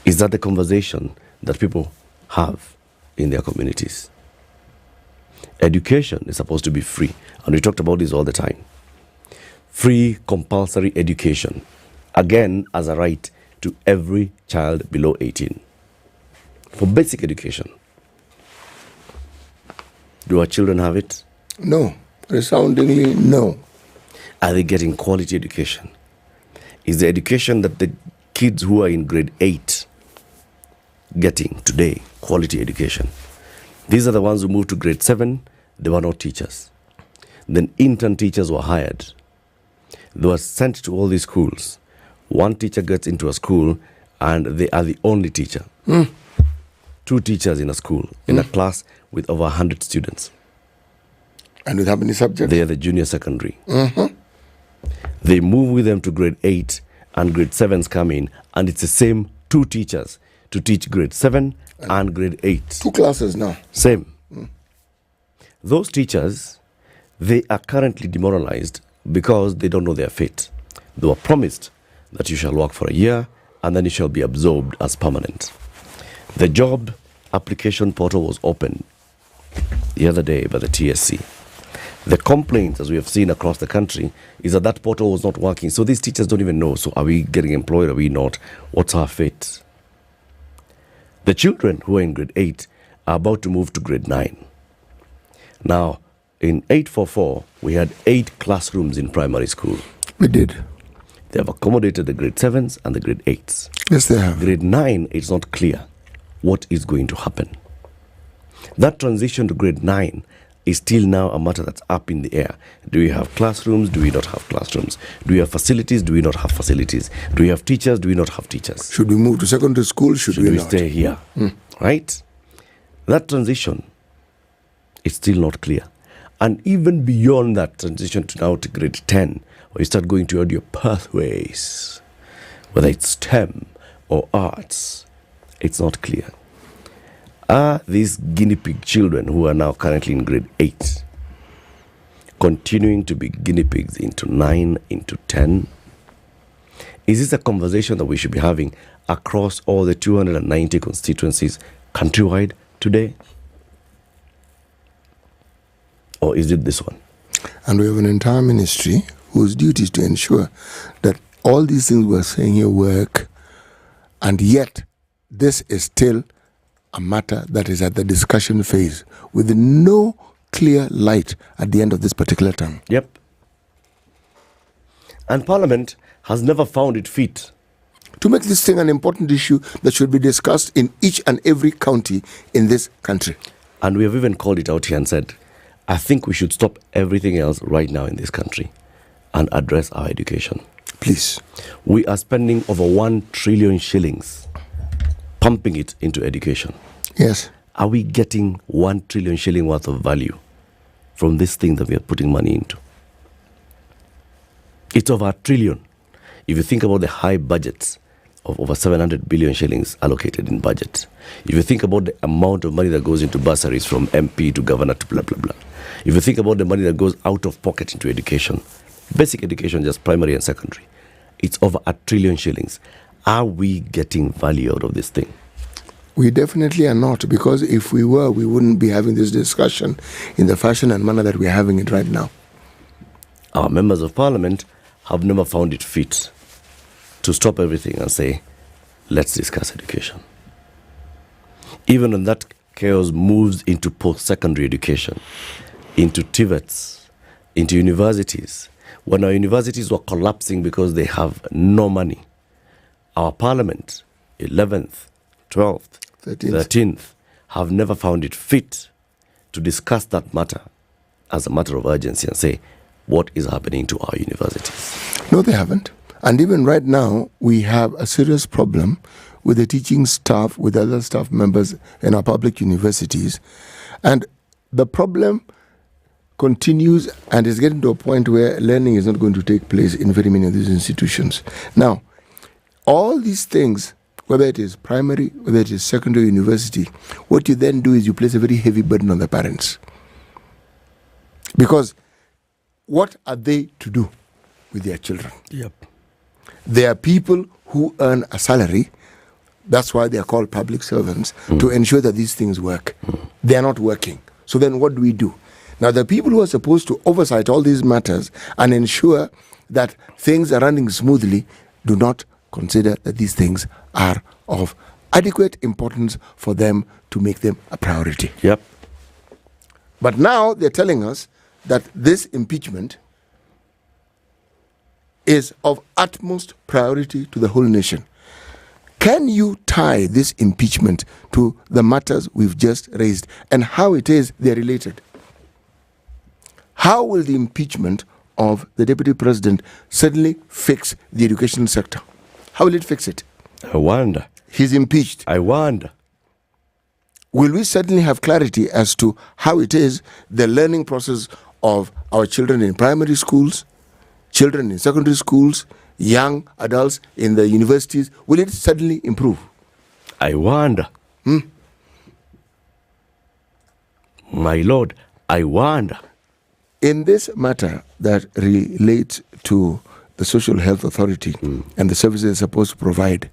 S10: Is that the conversation that people have in their communities? Education is supposed to be free, and we talked about this all the time. Free compulsory education, again, as a right to every child below 18. For basic education. Do our children have it?
S14: No. Resoundingly, no.
S10: Are they getting quality education? Is the education that the kids who are in grade 8 getting today quality education? These are the ones who moved to grade 7. They were not teachers. Then intern teachers were hired. They were sent to all these schools. One teacher gets into a school and they are the only teacher. 2 teachers in a school, in a class with over 100 students.
S14: And with how many subjects?
S10: They are the junior secondary. They move with them to grade 8 and grade 7s come in, and it's the same 2 teachers to teach grade 7 and grade 8.
S14: 2 classes now.
S10: Same. Those teachers, they are currently demoralized because they don't know their fate. They were promised that you shall work for a year and then you shall be absorbed as permanent. The job application portal was opened the other day by the TSC. The complaints, as we have seen across the country, is that that portal was not working. So these teachers don't even know. So are we getting employed? Are we not? What's our fate? The children who are in grade 8 are about to move to grade 9. Now, in 844, we had 8 classrooms in primary school.
S14: We did.
S10: They have accommodated the grade 7s and the grade 8s.
S14: Yes, they have.
S10: Grade 9, it's not clear what is going to happen. That transition to grade 9 is still now a matter that's up in the air. Do we have classrooms? Do we not have classrooms? Do we have facilities? Do we not have facilities? Do we have teachers? Do we not have teachers?
S14: Should we move to secondary school? Should we not?
S10: Stay here? Right? That transition is still not clear. And even beyond that transition to now to grade 10, where you start going toward your pathways, whether it's STEM or arts, it's not clear. Are these guinea pig children who are now currently in grade 8 continuing to be guinea pigs into 9, into 10? Is this a conversation that we should be having across all the 290 constituencies countrywide today? Or is it this one?
S14: And we have an entire ministry whose duty is to ensure that all these things we're saying here work, and yet this is still a matter that is at the discussion phase with no clear light at the end of this particular term.
S10: Yep. And Parliament has never found it fit
S14: to make this thing an important issue that should be discussed in each and every county in this country.
S10: And we have even called it out here and said, I think we should stop everything else right now in this country and address our education.
S14: Please.
S10: We are spending over 1 trillion shillings, pumping it into education.
S14: Yes.
S10: Are we getting 1 trillion shilling worth of value from this thing that we are putting money into? It's over 1 trillion. If you think about the high budgets of over 700 billion shillings allocated in budget, if you think about the amount of money that goes into bursaries from MP to governor to blah, blah, blah, if you think about the money that goes out of pocket into education, basic education, just primary and secondary, it's over 1 trillion shillings. Are we getting value out of this thing?
S14: We definitely are not, because if we were, we wouldn't be having this discussion in the fashion and manner that we're having it right now.
S10: Our members of parliament have never found it fit to stop everything and say, let's discuss education. Even when that chaos moves into post-secondary education, into TVETs, into universities, when our universities were collapsing because they have no money, our parliament, 11th, 12th, 13th, have never found it fit to discuss that matter as a matter of urgency and say, what is happening to our universities?
S14: No, they haven't. And even right now, we have a serious problem with the teaching staff, with other staff members in our public universities. And the problem continues and is getting to a point where learning is not going to take place in very many of these institutions. Now, all these things, whether it is primary, whether it is secondary, university, what you then do is you place a very heavy burden on the parents. Because what are they to do with their children?
S10: Yep.
S14: They are people who earn a salary. That's why they are called public servants, to ensure that these things work. They are not working. So then what do we do? Now, the people who are supposed to oversight all these matters and ensure that things are running smoothly do not consider that these things are of adequate importance for them to make them a priority.
S10: Yep.
S14: But now they're telling us that this impeachment is of utmost priority to the whole nation. Can you tie this impeachment to the matters we've just raised and how it is they're related? How will the impeachment of the deputy president suddenly fix the education sector? How will it fix it?
S10: I wonder.
S14: He's impeached.
S10: I wonder.
S14: Will we suddenly have clarity as to how it is the learning process of our children in primary schools, children in secondary schools, young adults in the universities, will it suddenly improve?
S10: I wonder. My Lord, I wonder.
S14: In this matter that relates to the Social Health Authority and the services it's supposed to provide,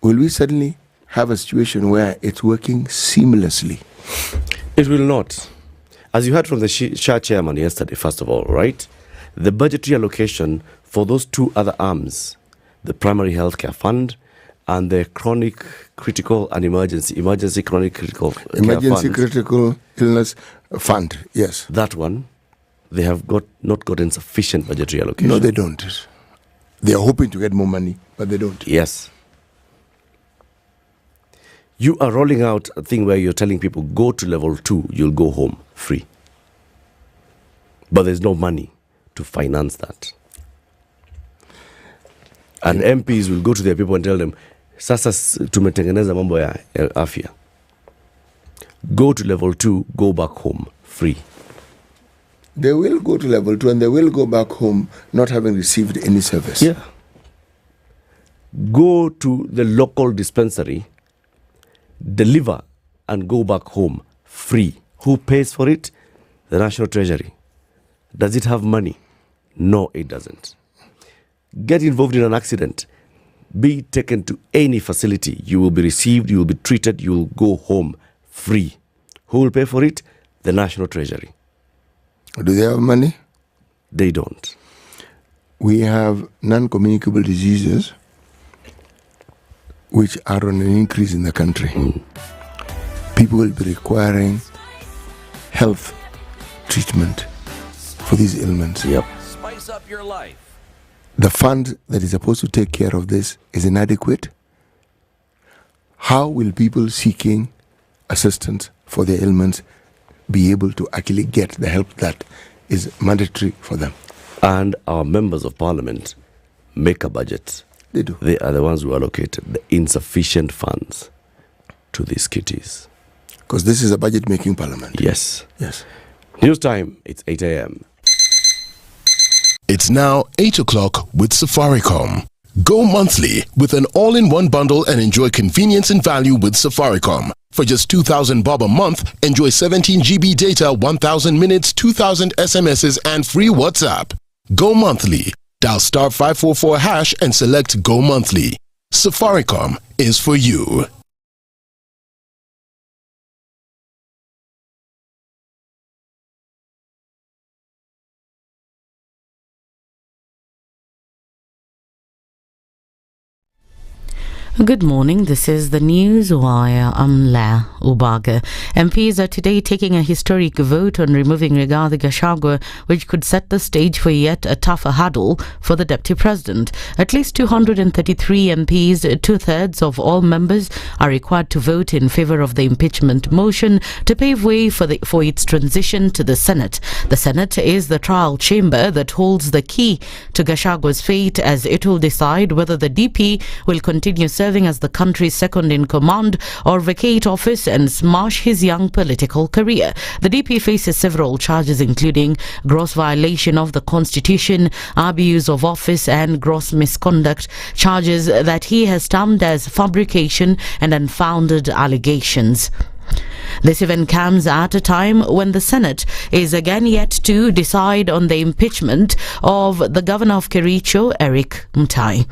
S14: will we suddenly have a situation where it's working seamlessly?
S10: It will not. As you heard from the SHA chairman yesterday, first of all, right? The budgetary allocation for those two other arms, the primary healthcare fund and the chronic critical and emergency chronic critical
S14: critical illness fund, yes.
S10: That one, they have not gotten sufficient budgetary allocation.
S14: No, they don't. They are hoping to get more money, but they don't.
S10: Yes. You are rolling out a thing where you're telling people, go to level 2, you'll go home free. But there's no money to finance that. And MPs will go to their people and tell them, sasa tumetengeneza mambo ya afya. Go to level 2, go back home free.
S14: They will go to level 2 and they will go back home not having received any service.
S10: Yeah. Go to the local dispensary, deliver and go back home free. Who pays for it? The National Treasury. Does it have money? No, it doesn't. Get involved in an accident. Be taken to any facility. You will be received, you will be treated, you will go home free. Who will pay for it? The National Treasury.
S14: Do they have money?
S10: They don't.
S14: we have non-communicable diseases which are on an increase in the country. People will be requiring health treatment for these ailments.
S4: Spice up your life.
S14: The fund that is supposed to take care of this is inadequate. How will people seeking assistance for their ailments be able to actually get the help that is mandatory for them?
S10: And our members of parliament make a budget.
S14: They do.
S10: They are the ones who allocate the insufficient funds to these kitties.
S14: Because this is a budget-making parliament.
S10: Yes.
S14: Yes.
S10: News time, it's 8 a.m.
S5: It's now 8 o'clock with Safaricom. Go monthly with an all-in-one bundle and enjoy convenience and value with Safaricom. For just 2,000 bob a month, enjoy 17 GB data, 1,000 minutes, 2,000 SMSs, and free WhatsApp. Go monthly. Dial star 544 hash and select Go monthly. Safaricom is for you.
S1: Good morning. This is the news via Amla Ubaga. MPs are today taking a historic vote on removing Rigathi Gachagua, which could set the stage for yet a tougher hurdle for the deputy president. At least 233 MPs, two-thirds of all members, are required to vote in favour of the impeachment motion to pave way for its transition to the Senate. The Senate is the trial chamber that holds the key to Gachagua's fate, as it will decide whether the DP will continue serving as the country's second in command or vacate office and smash his young political career. The DP faces several charges, including gross violation of the constitution, abuse of office and gross misconduct, charges that he has termed as fabrication and unfounded allegations. This event comes at a time when the Senate is again yet to decide on the impeachment of the governor of Kericho, Eric Mutai.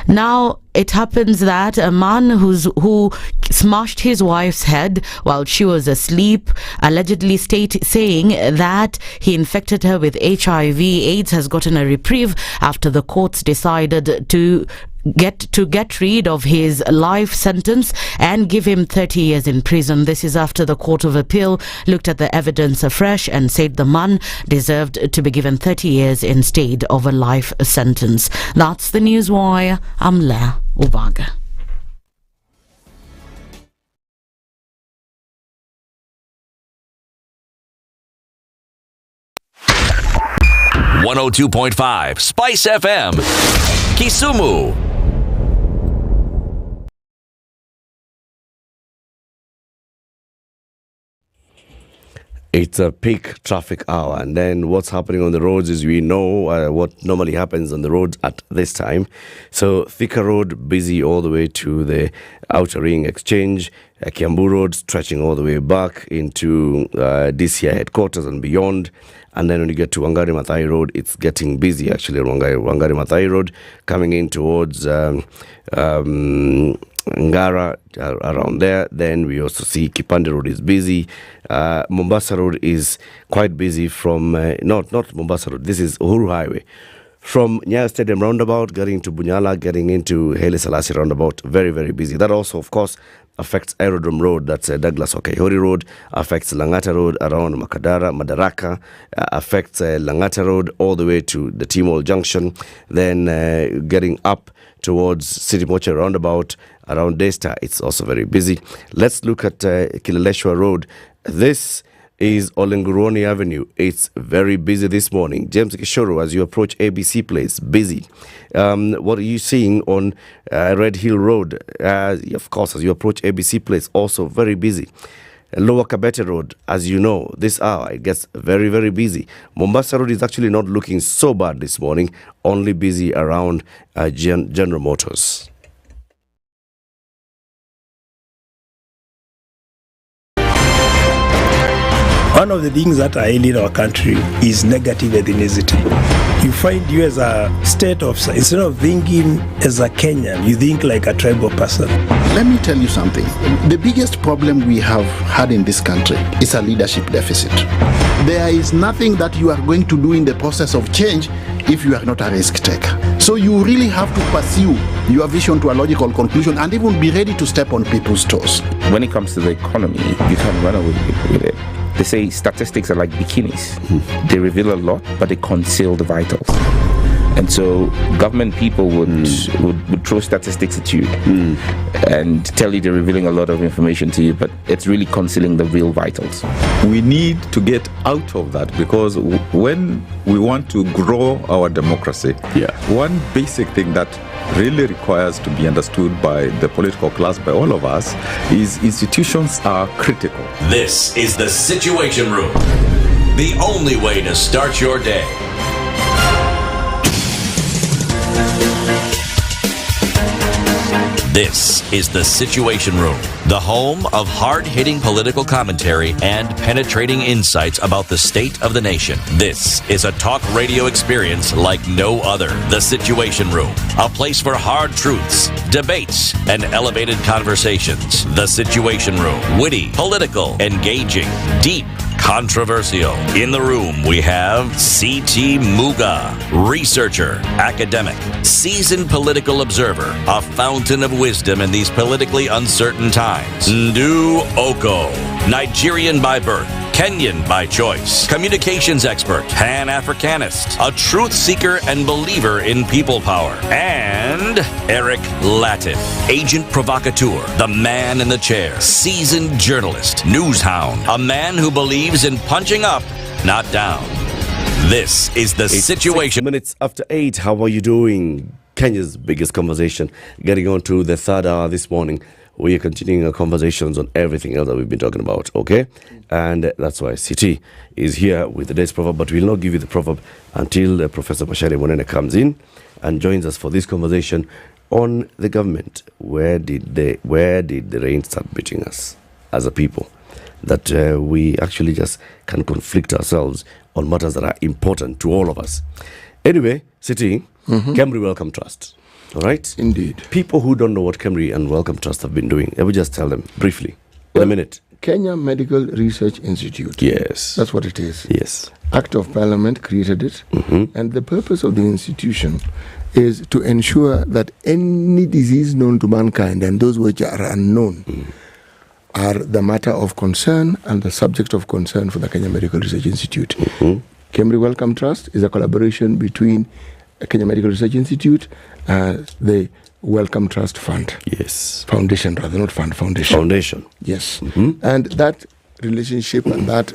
S1: Now, it happens that a man who smashed his wife's head while she was asleep, allegedly saying that he infected her with HIV/AIDS, has gotten a reprieve after the courts decided to get rid of his life sentence and give him 30 years in prison. This is after the Court of Appeal looked at the evidence afresh and said the man deserved to be given 30 years instead of a life sentence. That's the news wire. I'm Lea Ubaga.
S4: .5 Spice FM, Kisumu.
S10: It's a peak traffic hour, and then what's happening on the roads is we know what normally happens on the roads at this time. So Thika Road busy all the way to the Outer Ring Exchange, Kiambu Road stretching all the way back into DCI headquarters and beyond. And then when you get to Wangari Maathai Road, it's getting busy actually on Wangari Maathai Road, coming in towards Ngara, around there. Then we also see Kipande Road is busy. Mombasa Road is quite busy from, not Mombasa Road, this is Uhuru Highway. From Nyeri Stadium roundabout, getting to Bunyala, getting into Haile Selassie roundabout, very, very busy. That also, of course, affects Aerodrome Road, that's Douglas Okaihori Road, affects Langata Road around Madaraka, affects Langata Road all the way to the T-Mall Junction, then getting up towards City Mocha roundabout around Daystar, it's also very busy. Let's look at Kileleshwa Road. This is Olenguroni Avenue. It's very busy this morning. James Kishoro, as you approach ABC Place, busy. What are you seeing on Red Hill Road? Of course, as you approach ABC Place, also very busy. Lower Kabete Road, as you know, this hour, it gets very, very busy. Mombasa Road is actually not looking so bad this morning, only busy around General Motors.
S18: One of the things that are ailing our country is negative ethnicity.
S21: you find you as a state officer, instead of thinking as a Kenyan, you think like a tribal person.
S18: Let me tell you something. The biggest problem we have had in this country is a leadership deficit. There is nothing that you are going to do in the process of change if you are not a risk taker. So you really have to pursue your vision to a logical conclusion and even be ready to step on people's toes.
S22: When it comes to the economy, you can't run away with it. They say statistics are like bikinis. They reveal a lot, but they conceal the vitals. And so government people would throw statistics at you and tell you they're revealing a lot of information to you, but it's really concealing the real vitals.
S23: We need to get out of that, because when we want to grow our democracy, one basic thing that really requires to be understood by the political class, by all of us, is institutions are critical.
S4: This is the Situation Room, the only way to start your day. This is the Situation Room, the home of hard-hitting political commentary and penetrating insights about the state of the nation. This is a talk radio experience like no other. The Situation Room, a place for hard truths, debates, and elevated conversations. The Situation Room, witty, political, engaging, deep, controversial. In the room, we have C.T. Muga, researcher, academic, seasoned political observer, a fountain of wisdom in these politically uncertain times. Ndu Okoh, Nigerian by birth, Kenyan by choice, communications expert, Pan-Africanist, a truth seeker and believer in people power, and Eric Latiff, agent provocateur, the man in the chair, seasoned journalist, news hound, a man who believes in punching up, not down. This is the Situation.
S10: 6 minutes after 8. How are you doing? Kenya's biggest conversation. Getting on to the third hour this morning. We are continuing our conversations on everything else that we've been talking about, okay? And that's why CT is here with the day's proverb, but we'll not give you the proverb until Professor Bashari Monene comes in and joins us for this conversation on the government. Where did the rain start beating us as a people? That we actually just can conflict ourselves on matters that are important to all of us. Anyway, CT, Kemry Welcome Trust. All right?
S14: Indeed.
S10: People who don't know what Kemry and Welcome Trust have been doing, I will just tell them briefly in a minute.
S14: Kenya Medical Research Institute.
S10: Yes.
S14: That's what it is.
S10: Yes.
S14: Act of Parliament created it. And the purpose of the institution is to ensure that any disease known to mankind and those which are unknown are the matter of concern and the subject of concern for the Kenya Medical Research Institute. Kemry Welcome Trust is a collaboration between Kenya Medical Research Institute and the Welcome Trust Fund.
S10: Yes.
S14: Foundation, rather, not fund, foundation.
S10: Foundation.
S14: Yes. And that relationship and that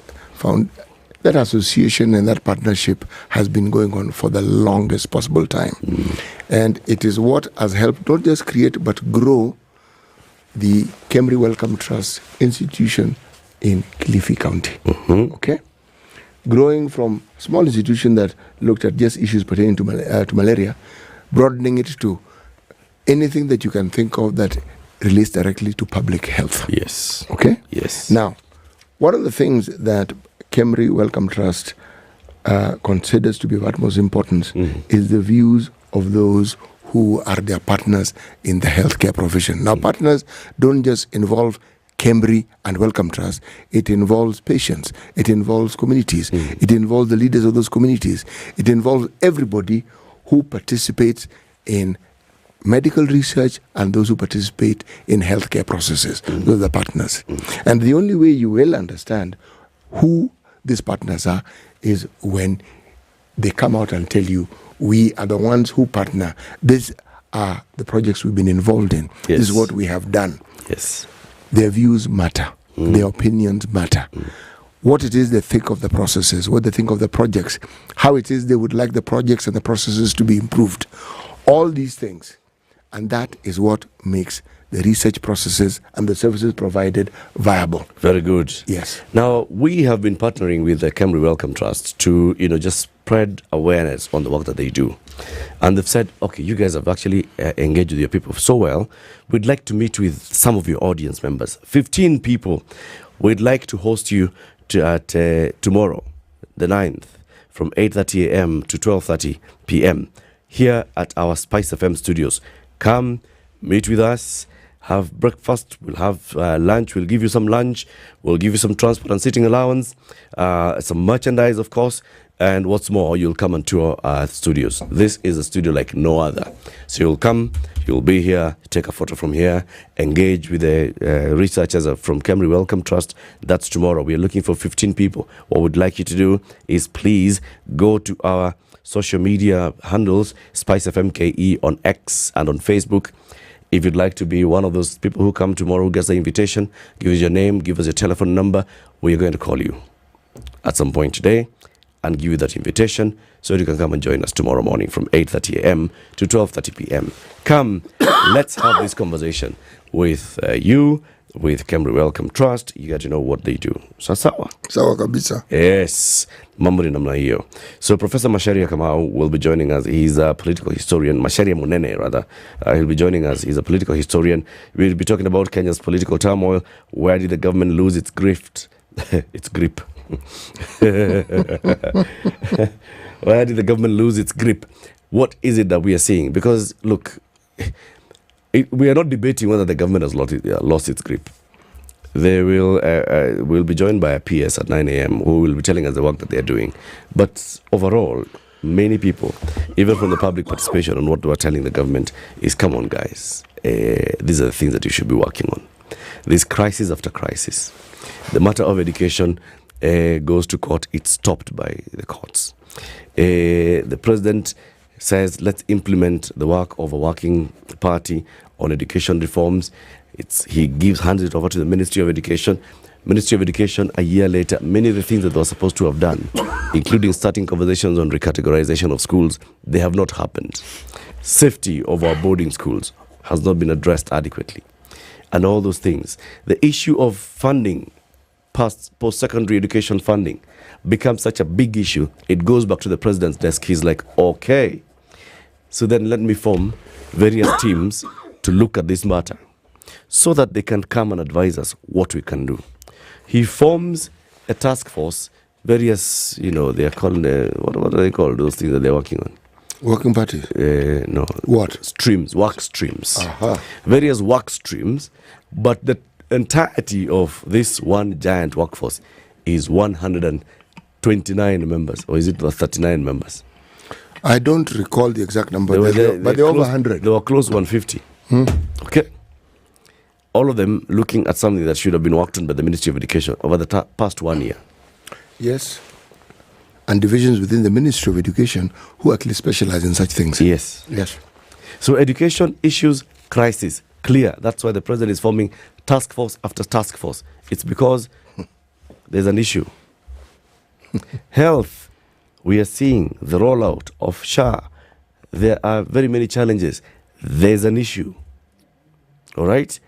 S14: association and that partnership has been going on for the longest possible time. And it is what has helped not just create but grow the Kemry Welcome Trust institution in Kilifi County. Okay? Growing from a small institution that looked at just issues pertaining to malaria, broadening it to anything that you can think of that relates directly to public health.
S10: Yes.
S14: Okay?
S10: Yes.
S14: Now, one of the things that Kemry Welcome Trust considers to be of utmost importance is the views of those who are their partners in the healthcare profession. Now, partners don't just involve Kemry and Welcome Trust. It involves patients. It involves communities. It involves the leaders of those communities. It involves everybody who participates in medical research and those who participate in healthcare processes. Those are the partners. And the only way you will understand who these partners are is when they come out and tell you, we are the ones who partner. These are the projects we've been involved in. This is what we have done.
S10: Yes.
S14: Their views matter. Their opinions matter. What it is they think of the processes, what they think of the projects, how it is they would like the projects and the processes to be improved. All these things. And that is what makes the research processes and the services provided viable.
S10: Very good.
S14: Yes.
S10: Now, we have been partnering with the Kemry Welcome Trust to, just spread awareness on the work that they do. And they've said, okay, you guys have actually engaged with your people so well. We'd like to meet with some of your audience members. 15 people. We'd like to host you at tomorrow, the 9th, from 8:30 a.m. to 12:30 p.m. here at our SpiceFM studios. Come, meet with us, have breakfast, we'll have lunch, we'll give you some lunch, we'll give you some transport and sitting allowance, some merchandise, of course, and what's more, you'll come and tour our studios. This is a studio like no other. So you'll come, you'll be here, take a photo from here, engage with the researchers from Kemry Welcome Trust. That's tomorrow. We are looking for 15 people. What we'd like you to do is please go to our social media handles, SpiceFM KE on X and on Facebook. If you'd like to be one of those people who come tomorrow, who gets the invitation, give us your name, give us your telephone number. We are going to call you at some point today and give you that invitation so you can come and join us tomorrow morning from 8:30 a.m. to 12:30 p.m. Come, let's have this conversation with you, with Kemry Welcome Trust. You got to know what they do. Sawa
S14: kabisa.
S10: Yes, mambo ni namna hiyo. So Professor Macharia Kamau will be joining us. He's a political historian. Macharia Munene, rather. He'll be joining us. He's a political historian. We'll be talking about Kenya's political turmoil. Where did the government lose its grip? Its grip. Where did the government lose its grip? What is it that we are seeing? Because, look, we are not debating whether the government has lost its grip. They will be joined by a PS at 9 a.m. who will be telling us the work that they are doing. But overall, many people, even from the public participation on what we are telling the government is, come on, guys, these are the things that you should be working on. This crisis after crisis. The matter of education goes to court. It's stopped by the courts. The president says, let's implement the work of a working party on education reforms. He hands it over to the Ministry of Education. Ministry of Education, a year later, many of the things that they were supposed to have done, including starting conversations on recategorization of schools, they have not happened. Safety of our boarding schools has not been addressed adequately. And all those things. The issue of funding, post-secondary education funding, becomes such a big issue. It goes back to the president's desk. He's like, okay, so then let me form various teams to look at this matter so that they can come and advise us what we can do. He forms a task force, various, they are called, what are they called, those things that they're working on?
S14: Working party?
S10: No.
S14: What?
S10: Streams, work streams.
S14: Uh-huh.
S10: Various work streams, but the entirety of this one giant workforce is 129 members, or is it 39 members?
S14: I don't recall the exact number, but they're over 100.
S10: They were close to 150. Okay. All of them looking at something that should have been worked on by the Ministry of Education over the past 1 year.
S14: Yes. And divisions within the Ministry of Education who actually specialize in such things.
S10: Yes.
S14: Yes.
S10: So education issues, crisis, clear. That's why the president is forming task force after task force. It's because there's an issue. Health, we are seeing the rollout of SHA. There are very many challenges. There's an issue. All right?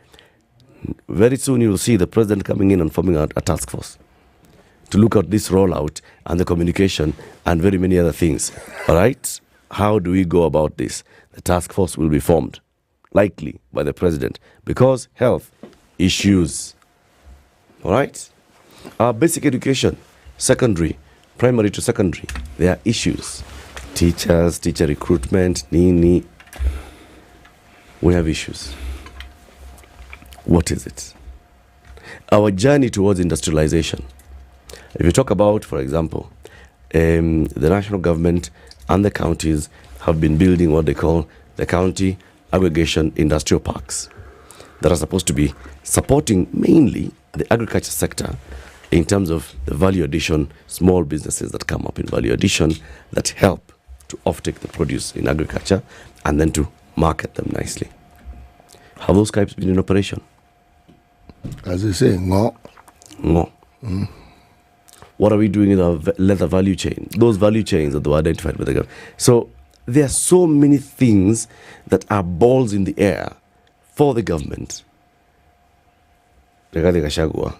S10: Very soon you will see the president coming in and forming a task force to look at this rollout and the communication and very many other things. All right? How do we go about this? The task force will be formed, likely by the president, because health issues. All right? Our basic education, secondary, primary to secondary, there are issues. Teachers, teacher recruitment, nini. We have issues. What is it? Our journey towards industrialization. If you talk about, for example, the national government and the counties have been building what they call the county aggregation industrial parks that are supposed to be supporting mainly the agriculture sector in terms of the value addition, small businesses that come up in value addition that help to offtake the produce in agriculture and then to market them nicely. Have those types been in operation?
S14: As they say, no.
S10: No. What are we doing in our leather value chain? Those value chains that were identified by the government. So there are so many things that are balls in the air for the government. Regarding Gachagua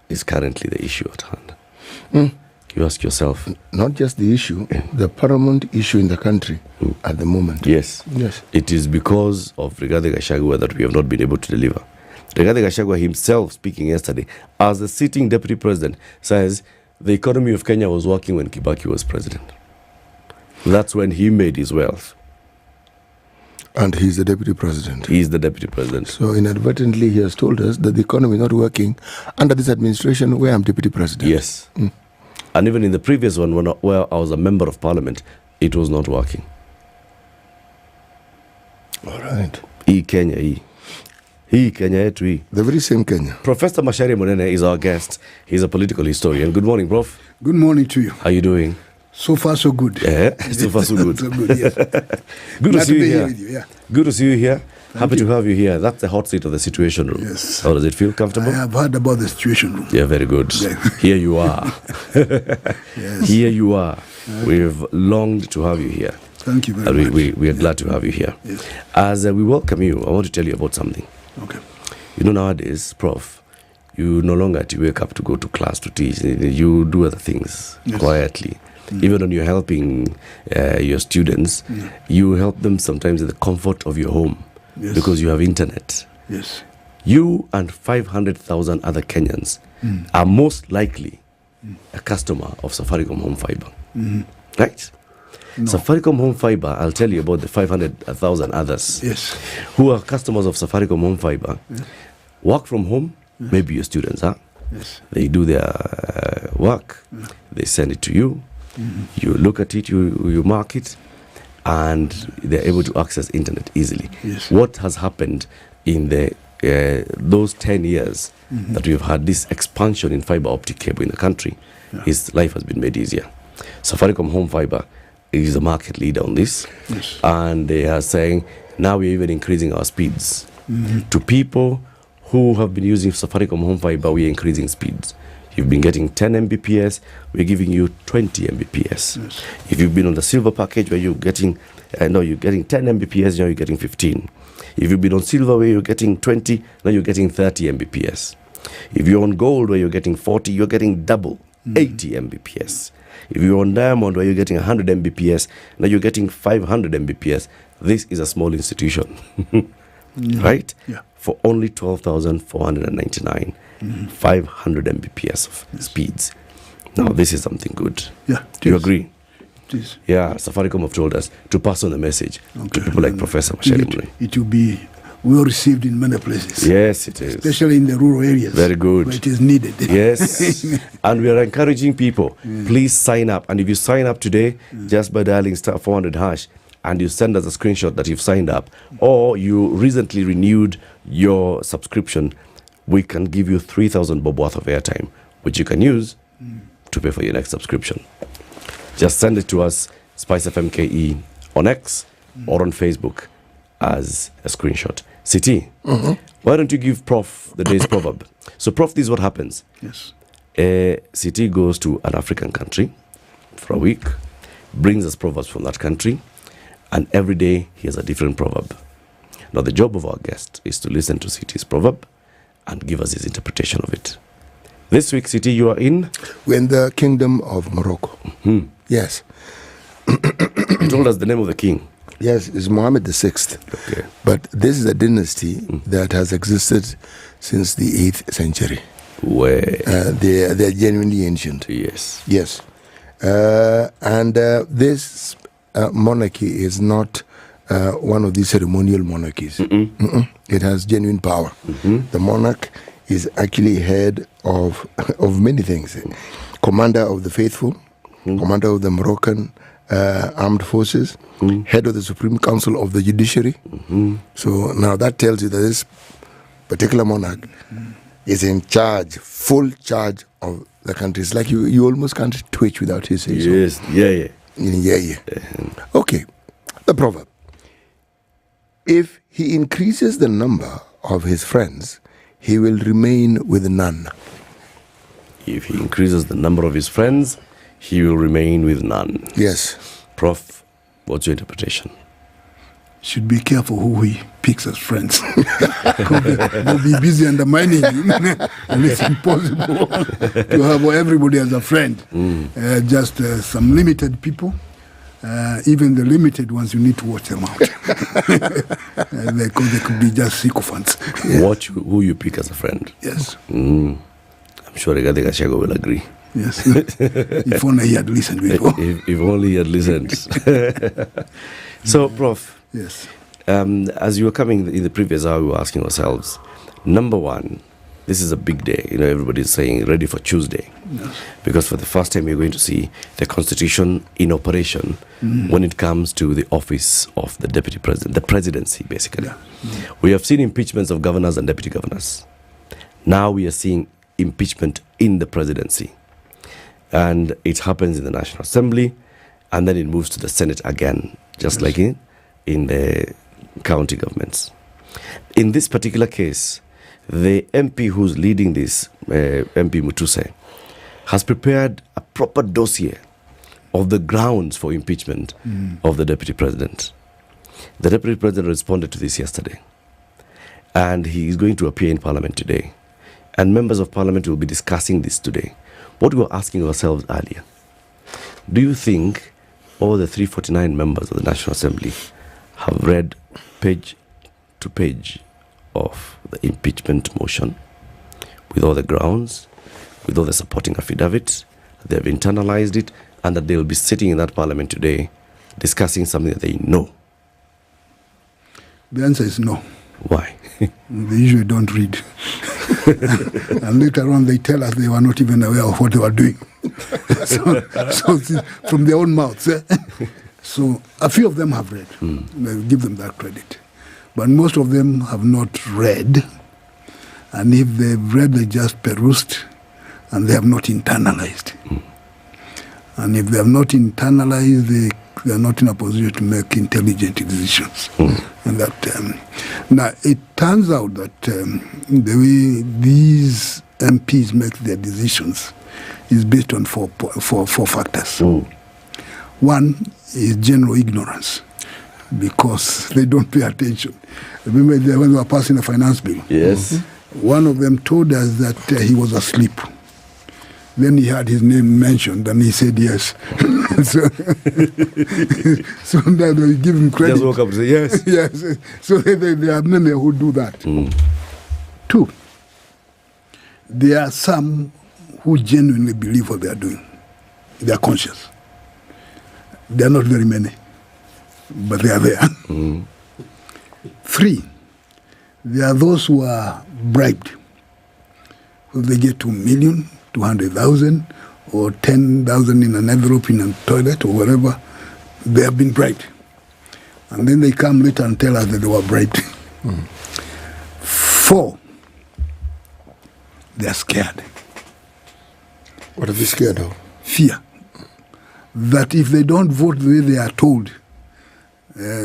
S10: is currently the issue at hand. You ask yourself.
S14: Not just the issue, the paramount issue in the country at the moment.
S10: Yes.
S14: Yes.
S10: It is because of Rigathi Gachagua that we have not been able to deliver. Rigathi Gachagua himself, speaking yesterday, as the sitting deputy president, says, the economy of Kenya was working when Kibaki was president. That's when he made his wealth.
S14: And he's the deputy president.
S10: He's the deputy president.
S14: So inadvertently, he has told us that the economy is not working under this administration where I'm deputy president.
S10: Yes. And even in the previous one, where I was a member of parliament, it was not working.
S14: All right.
S10: Kenya. Kenya.
S14: The very same Kenya.
S10: Professor Mashari Monene is our guest. He's a political historian. Good morning, Prof.
S6: Good morning to you.
S10: How are you doing?
S6: So far, so good.
S10: Yeah, so far, so good.
S6: So good, yes.
S10: Good to see you here.
S6: With you, yeah.
S10: Good to see you here. Happy to have you here. That's the hot seat of the Situation Room.
S6: Yes.
S10: How does it feel? Comfortable?
S6: I have heard about the Situation Room.
S10: Yeah, very good.
S6: Yeah.
S10: Here you are.
S6: Yes.
S10: Here you are. We've longed to have you here.
S6: Thank you very much.
S10: We are glad to have you here.
S6: Yes.
S10: As we welcome you, I want to tell you about something.
S6: Okay.
S10: You know, nowadays, Prof, you no longer wake up to go to class to teach. You do other things quietly. Even when you're helping your students, you help them sometimes in the comfort of your home because you have internet.
S6: Yes.
S10: You and 500,000 other Kenyans are most likely a customer of Safaricom Home Fiber. Right?
S6: No.
S10: Safaricom Home Fiber, I'll tell you about the 500,000 others who are customers of Safaricom Home Fiber. Work from home, maybe your students, huh?
S6: Yes.
S10: They do their work, they send it to you. You look at it, you mark it, and they're able to access internet easily.
S6: Yes.
S10: What has happened in the those 10 years that we've had this expansion in fiber optic cable in the country is life has been made easier. Safaricom Home Fiber is the market leader on this, and they are saying now we're even increasing our speeds. To people who have been using Safaricom Home Fiber, we're increasing speeds. You've been getting 10 Mbps, we're giving you 20 Mbps. If you've been on the silver package where you're getting, you're getting 10 Mbps, now you're getting 15. If you've been on silver where you're getting 20, now you're getting 30 Mbps. If you're on gold where you're getting 40, you're getting double, 80 Mbps. If you're on diamond where you're getting 100 Mbps, now you're getting 500 Mbps. This is a small institution, right?
S6: Yeah.
S10: For only 12,499. 500 Mbps of speeds. Now, this is something good.
S6: Yeah.
S10: Do you agree?
S6: It is.
S10: Yeah, Safaricom have told us to pass on the message to people like Professor Mashari.
S6: It will be well received in many places.
S10: Yes, it is.
S6: Especially in the rural areas.
S10: Very good.
S6: Where it is needed.
S10: Yes. And we are encouraging people, please sign up. And if you sign up today, just by dialing *400# and you send us a screenshot that you've signed up, or you recently renewed your subscription, we can give you 3,000 bob worth of airtime, which you can use to pay for your next subscription. Just send it to us, SpiceFM KE, on X or on Facebook as a screenshot. City, why don't you give Prof the day's proverb? So, Prof, this is what happens.
S6: Yes.
S10: City goes to an African country for a week, brings us proverbs from that country, and every day he has a different proverb. Now, the job of our guest is to listen to City's proverb and give us his interpretation of it. This week, City, you are in?
S14: We're in the Kingdom of Morocco. Yes.
S10: You told us the name of the king.
S14: Yes, it's Mohammed VI.
S10: Okay.
S14: But this is a dynasty that has existed since the 8th century.
S10: Where?
S14: They're genuinely ancient.
S10: Yes.
S14: Yes. And this monarchy is not one of these ceremonial monarchies. It has genuine power. The monarch is actually head of many things. Commander of the faithful, commander of the Moroccan armed forces, head of the Supreme Council of the Judiciary. So now that tells you that this particular monarch is in charge, full charge of the country. It's like you almost can't twitch without his say.
S10: Yes, yeah.
S14: Okay, the proverb. If he increases the number of his friends, he will remain with none.
S10: If he increases the number of his friends, he will remain with none.
S14: Yes.
S10: Prof, what's your interpretation?
S6: Should be careful who he picks as friends. They'll be busy undermining him. And it's impossible to have everybody as a friend. Just some limited people. Even the limited ones, you need to watch them out. They could be just sycophants.
S10: Watch who you pick as a friend.
S6: Yes.
S10: I'm sure Rigathi Gachagua will agree.
S6: Yes. If only he had listened before.
S10: If only he had listened. So, Prof.
S6: Yes.
S10: As you were coming in the previous hour, we were asking ourselves, number one, this is a big day. Everybody's saying ready for Tuesday.
S6: Yes.
S10: Because for the first time, we're going to see the Constitution in operation when it comes to the office of the Deputy President, the presidency, basically.
S6: Yeah.
S10: We have seen impeachments of governors and deputy governors. Now we are seeing impeachment in the presidency. And it happens in the National Assembly, and then it moves to the Senate again, just like in the county governments. In this particular case, the MP who's leading this, MP Mutuse, has prepared a proper dossier of the grounds for impeachment of the Deputy President. The Deputy President responded to this yesterday, and he is going to appear in Parliament today. And members of Parliament will be discussing this today. What we were asking ourselves earlier, do you think all the 349 members of the National Assembly have read page to page of the impeachment motion with all the grounds, with all the supporting affidavits? They have internalized it, and that they will be sitting in that Parliament today discussing something that they know?
S6: The answer is no.
S10: Why?
S6: They usually don't read. And later on, they tell us they were not even aware of what they were doing. so from their own mouths. So a few of them have read. I give them that credit. But most of them have not read. And if they've read, they just perused, and they have not internalized. And if they have not internalized, they are not in a position to make intelligent decisions. And that now it turns out that the way these MPs make their decisions is based on four factors. One is general ignorance, because they don't pay attention. Remember when we were passing a finance bill?
S10: Yes.
S6: One of them told us that he was asleep. Then he had his name mentioned, and he said yes. so now they give him credit.
S10: Just woke up and say yes.
S6: Yes. So there are many who do that. Two, there are some who genuinely believe what they are doing. They are conscious. They are not very many, but they are there. Three, there are those who are bribed. So they get 2 million, 200,000, or 10,000 in an envelope in a toilet or whatever. They have been bribed. And then they come later and tell us that they were bribed. Four, they are scared.
S14: What are they scared of?
S6: Fear. That if they don't vote the way they are told,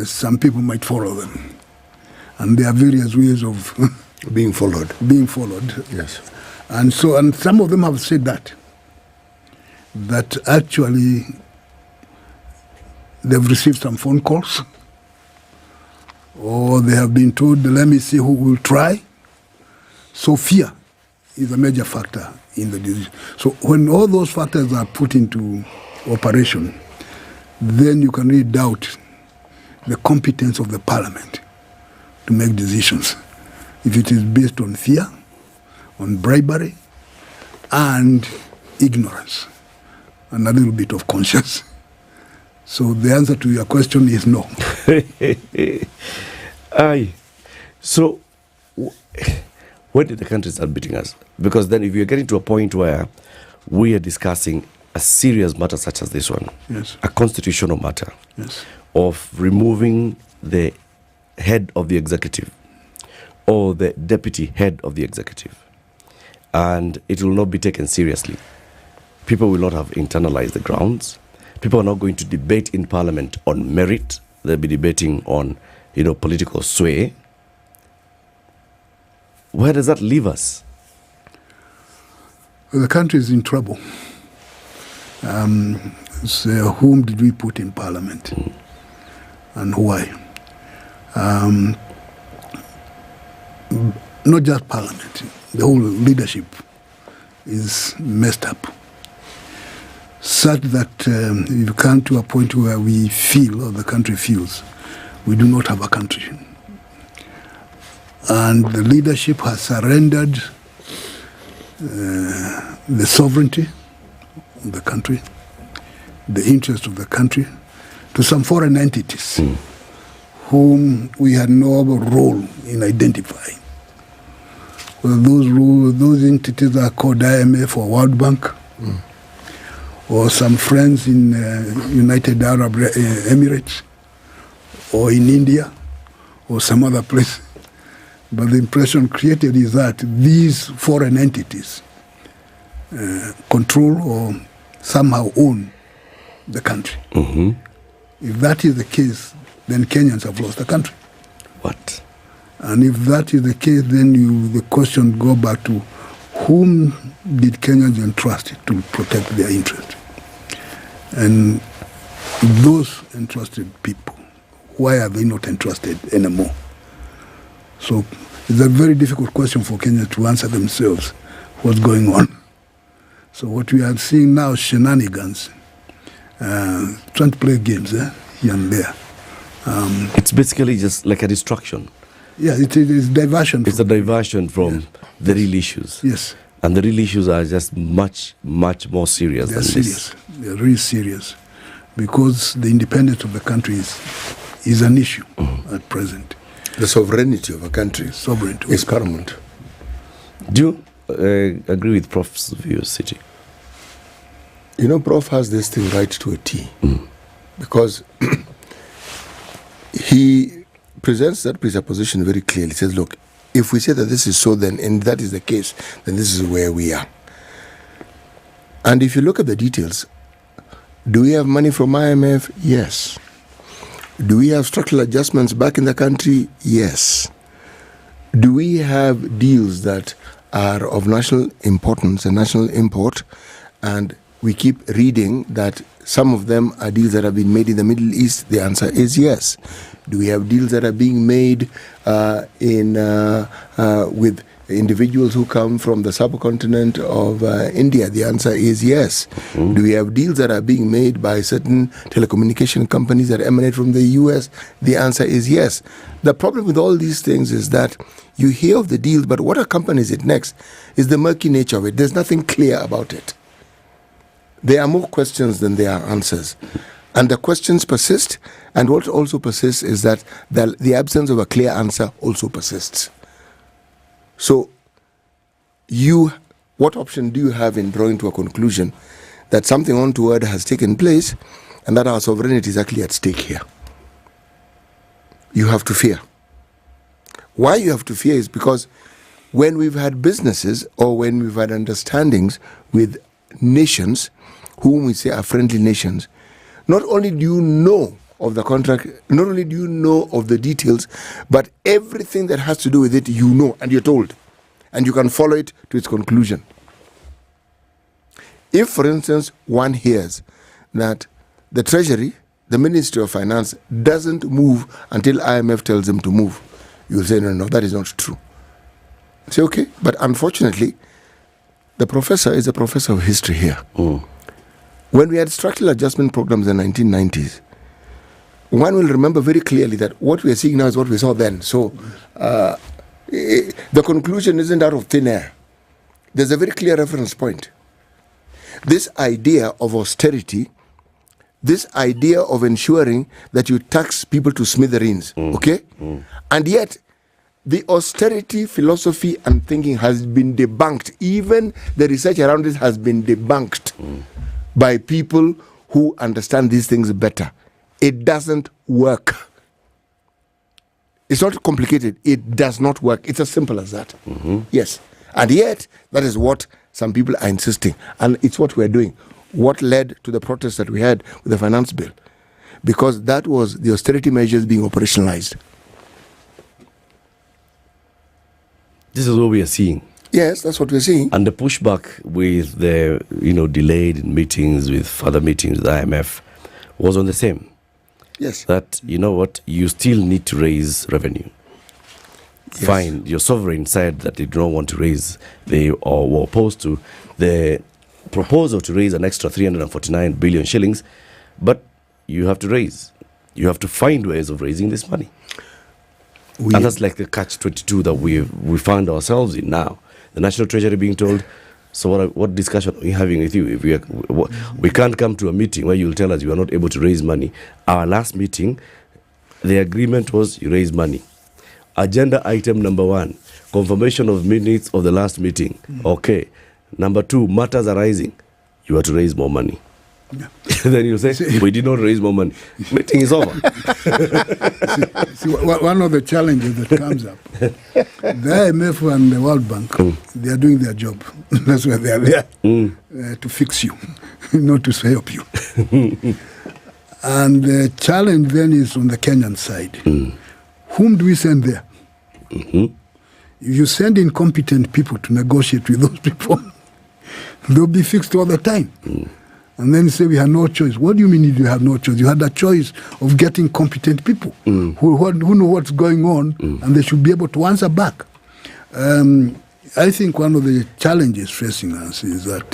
S6: some people might follow them. And there are various ways of
S14: being followed.
S6: Yes. And some of them have said that actually they've received some phone calls, or they have been told, let me see who will try. So fear is a major factor in the decision. So when all those factors are put into operation, then you can really doubt the competence of the Parliament to make decisions. If it is based on fear, on bribery, and ignorance, and a little bit of conscience. So the answer to your question is no.
S10: Aye. So when did the country start beating us? Because then if you're getting to a point where we are discussing a serious matter such as this one,
S6: yes,
S10: a constitutional matter,
S6: yes,
S10: of removing the head of the executive or the deputy head of the executive, and it will not be taken seriously. People will not have internalized the grounds. People are not going to debate in Parliament on merit. They'll be debating on, political sway. Where does that leave us?
S6: Well, the country is in trouble. So whom did we put in Parliament? And why? Not just Parliament. The whole leadership is messed up, such that we've come to a point where we feel, or the country feels, we do not have a country. And the leadership has surrendered the sovereignty of the country, the interest of the country, to some foreign entities whom we had no role in identifying. Well, those entities are called IMF or World Bank, or some friends in United Arab Emirates, or in India, or some other place. But the impression created is that these foreign entities control or somehow own the country. If that is the case, then Kenyans have lost the country.
S10: What?
S6: And if that is the case, then the question go back to whom did Kenyans entrust to protect their interest? And those entrusted people, why are they not entrusted anymore? So it's a very difficult question for Kenya to answer themselves what's going on. So what we are seeing now is shenanigans, trying to play games here and there.
S10: It's basically just like a distraction.
S6: Yeah, it is diversion.
S10: It's a diversion from the real issues.
S6: Yes.
S10: And the real issues are just much, much more serious
S6: They're
S10: than
S6: serious.
S10: this.
S6: They're really serious. Because the independence of the country is an issue at present.
S14: The sovereignty of a country is paramount.
S10: Do you agree with Prof's view, City?
S14: You know, Prof has this thing right to a T. Because he presents that presupposition very clearly. He says, look, if we say that this is so, then, and that is the case, then this is where we are. And if you look at the details, do we have money from IMF? Yes. Do we have structural adjustments back in the country? Yes. Do we have deals that are of national importance and national import? And we keep reading that some of them are deals that have been made in the Middle East. The answer is yes. Do we have deals that are being made with individuals who come from the subcontinent of India? The answer is yes. Do we have deals that are being made by certain telecommunication companies that emanate from the US? The answer is yes. The problem with all these things is that you hear of the deals, but what accompanies it next is the murky nature of it. There's nothing clear about it. There are more questions than there are answers. And the questions persist, and what also persists is that the absence of a clear answer also persists. So, what option do you have in drawing to a conclusion that something untoward has taken place and that our sovereignty is actually at stake here? You have to fear. Why you have to fear is because when we've had businesses or when we've had understandings with nations whom we say are friendly nations, not only do you know of the contract, not only do you know of the details, but everything that has to do with it, you know, and you're told. And you can follow it to its conclusion. If, for instance, one hears that the Treasury, the Ministry of Finance, doesn't move until IMF tells them to move, you'll say, no, that is not true. Say, okay, but unfortunately, the professor is a professor of history here. When we had structural adjustment programs in the 1990s, one will remember very clearly that what we are seeing now is what we saw then. So the conclusion isn't out of thin air. There's a very clear reference point. This idea of austerity, this idea of ensuring that you tax people to smithereens, okay? And yet, the austerity philosophy and thinking has been debunked. Even the research around it has been debunked by people who understand these things better. It doesn't work. It's not complicated. It does not work. It's as simple as that. Yes. And yet, that is what some people are insisting. And it's what we're doing. What led to the protests that we had with the finance bill? Because that was the austerity measures being operationalized.
S10: This is what we are seeing.
S14: Yes, that's what we're seeing.
S10: And the pushback with the, delayed meetings with further meetings with IMF was on the same.
S14: Yes.
S10: That, you still need to raise revenue. Yes. Fine, your sovereign said that they do not want to raise, they were opposed to the proposal to raise an extra 349 billion shillings, but you have to raise. You have to find ways of raising this money. And that's like the catch-22 that we found ourselves in now. The National Treasury being told, So what discussion are we having with you? If we can't come to a meeting where you'll tell us you are not able to raise money. Our last meeting, the agreement was you raise money. Agenda item number 1, confirmation of minutes of the last meeting. Okay. Number 2, matters arising. You are to raise more money. Yeah. Then you say, we did not raise more money. Meeting is over.
S6: See, one of the challenges that comes up, the IMF and the World Bank, they are doing their job. That's why they are there, to fix you, not to help you. And the challenge then is on the Kenyan side. Whom do we send there? If you send incompetent people to negotiate with those people, they'll be fixed all the time. And then you say we have no choice. What do you mean you have no choice? You had a choice of getting competent people who know what's going on, and they should be able to answer back. I think one of the challenges facing us is that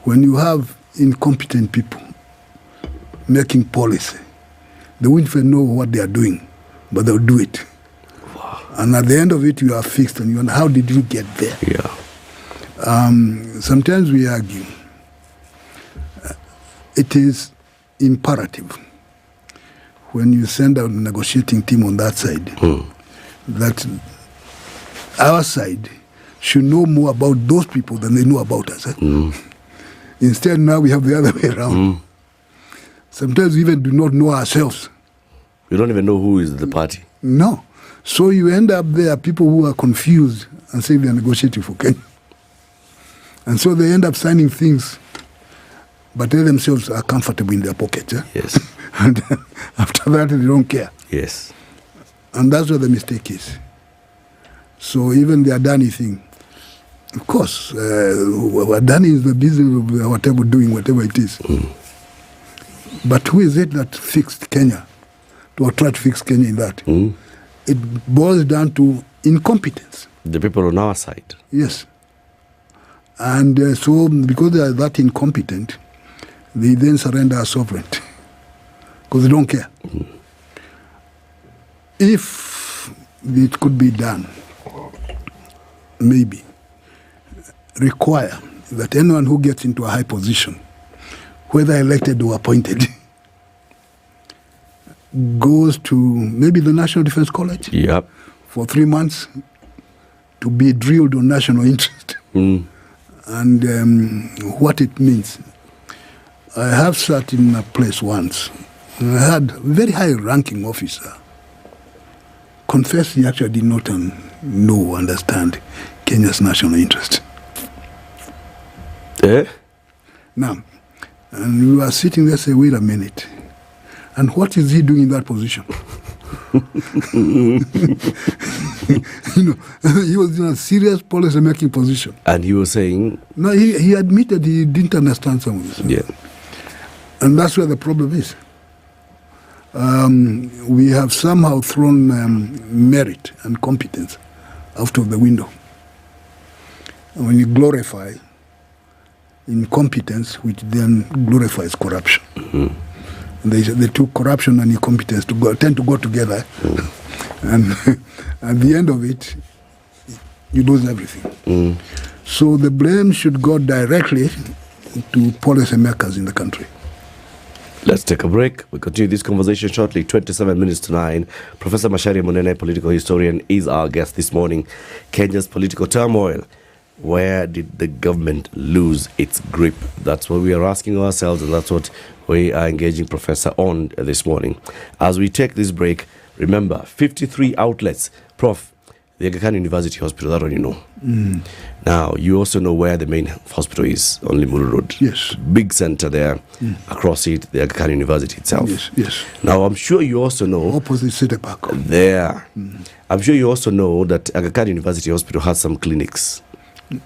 S6: when you have incompetent people making policy, they won't even know what they are doing, but they'll do it. Wow. And at the end of it, you are fixed, and you wonder, how did you get there?
S10: Yeah.
S6: Sometimes we argue. It is imperative when you send out a negotiating team on that side that our side should know more about those people than they know about us. Instead, now we have the other way around. Sometimes we even do not know ourselves.
S10: We don't even know who is the party.
S6: No. So you end up there, people who are confused and say they are negotiating for Kenya. And so they end up signing things, but they themselves are comfortable in their pockets.
S10: Yes.
S6: And after that, they don't care.
S10: Yes.
S6: And that's what the mistake is. So even the Adani thing, of course, Adani is the business of whatever doing, whatever it is. But who is it that fixed Kenya, or tried to fix Kenya in that? It boils down to incompetence.
S10: The people on our side.
S6: Yes. And so because they are that incompetent, they then surrender our sovereignty because they don't care. If it could be done, maybe require that anyone who gets into a high position, whether elected or appointed, goes to maybe the National Defense College for 3 months to be drilled on national interest and what it means. I have sat in a place once, and I had a very high-ranking officer confess he actually did not understand Kenya's national interest. Now, and we were sitting there saying, wait a minute, and what is he doing in that position? He was in a serious policy-making position.
S10: And he was saying?
S6: No, he admitted he didn't understand some of this.
S10: Yeah.
S6: And that's where the problem is. We have somehow thrown merit and competence out of the window. And when you glorify incompetence, which then glorifies corruption. The two, corruption and incompetence, tend to go together. And at the end of it, you lose everything. So the blame should go directly to policymakers in the country.
S10: Let's take a break. We'll continue this conversation shortly. 27 minutes to 9. Professor Macharia Munene, political historian, is our guest this morning. Kenya's political turmoil. Where did the government lose its grip? That's what we are asking ourselves, and that's what we are engaging Professor on this morning. As we take this break, remember, 53 outlets. Prof, the Aga Khan University Hospital, that one you know. Now, you also know where the main hospital is, on Limuru Road.
S6: Yes.
S10: Big center there. Across it, the Aga Khan University itself.
S6: Yes.
S10: Now, I'm sure you also know...
S6: Opposite City Park.
S10: There. I'm sure you also know that Aga Khan University Hospital has some clinics.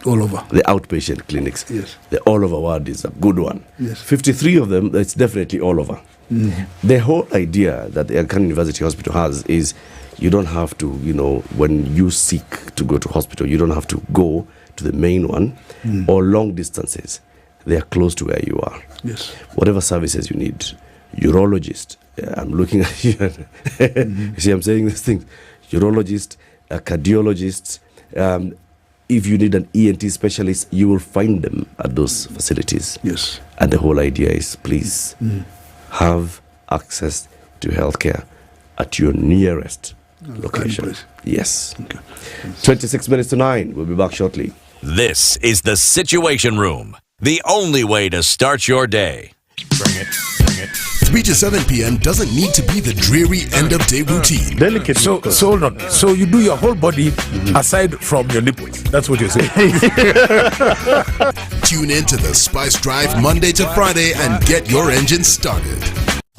S6: All over.
S10: The outpatient clinics.
S6: Yes.
S10: The all over ward is a good one.
S6: Yes.
S10: 53 of them, it's definitely all over. The whole idea that the Aga Khan University Hospital has is you don't have to, when you seek to go to hospital, you don't have to go to the main one or long distances. They are close to where you are.
S6: Yes.
S10: Whatever services you need. Urologist. I'm looking at you. You see, I'm saying this thing. Urologist, a cardiologist, if you need an ENT specialist, you will find them at those facilities.
S6: Yes.
S10: And the whole idea is, please have access to healthcare at your nearest location. Yes. Okay. 26 minutes to 9. We'll be back shortly.
S4: This is the Situation Room, the only way to start your day.
S5: Bring it. 3 to 7 p.m. doesn't need to be the dreary end-of-day routine.
S8: Delicate. So hold on. So you do your whole body aside from your nipples. That's what you're saying.
S5: Tune in to the Spice Drive Monday to Friday and get your engine started.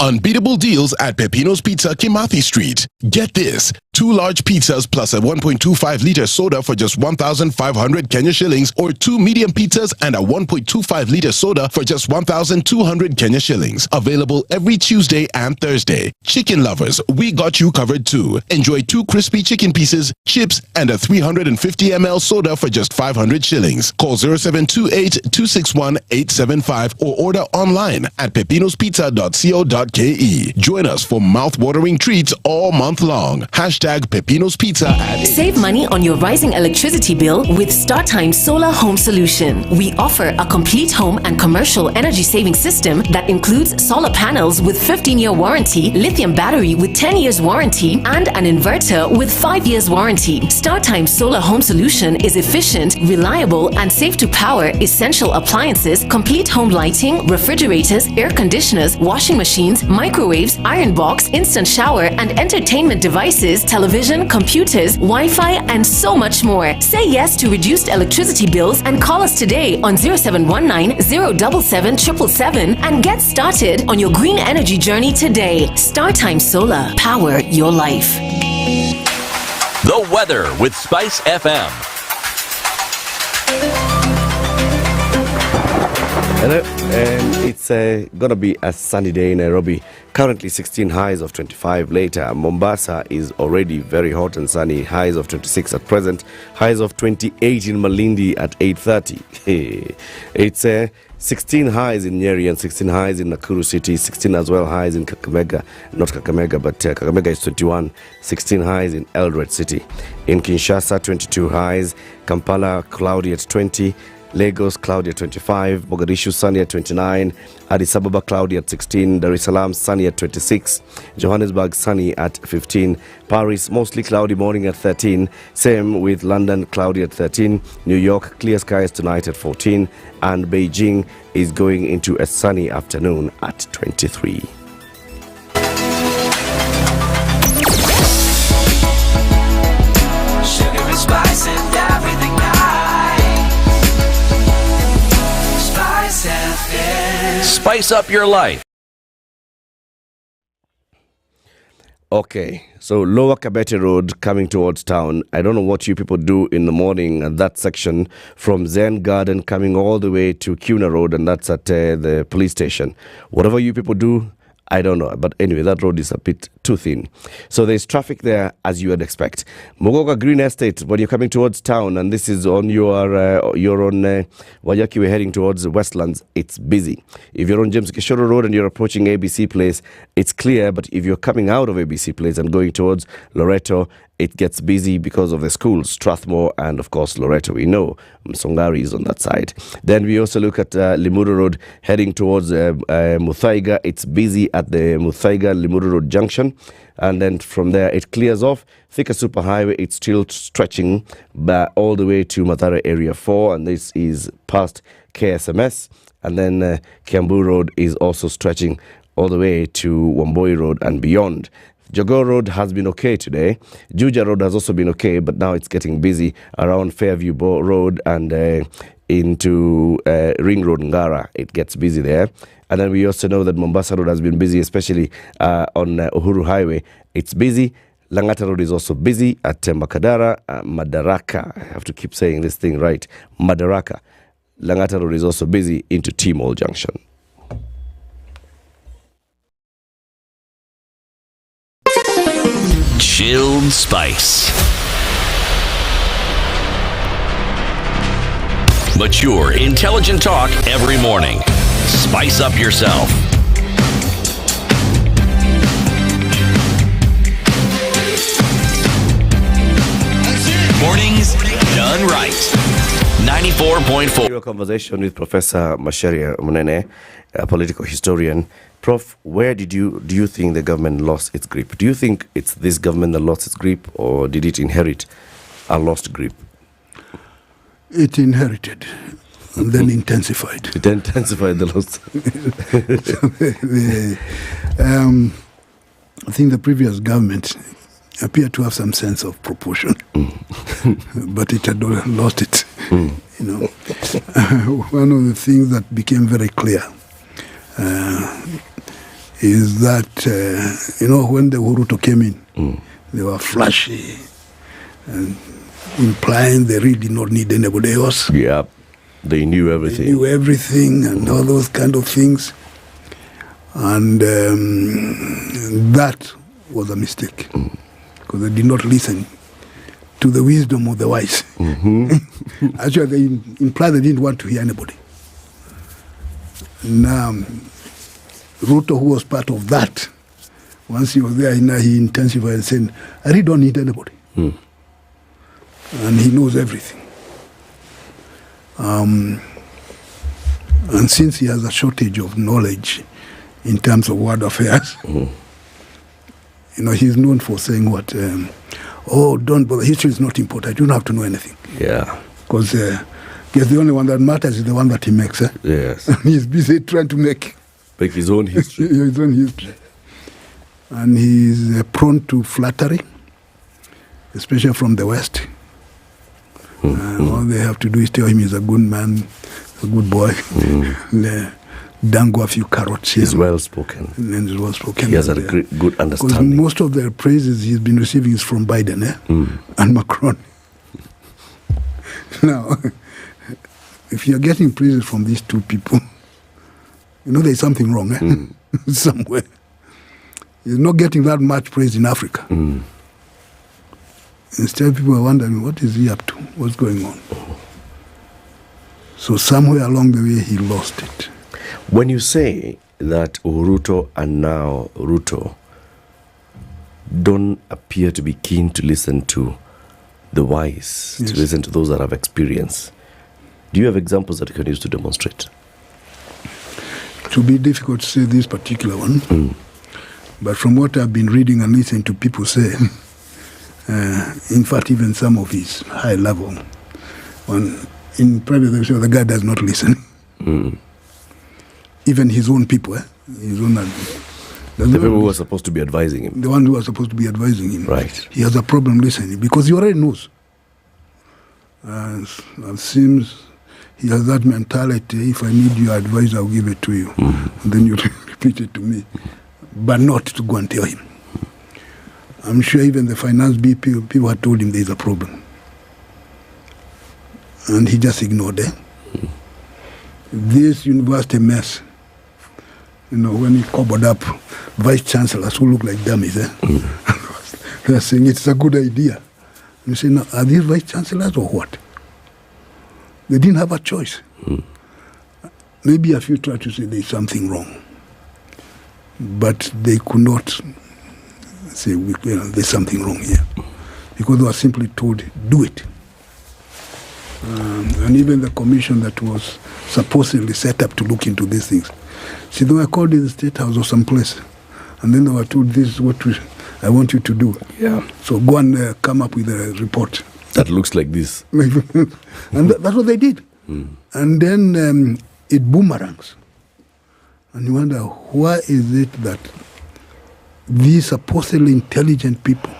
S5: Unbeatable deals at Peppino's Pizza, Kimathi Street. Get this. 2 large pizzas plus a 1.25-liter soda for just 1,500 Kenya shillings, or 2 medium pizzas and a 1.25-liter soda for just 1,200 Kenya shillings. Available every Tuesday and Thursday. Chicken lovers, we got you covered too. Enjoy 2 crispy chicken pieces, chips, and a 350 ml soda for just 500 shillings. Call 0728-261-875 or order online at peppinospizza.co.ke. Join us for mouth-watering treats all month long. Peppino's Pizza.
S12: Save money on your rising electricity bill with StarTime Solar Home Solution. We offer a complete home and commercial energy saving system that includes solar panels with 15-year warranty, lithium battery with 10 years warranty, and an inverter with 5 years warranty. StarTime Solar Home Solution is efficient, reliable, and safe to power essential appliances, complete home lighting, refrigerators, air conditioners, washing machines, microwaves, iron box, instant shower, and entertainment devices, television, computers, Wi-Fi, and so much more. Say yes to reduced electricity bills and call us today on 0719 077 777 and get started on your green energy journey today. StarTime Solar. Power your life.
S4: The weather with SpiceFM.
S10: Hello, and it's gonna be a sunny day in Nairobi. Currently 16, highs of 25. Later, Mombasa is already very hot and sunny, highs of 26 at present, highs of 28 in Malindi at 8:30. It's 16 highs in Nyeri and 16 highs in Nakuru City, 16 as well highs in Kakamega, not Kakamega, but Kakamega is 21, 16 highs in Eldoret City. In Kinshasa, 22 highs, Kampala cloudy at 20, Lagos cloudy at 25, Mogadishu sunny at 29, Addis Ababa cloudy at 16, Dar es Salaam sunny at 26, Johannesburg sunny at 15, Paris mostly cloudy morning at 13, same with London cloudy at 13, New York clear skies tonight at 14, and Beijing is going into a sunny afternoon at 23.
S13: Sugar and spice and everything nice.
S4: Spice up your life.
S10: Okay, so Lower Kabete Road coming towards town. I don't know what you people do in the morning at that section from Zen Garden coming all the way to Kuna Road, and that's at the police station. Whatever you people do, I don't know. But anyway, that road is a bit too thin. So there's traffic there as you would expect. Mogoga Green Estate, when you're coming towards town, and this is on you're on Wayaki, we're heading towards Westlands, it's busy. If you're on James Kishoro Road and you're approaching ABC Place, it's clear. But if you're coming out of ABC Place and going towards Loreto, it gets busy because of the schools, Strathmore and, of course, Loreto. We know Msongari is on that side. Then we also look at Limuru Road heading towards Muthaiga. It's busy at the Muthaiga-Limuru Road junction. And then from there, it clears off. Thika Superhighway, it's still stretching all the way to Mathare Area 4. And this is past KSMS. And then Kiambu Road is also stretching all the way to Wamboi Road and beyond. Jogoo Road has been okay today. Juja Road has also been okay, but now it's getting busy around Fairview Road and into Ring Road, Ngara. It gets busy there. And then we also know that Mombasa Road has been busy, especially on Uhuru Highway. It's busy. Langata Road is also busy at Madaraka. I have to keep saying this thing right. Madaraka. Langata Road is also busy into T-Mall Junction.
S4: Chilled Spice. Mature, intelligent talk every morning. Spice up yourself. Mornings done right. 94.4.
S10: Your conversation with Professor Macharia Munene, a political historian. Prof, where do you think the government lost its grip? Do you think it's this government that lost its grip, or did it inherit a lost grip?
S6: It inherited and then intensified.
S10: It intensified the loss.
S6: I think the previous government appeared to have some sense of proportion, but it had lost it. You know, one of the things that became very clear is that when the Uruto came in, they were flashy and implying they really did not need anybody else.
S10: Yeah, they knew everything.
S6: They knew everything and all those kind of things. And that was a mistake because they did not listen to the wisdom of the wise. Actually, they implied they didn't want to hear anybody. Now, Ruto, who was part of that, once he was there, he intensified and said, I really don't need anybody. And he knows everything. And since he has a shortage of knowledge in terms of world affairs, he's known for saying what, don't bother, history is not important, you don't have to know anything.
S10: Yeah.
S6: Because the only one that matters is the one that he makes.
S10: Yes.
S6: And he's busy trying to make
S10: his own history.
S6: His own history. And he's prone to flattery, especially from the West. All they have to do is tell him he's a good man, a good boy. Dango a few carrots.
S10: He's well spoken.
S6: And he's well spoken.
S10: He has a good understanding.
S6: Because most of the praises he's been receiving is from Biden and Macron. Now, if you're getting praises from these two people, there's something wrong somewhere. He's not getting that much praise in Africa. Instead, people are wondering, what is he up to? What's going on? So somewhere along the way, he lost it.
S10: When you say that Uruto and now Ruto don't appear to be keen to listen to the wise, to listen to those that have experience, do you have examples that you can use to demonstrate?
S6: It will be difficult to say this particular one, but from what I've been reading and listening to people say, in fact, even some of his high level, in private, they say the guy does not listen. Even his own people, his own.
S10: The people who are supposed to be advising him.
S6: The one who are supposed to be advising him.
S10: Right.
S6: He has a problem listening because he already knows. It seems he has that mentality, if I need your advice, I'll give it to you. And then you repeat it to me. But not to go and tell him. I'm sure even the finance people had told him there's a problem. And he just ignored it. This university mess, when he cobbled up vice chancellors who look like dummies, they're saying it's a good idea. And you say, now, are these vice chancellors or what? They didn't have a choice. Maybe a few tried to say there's something wrong. But they could not say, there's something wrong here. Because they were simply told, do it. And even the commission that was supposedly set up to look into these things, see, they were called in the State House or someplace, and then they were told, this is what I want you to do.
S10: Yeah.
S6: So go and come up with a report.
S10: That looks like this.
S6: And that's what they did. And then it boomerangs. And you wonder, why is it that these supposedly intelligent people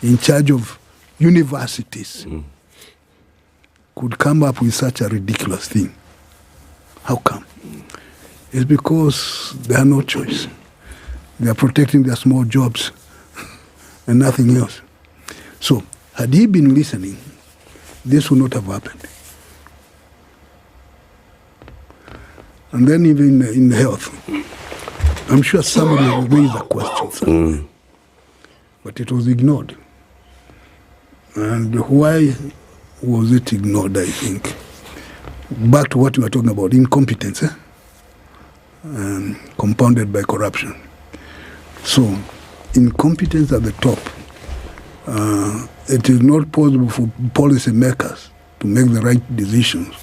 S6: in charge of universities could come up with such a ridiculous thing? How come? It's because they have no choice. They are protecting their small jobs and nothing else. So, had he been listening, this would not have happened. And then even in health, I'm sure somebody raised a question, but it was ignored. And why was it ignored, I think? Back to what we were talking about, incompetence, compounded by corruption. So, incompetence at the top it is not possible for policy makers to make the right decisions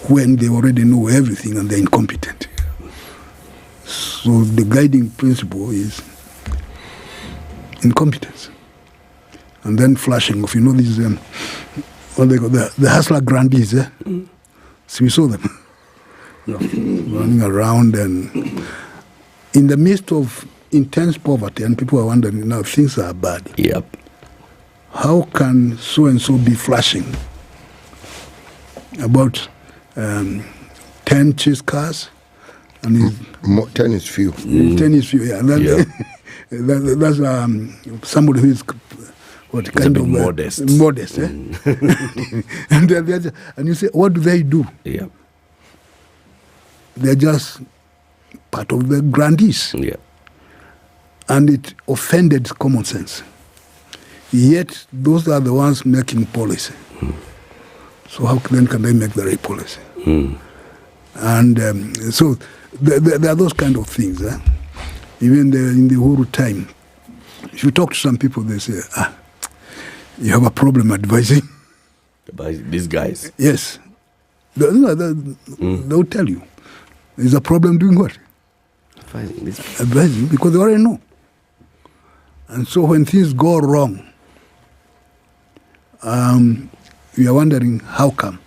S6: when they already know everything and they're incompetent. So the guiding principle is incompetence. And then flashing of, these, what they call the hustler grandees, So we saw them running around and in the midst of intense poverty, and people are wondering, now things are bad.
S10: Yep.
S6: How can so-and-so be flashing about 10 chase cars? And
S14: 10 is few.
S6: 10 is few, yeah. That's somebody who is kind of
S10: modest.
S6: Modest, and you say, what do they do?
S10: Yeah.
S6: They're just part of the grandees.
S10: Yeah.
S6: And it offended common sense. Yet, those are the ones making policy. So how then can they make the right policy? And so there are those kind of things. Even in the Uhuru time, if you talk to some people, they say, you have a problem advising.
S10: By these guys?
S6: Yes. They'll tell you. There's a problem doing what? Advising, because they already know. And so when things go wrong, we are wondering how come.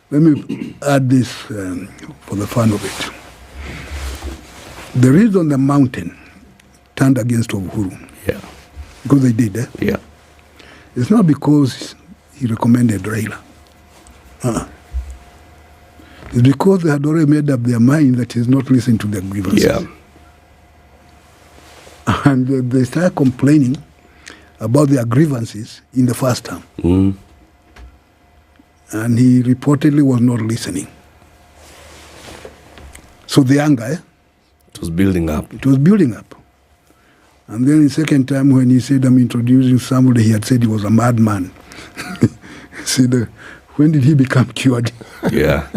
S6: Let me add this for the fun of it. The reason the mountain turned against Uhuru, because they did, it's not because he recommended Raila. It's because they had already made up their mind that he's not listening to their grievances.
S10: Yeah.
S6: And they started complaining about their grievances in the first term. And he reportedly was not listening. So the anger,
S10: it was building up.
S6: It was building up. And then the second time when he said, I'm introducing somebody, he had said he was a madman. He said, when did he become cured?
S10: Yeah.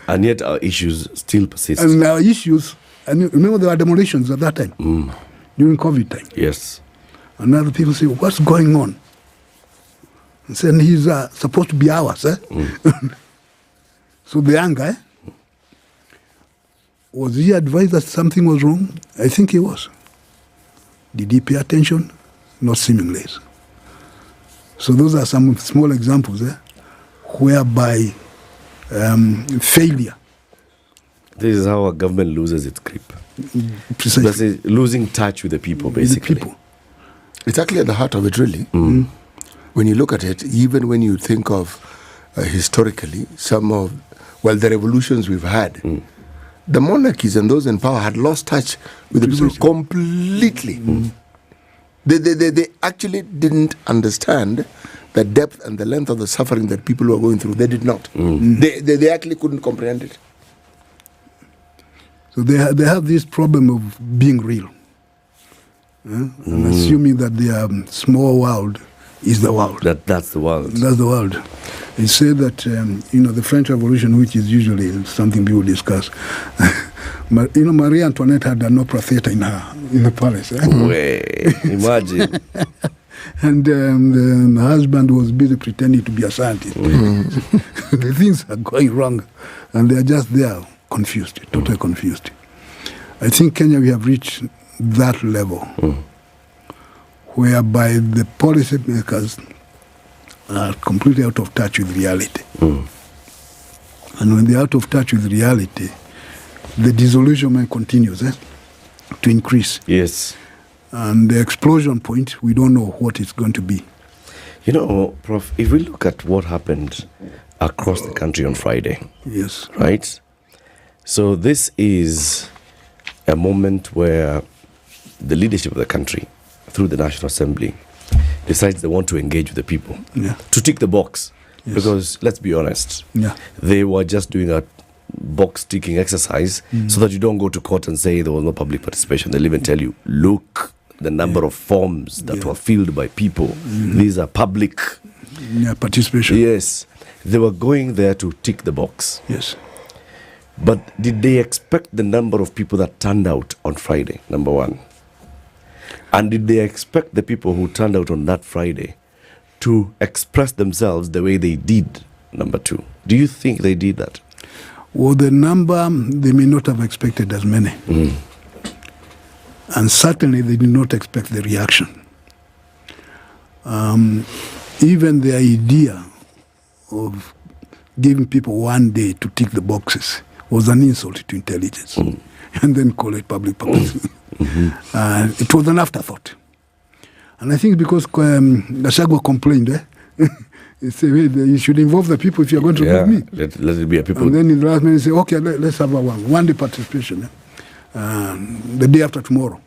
S10: And yet our issues still persist.
S6: And our issues, and remember there were demolitions at that time, during COVID time.
S10: Yes.
S6: And other people say, what's going on? And saying he's supposed to be ours. So the anger, was he advised that something was wrong? I think he was. Did he pay attention? Not seemingly. So those are some small examples whereby failure.
S10: This is how a government loses its grip.
S6: Precisely.
S10: That's losing touch with the people, basically.
S14: The people. It's actually at the heart of it, really. When you look at it, even when you think of historically, the revolutions we've had, the monarchies and those in power had lost touch with the people completely. They actually didn't understand the depth and the length of the suffering that people were going through. They did not. They actually couldn't comprehend it.
S6: So they have this problem of being real. And assuming that their small world is the world.
S10: That's the world.
S6: That's the world. It said that, the French Revolution, which is usually something people discuss, Marie Antoinette had an opera theater in the palace.
S10: Imagine.
S6: And the husband was busy pretending to be a scientist. The things are going wrong, and they are just there, confused, totally confused. I think Kenya, we have reached that level, whereby the policy makers are completely out of touch with reality. And when they're out of touch with reality, the disillusionment continues to increase.
S10: Yes.
S6: And the explosion point, we don't know what it's going to be.
S10: Prof, if we look at what happened across the country on Friday.
S6: Yes.
S10: Right? So this is a moment where the leadership of the country, through the National Assembly, decides they want to engage with the people. To tick the box. Yes. Because, let's be honest, they were just doing a box-ticking exercise so that you don't go to court and say there was no public participation. They'll even tell you, look, the number of forms that were filled by people. These are public
S6: participation.
S10: Yes. They were going there to tick the box.
S6: Yes.
S10: But did they expect the number of people that turned out on Friday, number one? And did they expect the people who turned out on that Friday to express themselves the way they did, number two? Do you think they did that?
S6: Well, the number, they may not have expected as many. And certainly they did not expect the reaction. Even the idea of giving people one day to tick the boxes was an insult to intelligence, and then call it public policy. It was an afterthought. And I think because Gachagua complained, he said, you should involve the people if you're going to involve me.
S10: Let it be a people.
S6: And then in the last minute, he said, okay, let's have a one day participation. The day after tomorrow,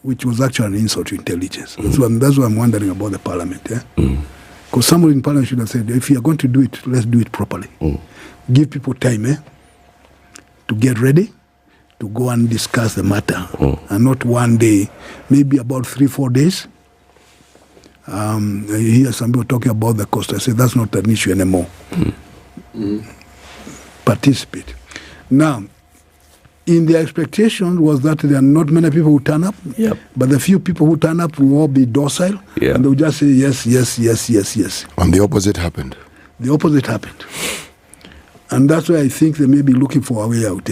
S6: which was actually an insult to intelligence. That's why I'm wondering about the parliament. Because someone in parliament should have said, if you're going to do it, let's do it properly. Give people time to get ready, to go and discuss the matter. And not one day, maybe about 3-4 days. I hear some people talking about the cost. I say, that's not an issue anymore. Participate. Now, in the expectation was that there are not many people who turn up, but the few people who turn up will all be docile, and they will just say yes, yes, yes, yes, yes.
S14: And the opposite happened.
S6: The opposite happened. And that's why I think they may be looking for a way out,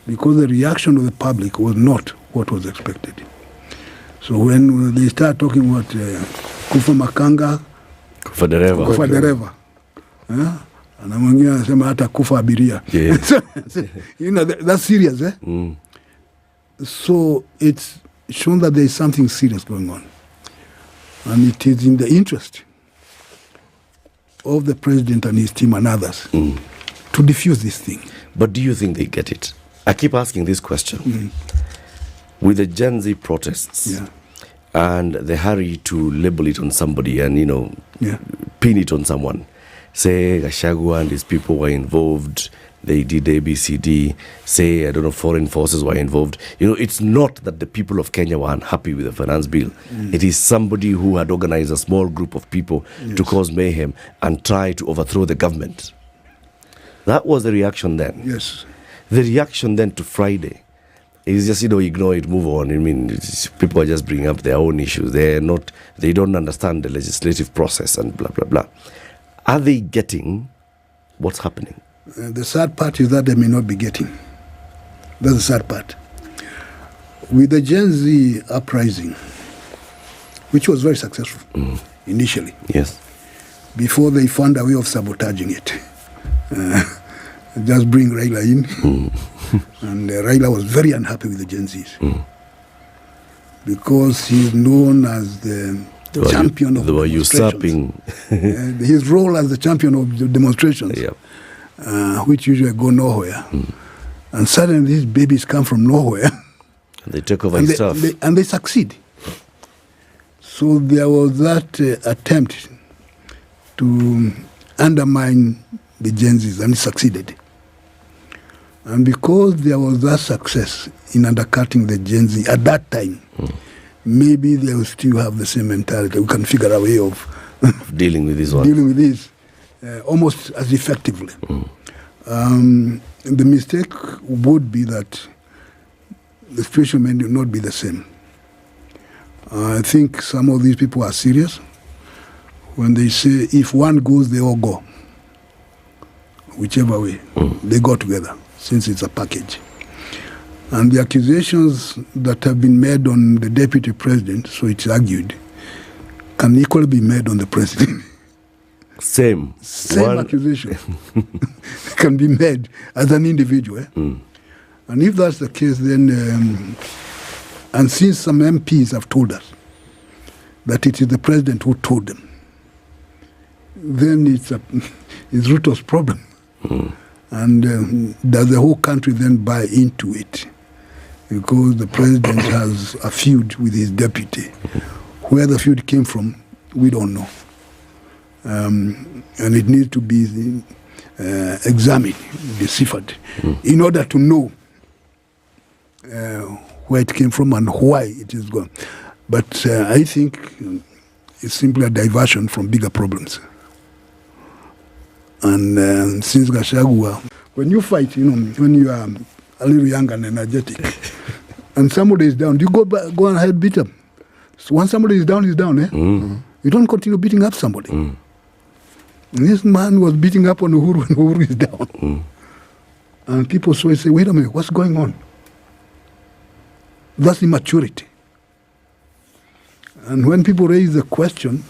S6: because the reaction of the public was not what was expected. So when they start talking about Kufa Makanga,
S10: Kufa Dereva,
S6: and mwingine anasema hata kufa abiria. That's serious, So it's shown that there is something serious going on. And it is in the interest of the president and his team and others to diffuse this thing.
S10: But do you think they get it? I keep asking this question. With the Gen Z protests and the hurry to label it on somebody and, pin it on someone, say Gachagua and his people were involved, they did ABCD, say, foreign forces were involved. It's not that the people of Kenya were unhappy with the finance bill. It is somebody who had organized a small group of people to cause mayhem and try to overthrow the government. That was the reaction then.
S6: Yes.
S10: The reaction then to Friday is just, ignore it, move on. People are just bringing up their own issues. They don't understand the legislative process and blah, blah, blah. Are they getting what's happening?
S6: The sad part is that they may not be getting. That's the sad part. With the Gen Z uprising, which was very successful initially, before they found a way of sabotaging it, just bring Raila in, and Raila was very unhappy with the Gen Zs because he's known as the champion of demonstrations. His role as the champion of the demonstrations, which usually go nowhere. And suddenly these babies come from nowhere.
S10: And they take over his stuff.
S6: And they succeed. So there was that attempt to undermine the Gen Zs, and it succeeded. And because there was that success in undercutting the Gen Z at that time, maybe they will still have the same mentality. We can figure a way of
S10: dealing with this one.
S6: Dealing with this almost as effectively. The mistake would be that the situation may not be the same. I think some of these people are serious when they say if one goes, they all go. Whichever way, they go together, since it's a package. And the accusations that have been made on the deputy president, so it's argued, can equally be made on the president.
S10: Same
S6: accusation can be made as an individual. And if that's the case, then, and since some MPs have told us that it is the president who told them, then it's Ruto's problem. And does the whole country then buy into it? Because the president has a feud with his deputy. Where the feud came from, we don't know. And it needs to be examined, deciphered, in order to know where it came from and why it is gone. But I think it's simply a diversion from bigger problems. And since Gachagua, when you fight, when you are a little young and energetic, and somebody is down, you go and ahead beat him. So once somebody is down, eh? You don't continue beating up somebody. And this man was beating up on Uhuru when Uhuru is down. And people say, wait a minute, what's going on? That's immaturity. And when people raise the question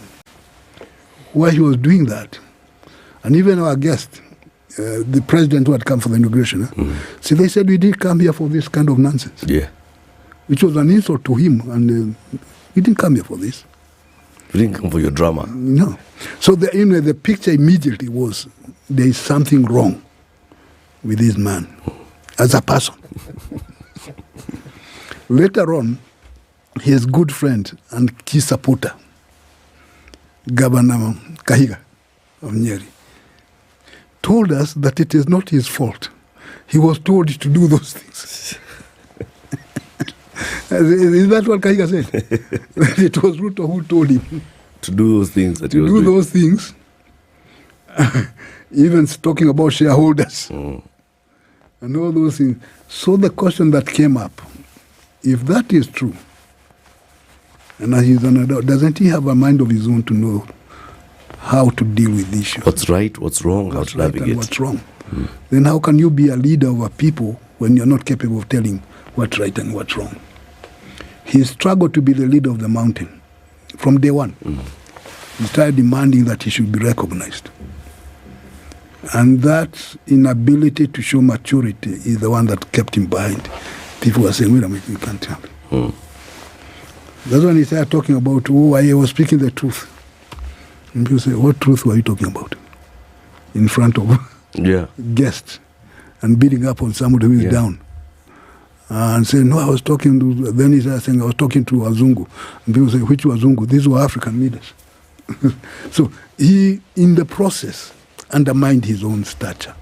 S6: why he was doing that, and even our guest, the president who had come for the inauguration, so they said we didn't come here for this kind of nonsense.
S10: Yeah.
S6: Which was an insult to him, and we didn't come here for this.
S10: We didn't come for your drama.
S6: No. So the picture immediately was there is something wrong with this man as a person. Later on, his good friend and key supporter, Governor Kahiga of Nyeri, told us that it is not his fault. He was told to do those things. Is that what Kahiga said? It was Ruto who told him
S10: to do those things that he was
S6: doing.
S10: doing.
S6: Those things. Even talking about shareholders and all those things. So the question that came up, if that is true, and he's an adult, doesn't he have a mind of his own to know how to deal with the issue?
S10: What's right, what's wrong, how to navigate.
S6: And what's wrong? Then how can you be a leader of a people when you're not capable of telling what's right and what's wrong? He struggled to be the leader of the mountain from day one. He started demanding that he should be recognized. And that inability to show maturity is the one that kept him behind. People were saying, wait a minute, you can't tell me. That's when he started talking about, I was speaking the truth. And people say, what truth were you talking about? In front of guests and beating up on somebody who is down. And saying, no, I was talking to, then he started saying, I was talking to Wazungu. And people say, which Wazungu? These were African leaders. So he, in the process, undermined his own stature.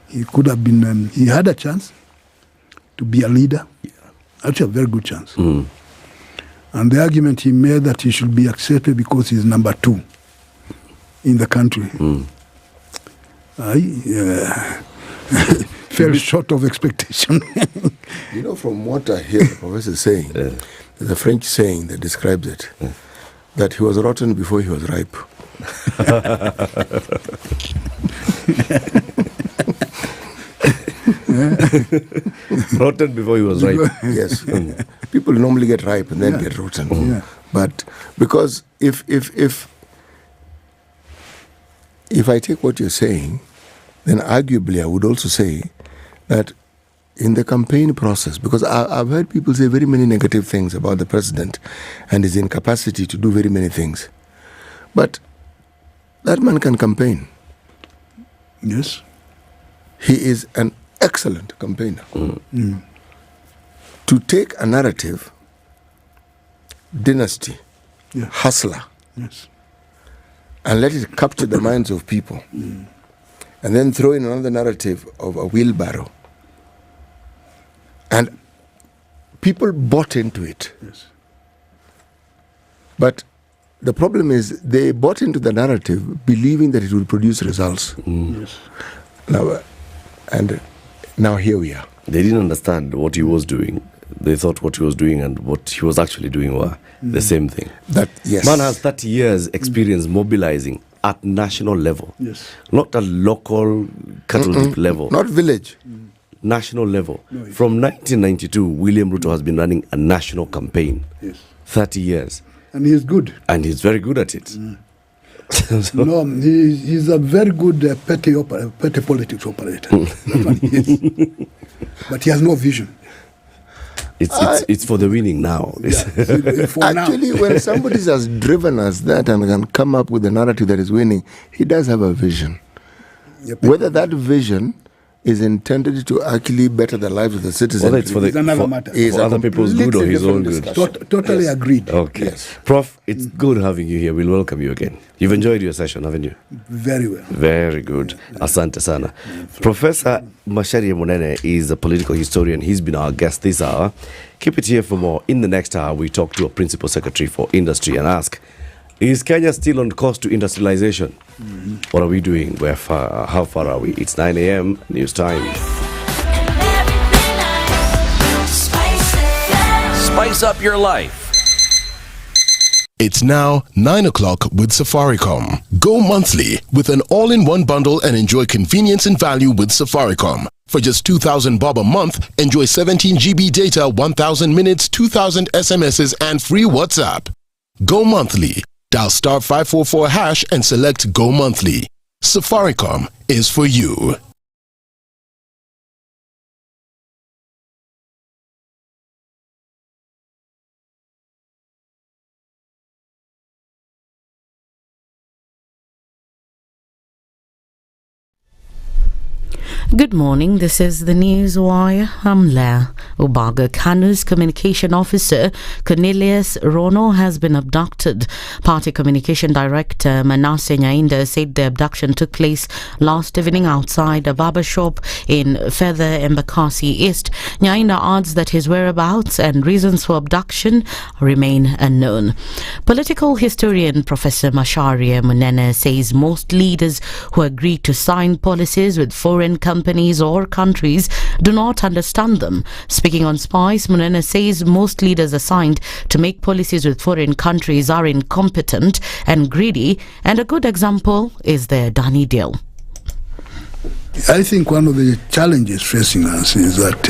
S6: He could have been, he had a chance to be a leader. Actually, a very good chance. And the argument he made that he should be accepted because he's number 2 in the country. Fell short of expectation.
S14: You know, from what I hear the professor saying, there's a French saying that describes it, that he was rotten before he was ripe.
S10: Rotten before he was ripe.
S14: Yes. People normally get ripe and then get rotten. But because if I take what you're saying, then arguably I would also say that in the campaign process, because I've heard people say very many negative things about the president and his incapacity to do very many things. But that man can campaign.
S6: Yes.
S14: He is an excellent campaigner. To take a narrative, dynasty, hustler, and let it capture the minds of people, and then throw in another narrative of a wheelbarrow. And people bought into it. But the problem is they bought into the narrative believing that it will produce results. Now here we are.
S10: They didn't understand what he was doing. They thought what he was doing and what he was actually doing were the same thing. Man has 30 years experience mobilizing at national level. Not at local cattle level.
S14: Not village.
S10: National level. From 1992, William Ruto has been running a national campaign. 30 years.
S6: And he's good.
S10: And he's very good at it.
S6: No, he's a very good petty politics operator. That's what he is. But he has no vision.
S10: It's for the winning now.
S14: Actually, when somebody has driven us that and can come up with a narrative that is winning, he does have a vision. Whether that vision is intended to actually better the lives of the citizens.
S10: Whether it's for
S6: another matter.
S10: For other people's good or his own good.
S6: Totally agreed.
S10: Okay. Prof, it's good having you here. We'll welcome you again. You've enjoyed your session, haven't you?
S6: Very well.
S10: Very good. Asante sana. Professor Macharia Munene is a political historian. He's been our guest this hour. Keep it here for more. In the next hour, we talk to a principal secretary for industry and ask, is Kenya still on course to industrialization? What are we doing? How far are we? It's 9 a.m. news time.
S13: Spice
S4: Spice up your life.
S5: It's now 9 o'clock with Safaricom. Go monthly with an all-in-one bundle and enjoy convenience and value with Safaricom. For just 2,000 bob a month, enjoy 17 GB data, 1,000 minutes, 2,000 SMSs, and free WhatsApp. Go monthly. Dial star 544 hash and select Go monthly. Safaricom is for you.
S1: Good morning, this is the News Wire. I'm Leah Obaga. Kanu's communication officer, Cornelius Rono, has been abducted. Party communication director Manasseh Nyainda said the abduction took place last evening outside a barber shop in Feather Embakasi East. Nyainda adds that his whereabouts and reasons for abduction remain unknown. Political historian Professor Macharia Munene says most leaders who agree to sign policies with foreign companies or countries do not understand them. Speaking on Spice, Munene says most leaders assigned to make policies with foreign countries are incompetent and greedy, and a good example is the Adani deal.
S6: I think one of the challenges facing us is that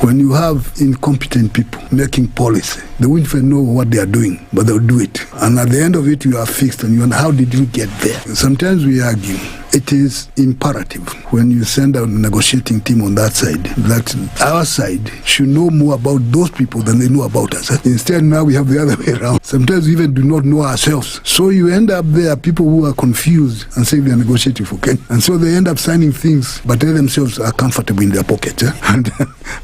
S6: when you have incompetent people making policy, they won't even know what they are doing, but they'll do it. And at the end of it, you are fixed and you wonder, how did you get there? Sometimes we argue. It is imperative when you send a negotiating team on that side that our side should know more about those people than they know about us. Instead, now we have the other way around. Sometimes we even do not know ourselves. So you end up there, people who are confused and say they are negotiating for Kenya. And so they end up signing things, but they themselves are comfortable in their pocket. And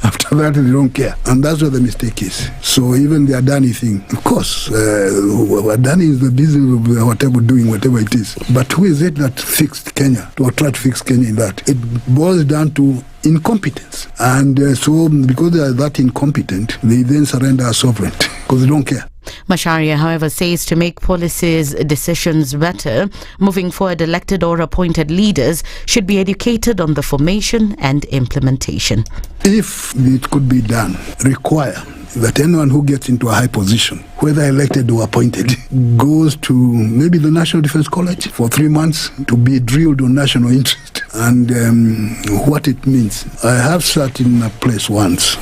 S6: after that, they don't care. And that's where the mistake is. So even the Adani thing, of course, Adani is the business of whatever doing, whatever it is. But who is it that fixed Kenya, to try to fix Kenya in that? It boils down to incompetence. And so because they are that incompetent, they then surrender our sovereignty because they don't care.
S1: Macharia, however, says to make policies decisions better, moving forward, elected or appointed leaders should be educated on the formation and implementation.
S6: If it could be done, require that anyone who gets into a high position, whether elected or appointed, goes to maybe the National Defense College for 3 months to be drilled on national interest and what it means. I have sat in a place once.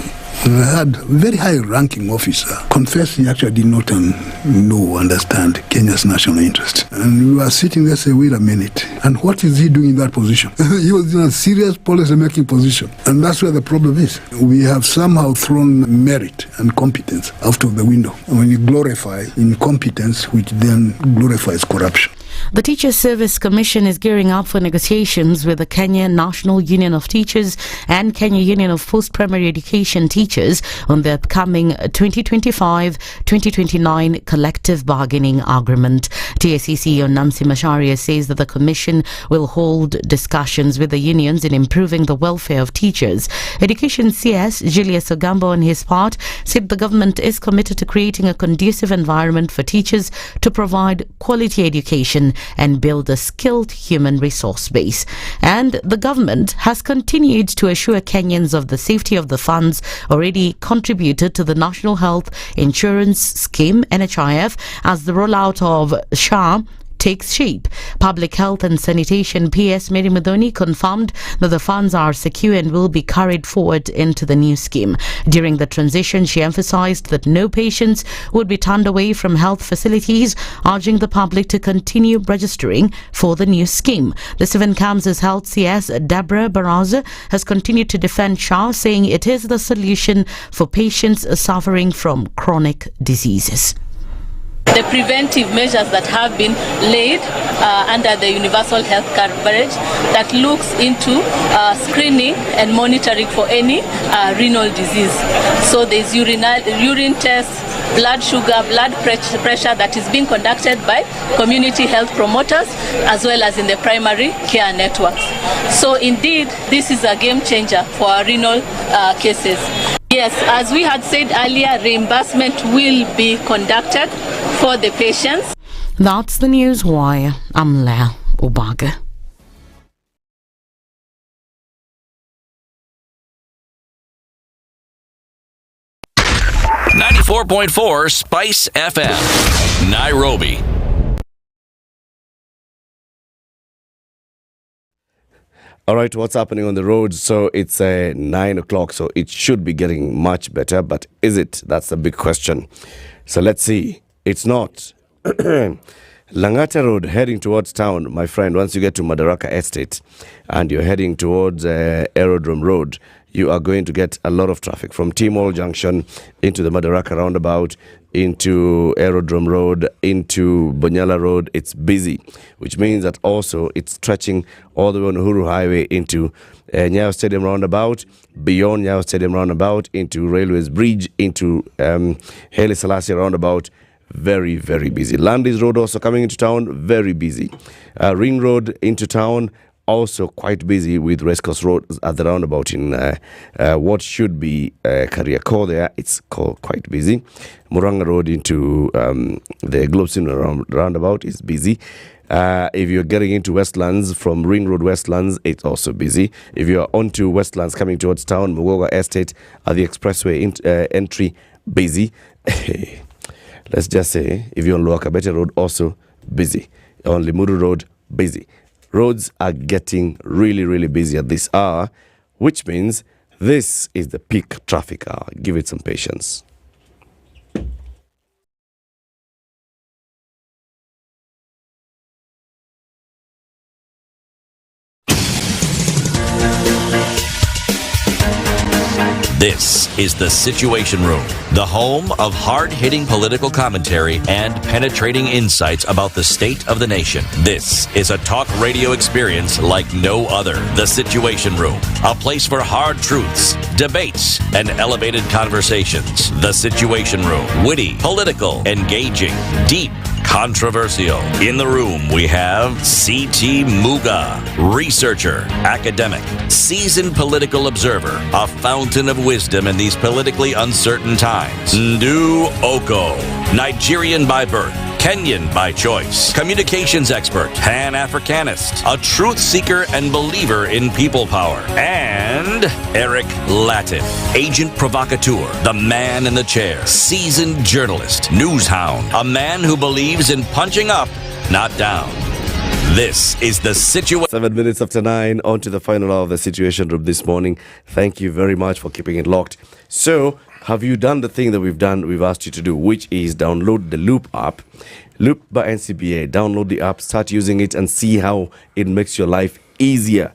S6: I had a very high-ranking officer confess he actually did not understand Kenya's national interest. And we were sitting there saying, wait a minute, and what is he doing in that position? He was in a serious policy-making position. And that's where the problem is. We have somehow thrown merit and competence out of the window. And when you glorify incompetence, which then glorifies corruption.
S1: The Teachers Service Commission is gearing up for negotiations with the Kenya National Union of Teachers and Kenya Union of Post-Primary Education Teachers on the upcoming 2025-2029 collective bargaining agreement. TSC CEO Namsi Macharia says that the Commission will hold discussions with the unions in improving the welfare of teachers. Education CS Julius Ogambo, on his part, said the government is committed to creating a conducive environment for teachers to provide quality education and build a skilled human resource base. And the government has continued to assure Kenyans of the safety of the funds already contributed to the National Health Insurance Scheme, NHIF, as the rollout of SHA takes shape. Public Health and Sanitation PS Mary Muthoni confirmed that the funds are secure and will be carried forward into the new scheme. During the transition, she emphasized that no patients would be turned away from health facilities, urging the public to continue registering for the new scheme. The Seven Camps' Health CS Deborah Baraza has continued to defend SHA, saying it is the solution for patients suffering from chronic diseases.
S2: The preventive measures that have been laid under the universal health coverage that looks into screening and monitoring for any renal disease. So there's urine tests, blood sugar, blood pressure that is being conducted by community health promoters as well as in the primary care networks. So indeed, this is a game changer for our renal cases. Yes, as we had said earlier, reimbursement will be conducted for the patients.
S1: That's the News Wire. I'm Leah Obaga.
S4: 94.4 Spice FM, Nairobi.
S10: All right, what's happening on the roads? So it's 9 o'clock, so it should be getting much better, but is it? That's the big question. So let's see. It's not. Langata Road heading towards town, my friend. Once you get to Madaraka Estate and you're heading towards Aerodrome Road, you are going to get a lot of traffic from T-Mall Junction into the Madaraka roundabout, into Aerodrome Road, into Bonyala Road. It's busy, which means that also it's stretching all the way on Uhuru Highway into Nyayo Stadium roundabout, beyond Nyayo Stadium roundabout, into Railways Bridge, into Haile Selassie roundabout. Very, very busy. Landis Road also coming into town, very busy. Ring Road into town, also quite busy, with Racecourse Road at the roundabout in what should be Kariakor there. It's quite busy. Muranga Road into the Globeston roundabout is busy. If you're getting into Westlands from Ring Road Westlands, it's also busy. If you're onto Westlands coming towards town, Muga Estate at the expressway entry, busy. Let's just say, if you're on Lower Kabete Road, also busy. On Limuru Road, busy. Roads are getting really, really busy at this hour, which means this is the peak traffic hour. Give it some patience.
S4: This is the Situation Room, the home of hard-hitting political commentary and penetrating insights about the state of the nation. This is a talk radio experience like no other. The Situation Room, a place for hard truths, debates, and elevated conversations. The Situation Room, witty, political, engaging, deep, controversial. In the room, we have C.T. Muga, researcher, academic, seasoned political observer, a fountain of wisdom in these politically uncertain times. Ndu Okoh, Nigerian by birth, Kenyan by choice, communications expert, Pan-Africanist, a truth seeker and believer in people power, and Eric Latiff, agent provocateur, the man in the chair, seasoned journalist, news hound, a man who believes in punching up, not down. This is the Situation.
S10: 7 minutes after 9, on to the final hour of the Situation Room this morning. Thank you very much for keeping it locked. So, have you done the thing that we've asked you to do, which is download the Loop app, Loop by NCBA. Download the app, start using it, and see how it makes your life easier.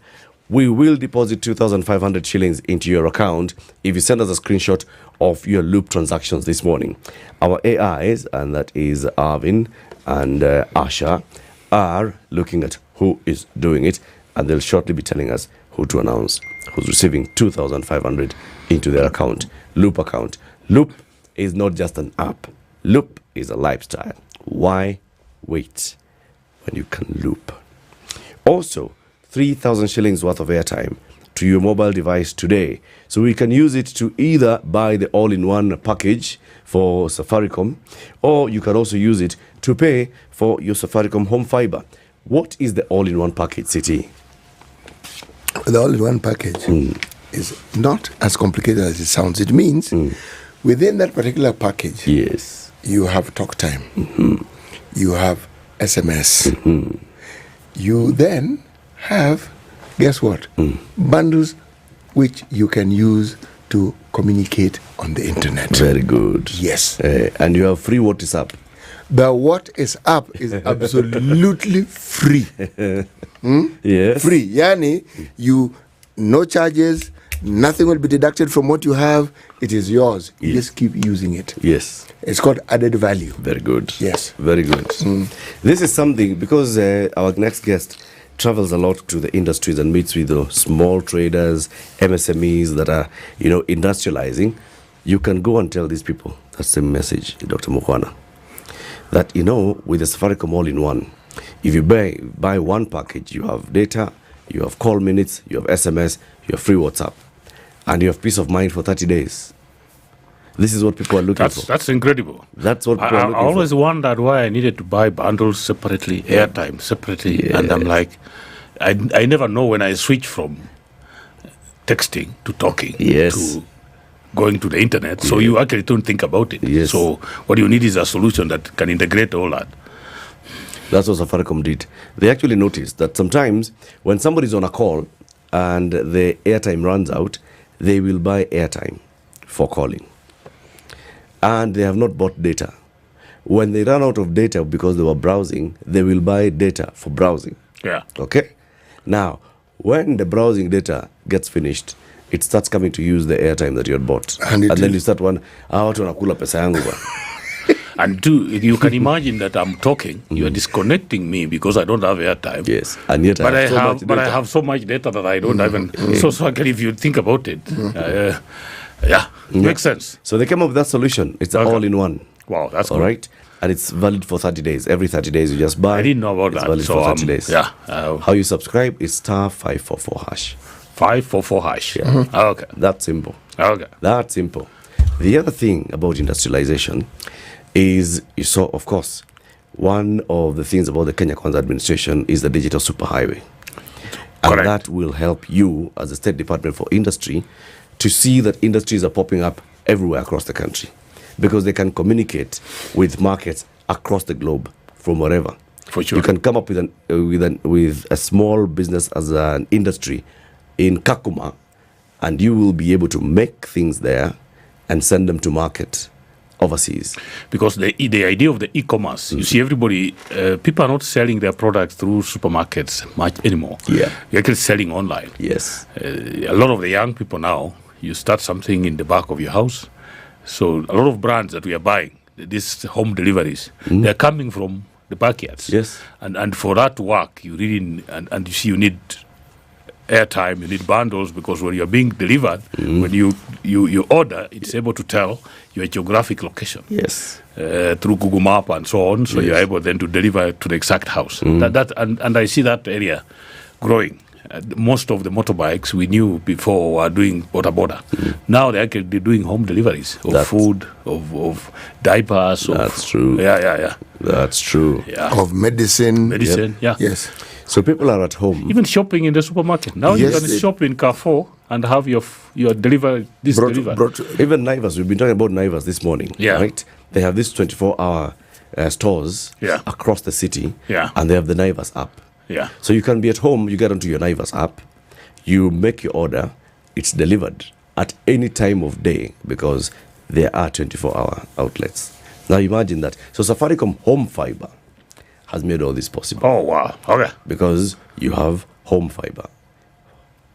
S10: We will deposit 2,500 shillings into your account if you send us a screenshot of your Loop transactions this morning. Our AIs, and that is Avin and Asha, are looking at who is doing it, and they'll shortly be telling us who to announce who's receiving 2,500 into their account. Loop account. Loop is not just an app. Loop is a lifestyle. Why wait when you can loop? Also, 3,000 shillings worth of airtime to your mobile device today. So we can use it to either buy the all-in-one package for Safaricom, or you can also use it to pay for your Safaricom home fiber. What is the all-in-one package, City?
S14: The all-in-one package is not as complicated as it sounds. It means within that particular package,
S10: yes,
S14: you have talk time, you have SMS, you then have, guess what? Bundles which you can use to communicate on the internet.
S10: Very good.
S14: Yes.
S10: And you have free WhatsApp.
S14: The what is up is absolutely free.
S10: Yes.
S14: Free. Yani, you, no charges, nothing will be deducted from what you have. It is yours. You just keep using it.
S10: Yes.
S14: It's called added value.
S10: Very good.
S14: Yes.
S10: Very good. This is something, because our next guest travels a lot to the industries and meets with the small traders, MSMEs that are, industrializing. You can go and tell these people, that's the message, Dr. Mukwana, that, with the Safaricom all-in-one, if you buy one package, you have data, you have call minutes, you have SMS, you have free WhatsApp, and you have peace of mind for 30 days. This is what people are looking for.
S8: That's incredible.
S10: That's what people are looking for.
S8: I always wondered why I needed to buy bundles separately, airtime separately, and I'm like, I never know when I switch from texting to talking to going to the internet, so you actually don't think about it.
S10: Yes.
S8: So what you need is a solution that can integrate all that.
S10: That's what Safaricom did. They actually noticed that sometimes when somebody's on a call and the airtime runs out, they will buy airtime for calling. And they have not bought data. When they run out of data because they were browsing, they will buy data for browsing.
S8: Yeah.
S10: Okay? Now, when the browsing data gets finished, it starts coming to use the airtime that you had bought. And then you start one, watu wanakula pesa yangu ba.
S8: And two, you can imagine that I'm talking, you are disconnecting me because I don't have airtime.
S10: Yes, and yet
S8: I
S10: I
S8: have so much data that I don't even. So actually, if you think about it, makes sense.
S10: So they came up with that solution. It's all in one.
S8: Wow, that's
S10: all
S8: good.
S10: right. And it's valid for 30 days. Every 30 days you just buy.
S8: I didn't know about
S10: it's
S8: that.
S10: Valid
S8: So,
S10: for 30 days.
S8: yeah.
S10: How you subscribe is *544#.
S8: 544#.
S10: Yeah.
S8: Okay.
S10: That's simple.
S8: Okay.
S10: That's simple. The other thing about industrialization is, you saw, of course, one of the things about the Kenya-Kwanza administration is the digital superhighway. And that will help you as the State Department for Industry to see that industries are popping up everywhere across the country, because they can communicate with markets across the globe from wherever.
S8: For sure.
S10: You can come up with a small business as an industry in Kakuma, and you will be able to make things there and send them to market overseas.
S8: Because the idea of the e-commerce, you see everybody, people are not selling their products through supermarkets much anymore.
S10: Yeah.
S8: You're actually selling online.
S10: Yes.
S8: A lot of the young people now, you start something in the back of your house. So a lot of brands that we are buying, these home deliveries, they're coming from the backyards.
S10: Yes.
S8: And for that to work, you really, and you see you need airtime, you need bundles, because when you're being delivered, when you order, it's able to tell your geographic location.
S10: Yes.
S8: Through Google Map and so on, so
S10: Yes.
S8: you're able then to deliver to the exact house. And I see that area growing. Most of the motorbikes we knew before were doing border. Now they're actually doing home deliveries of food, of diapers.
S10: That's true.
S8: Yeah.
S10: That's true.
S8: Yeah.
S14: Of medicine.
S8: Yeah.
S14: Yes.
S10: So people are at home.
S8: Even shopping in the supermarket. Now you can shop in Carrefour and have your delivered.
S10: Even Naivas, we've been talking about Naivas this morning.
S8: Yeah.
S10: Right? They have this 24-hour stores across the city.
S8: Yeah.
S10: And they have the Naivas app.
S8: Yeah.
S10: So you can be at home, you get onto your Naivas app, you make your order, it's delivered at any time of day, because there are 24-hour outlets. Now imagine that. So Safaricom Home Fiber has made all this possible.
S8: Oh, wow. Okay.
S10: Because you have home fiber.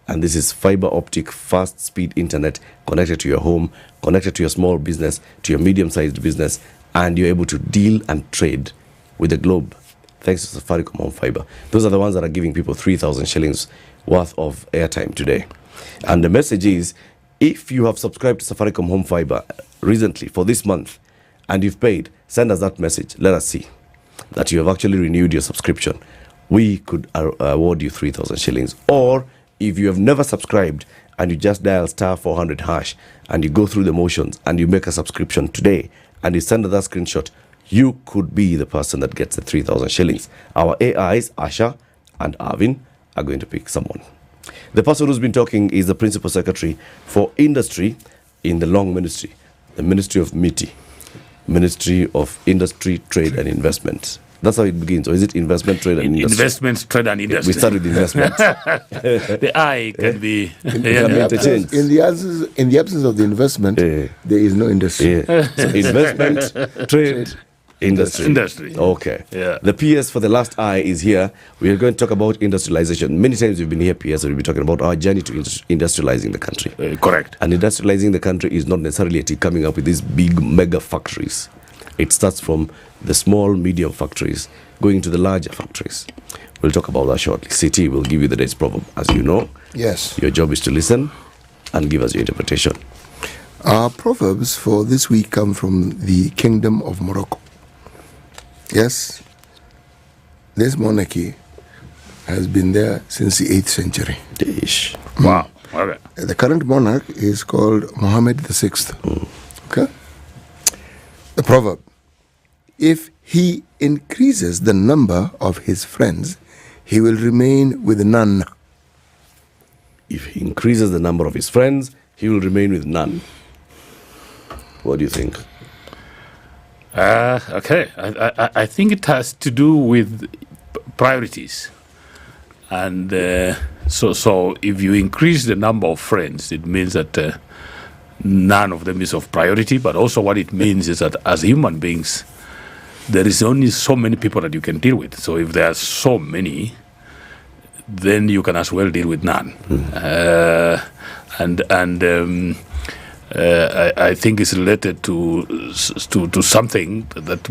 S10: And this is fiber optic, fast speed internet connected to your home, connected to your small business, to your medium-sized business, and you're able to deal and trade with the globe, thanks to Safaricom Home Fiber. Those are the ones that are giving people 3,000 shillings worth of airtime today. And the message is, if you have subscribed to Safaricom Home Fiber recently for this month and you've paid, send us that message. Let us see that you have actually renewed your subscription. We could award you 3,000 shillings. Or if you have never subscribed and you just dial *400# and you go through the motions and you make a subscription today and you send us that screenshot, you could be the person that gets the 3,000 shillings. Our AIs, Asha and Avin, are going to pick someone. The person who's been talking is the Principal Secretary for Industry in the Long Ministry, the Ministry of MITI, Ministry of Industry, Trade and Investment. That's how it begins. Or is it investment, trade and industry?
S8: Investments, trade and industry.
S10: We start with investment.
S8: The I can be
S14: in the absence of the investment, there is no industry.
S10: So investment, trade, industry. Okay.
S8: Yeah.
S10: The PS for the last I is here. We are going to talk about industrialization. Many times we've been here, PS, and we'll be talking about our journey to industrializing the country.
S8: Correct.
S10: And industrializing the country is not necessarily coming up with these big mega factories. It starts from the small, medium factories going to the larger factories. We'll talk about that shortly. CT will give you the day's proverb, as you know.
S14: Yes.
S10: Your job is to listen and give us your interpretation.
S14: Our proverbs for this week come from the Kingdom of Morocco. Yes, this monarchy has been there since the 8th century.
S8: Wow. Okay.
S14: The current monarch is called Mohammed VI. Okay. The proverb: if he increases the number of his friends, he will remain with none.
S10: If he increases the number of his friends, he will remain with none. What do you think?
S8: Okay, I think it has to do with priorities. And so if you increase the number of friends, it means that none of them is of priority, but also what it means is that as human beings, there is only so many people that you can deal with. So if there are so many, then you can as well deal with none. I think it's related to something that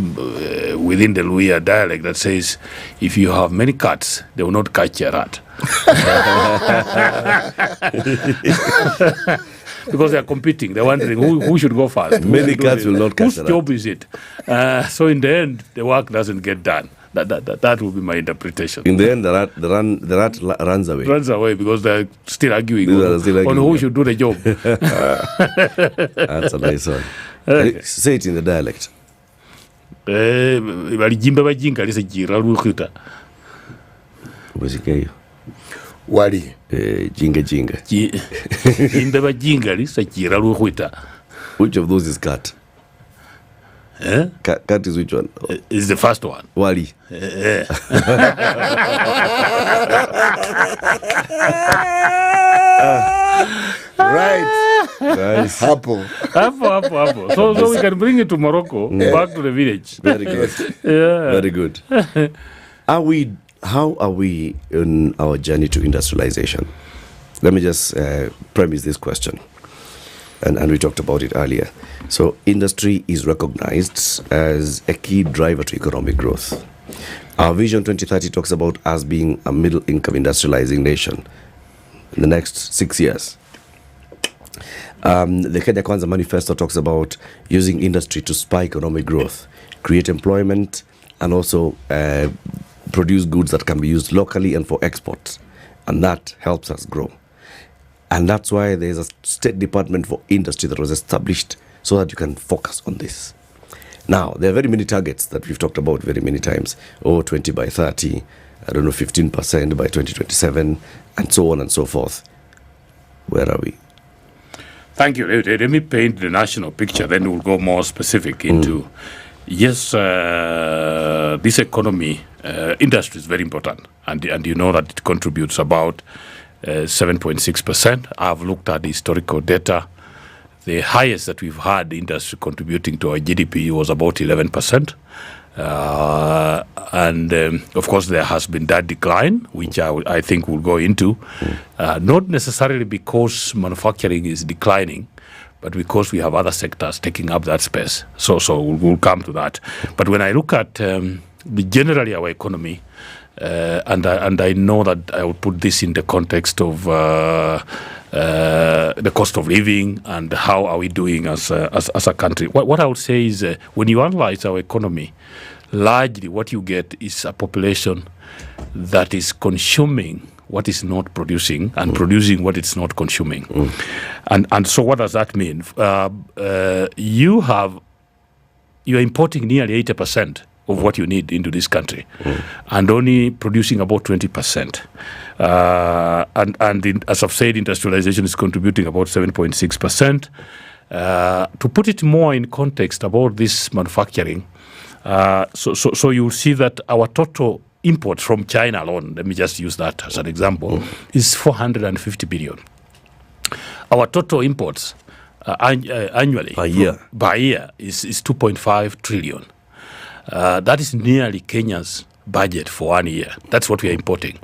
S8: within the Luya dialect that says, if you have many cats, they will not catch a rat. Because they are competing. They're wondering who should go first.
S10: Many cats will not catch
S8: whose job is it? So in the end, the work doesn't get done. That will be my interpretation.
S10: In the end, the rat runs away.
S8: Runs away because they're still arguing on who should do the job.
S10: That's a nice one. Say it in the dialect. Umesikia hiyo?
S14: Wali.
S10: Jinga. Which of those is cat? Cat is which one?
S8: Is the first one.
S10: Wali.
S14: Right.
S10: Nice.
S14: Apple.
S8: So we can bring it to Morocco, back to the village.
S10: Very good.
S8: Yeah.
S10: Very good. How are we in our journey to industrialization? Let me just premise this question. And we talked about it earlier. So industry is recognized as a key driver to economic growth. Our Vision 2030 talks about us being a middle-income industrializing nation in the next 6 years. The Kenya-Kwanza Manifesto talks about using industry to spur economic growth, create employment, and also produce goods that can be used locally and for export. And that helps us grow. And that's why there's a State Department for Industry that was established so that you can focus on this. Now, there are very many targets that we've talked about very many times. 20 by 30, 15% by 2027, and so on and so forth. Where are we?
S8: Thank you. Let me paint the national picture, then we'll go more specific into... Yes, this economy, industry is very important. And you know that it contributes about 7.6%. I've looked at the historical data. The highest that we've had industry contributing to our GDP was about 11%. Of course, there has been that decline, which I think we'll go into. Not necessarily because manufacturing is declining, but because we have other sectors taking up that space. So we'll come to that. But when I look at generally our economy, and I know that I will put this in the context of the cost of living and how are we doing as a country. What I would say is when you analyze our economy, largely what you get is a population that is consuming what is not producing and producing what it's not consuming. And so what does that mean? You're importing nearly 80% of what you need into this country, and only producing about 20%. As I've said, industrialization is contributing about 7.6%. To put it more in context about this manufacturing, so you'll see that our total imports from China alone, let me just use that as an example, is 450 billion. Our total imports annually by year is 2.5 trillion. That is nearly Kenya's budget for 1 year. That's what we are importing.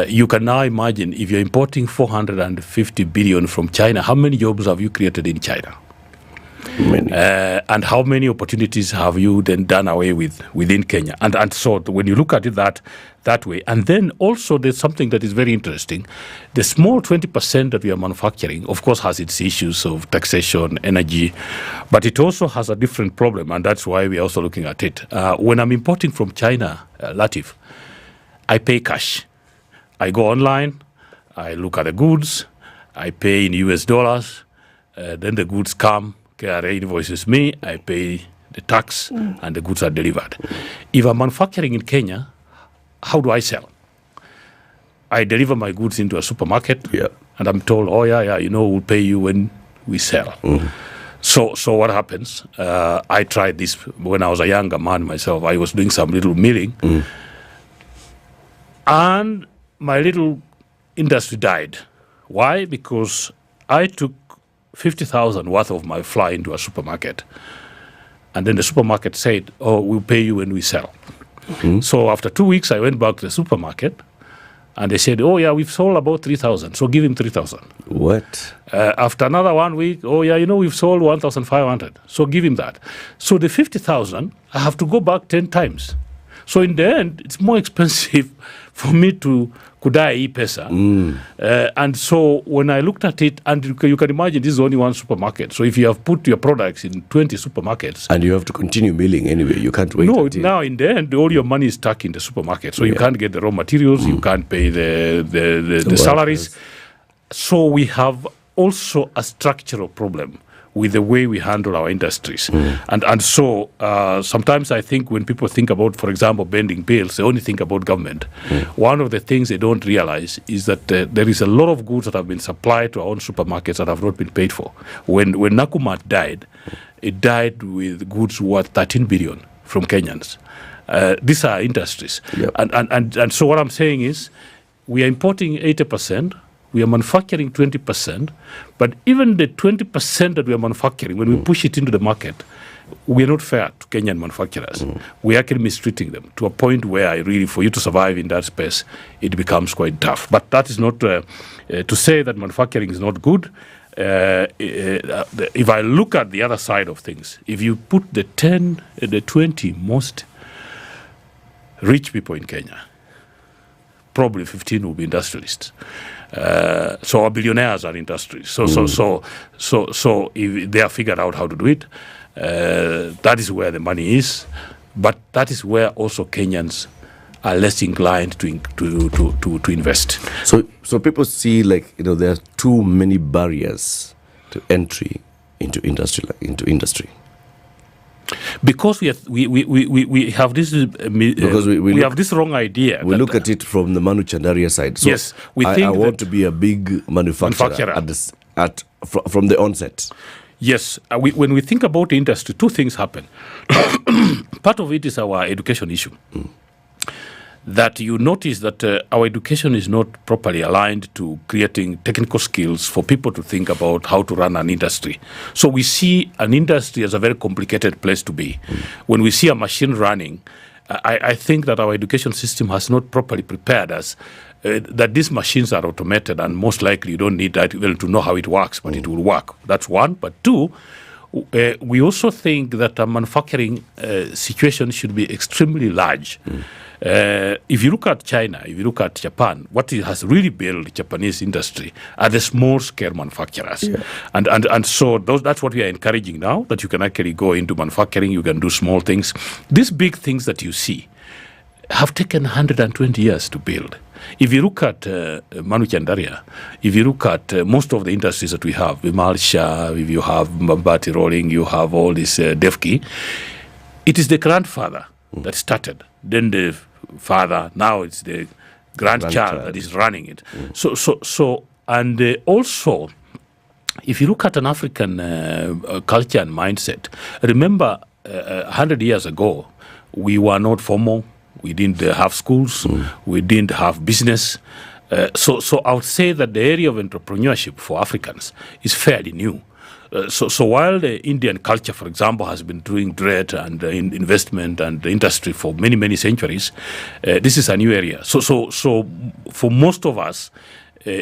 S8: You can now imagine if you're importing 450 billion from China, how many jobs have you created in China? Many. And how many opportunities have you then done away with within Kenya? And so when you look at it that way, and then also there's something that is very interesting. The small 20% that we are manufacturing, of course, has its issues of taxation, energy, but it also has a different problem, and that's why we are also looking at it. When I'm importing from China, Latiff, I pay cash. I go online, I look at the goods, I pay in US dollars, then the goods come, KRA invoices me, I pay the tax, and the goods are delivered. If I'm manufacturing in Kenya, how do I sell? I deliver my goods into a supermarket, and I'm told, we'll pay you when we sell. So what happens? I tried this when I was a younger man myself. I was doing some little milling, and my little industry died. Why? Because I took 50,000 worth of my flour into a supermarket, and then the supermarket said, "Oh, we'll pay you when we sell." So after 2 weeks, I went back to the supermarket, and they said, "Oh yeah, we've sold about 3,000, so give him 3,000."
S10: What?
S8: After another 1 week, "Oh yeah, we've sold 1,500, so give him that." So the 50,000, I have to go back 10 times. So in the end, it's more expensive for me to kudai pesa. And so when I looked at it, and you can imagine this is only one supermarket. So if you have put your products in 20 supermarkets,
S10: and you have to continue milling anyway, you can't wait.
S8: No, now in the end, all your money is stuck in the supermarket. So you can't get the raw materials, you can't pay the salaries. So we have also a structural problem with the way we handle our industries. And so sometimes I think when people think about, for example, bending bills, they only think about government. One of the things they don't realize is that there is a lot of goods that have been supplied to our own supermarkets that have not been paid for. When Nakumatt died, it died with goods worth 13 billion from Kenyans. These are industries. And so what I'm saying is we are importing 80%, we are manufacturing 20%, but even the 20% that we are manufacturing, when we push it into the market, we are not fair to Kenyan manufacturers. We are actually mistreating them to a point where really, for you to survive in that space, it becomes quite tough. But that is not to say that manufacturing is not good. If I look at the other side of things, if you put the 20 most rich people in Kenya, probably 15 will be industrialists. So our billionaires are industries. So if they have figured out how to do it, that is where the money is. But that is where also Kenyans are less inclined to invest.
S10: So people see there are too many barriers to entry into industry.
S8: Because we have this we have this wrong idea.
S10: We look at it from the Manu Chandaria side. So
S8: yes, we think
S10: I want to be a big manufacturer. From the onset.
S8: Yes, when we think about the industry, two things happen. Part of it is our education issue. That you notice that our education is not properly aligned to creating technical skills for people to think about how to run an industry. So we see an industry as a very complicated place to be. When we see a machine running, I think that our education system has not properly prepared us that these machines are automated, and most likely you don't need that even to know how it works, but it will work. That's one. But two, we also think that a manufacturing situation should be extremely large. If you look at China, if you look at Japan, what it has really built Japanese industry are the small-scale manufacturers. And so that's what we are encouraging now, that you can actually go into manufacturing, you can do small things. These big things that you see have taken 120 years to build. If you look at Manu Chandaria, if you look at most of the industries that we have, Vimalsha, if you have Mabati Rolling, you have all this Defki, it is the grandfather that started, then the father, now it's the grandchild that is running it. And also, if you look at an African culture and mindset, remember 100 years ago, we were not formal. We didn't have schools. We didn't have business. So I would say that the area of entrepreneurship for Africans is fairly new. So while the Indian culture, for example, has been doing trade and investment and industry for many, many centuries, this is a new area. So for most of us,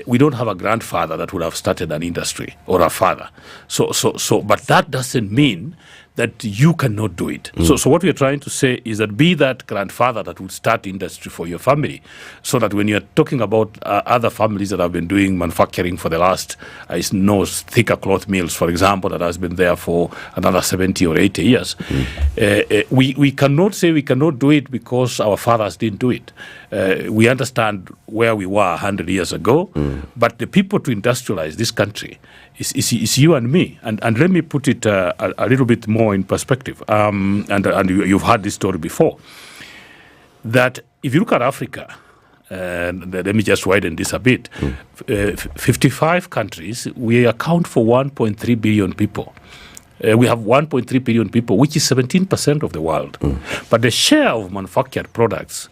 S8: we don't have a grandfather that would have started an industry, or a father. But that doesn't mean that you cannot do it. So what we are trying to say is that be that grandfather that would start industry for your family, so that when you're talking about other families that have been doing manufacturing for the last, thicker cloth mills, for example, that has been there for another 70 or 80 years, we cannot say we cannot do it because our fathers didn't do it. We understand where we were 100 years ago, but the people to industrialize this country is you and me. And let me put it a little bit more in perspective. And you've heard this story before. That if you look at Africa, and let me just widen this a bit, 55 countries, we account for 1.3 billion people. We have 1.3 billion people, which is 17% of the world. But the share of manufactured products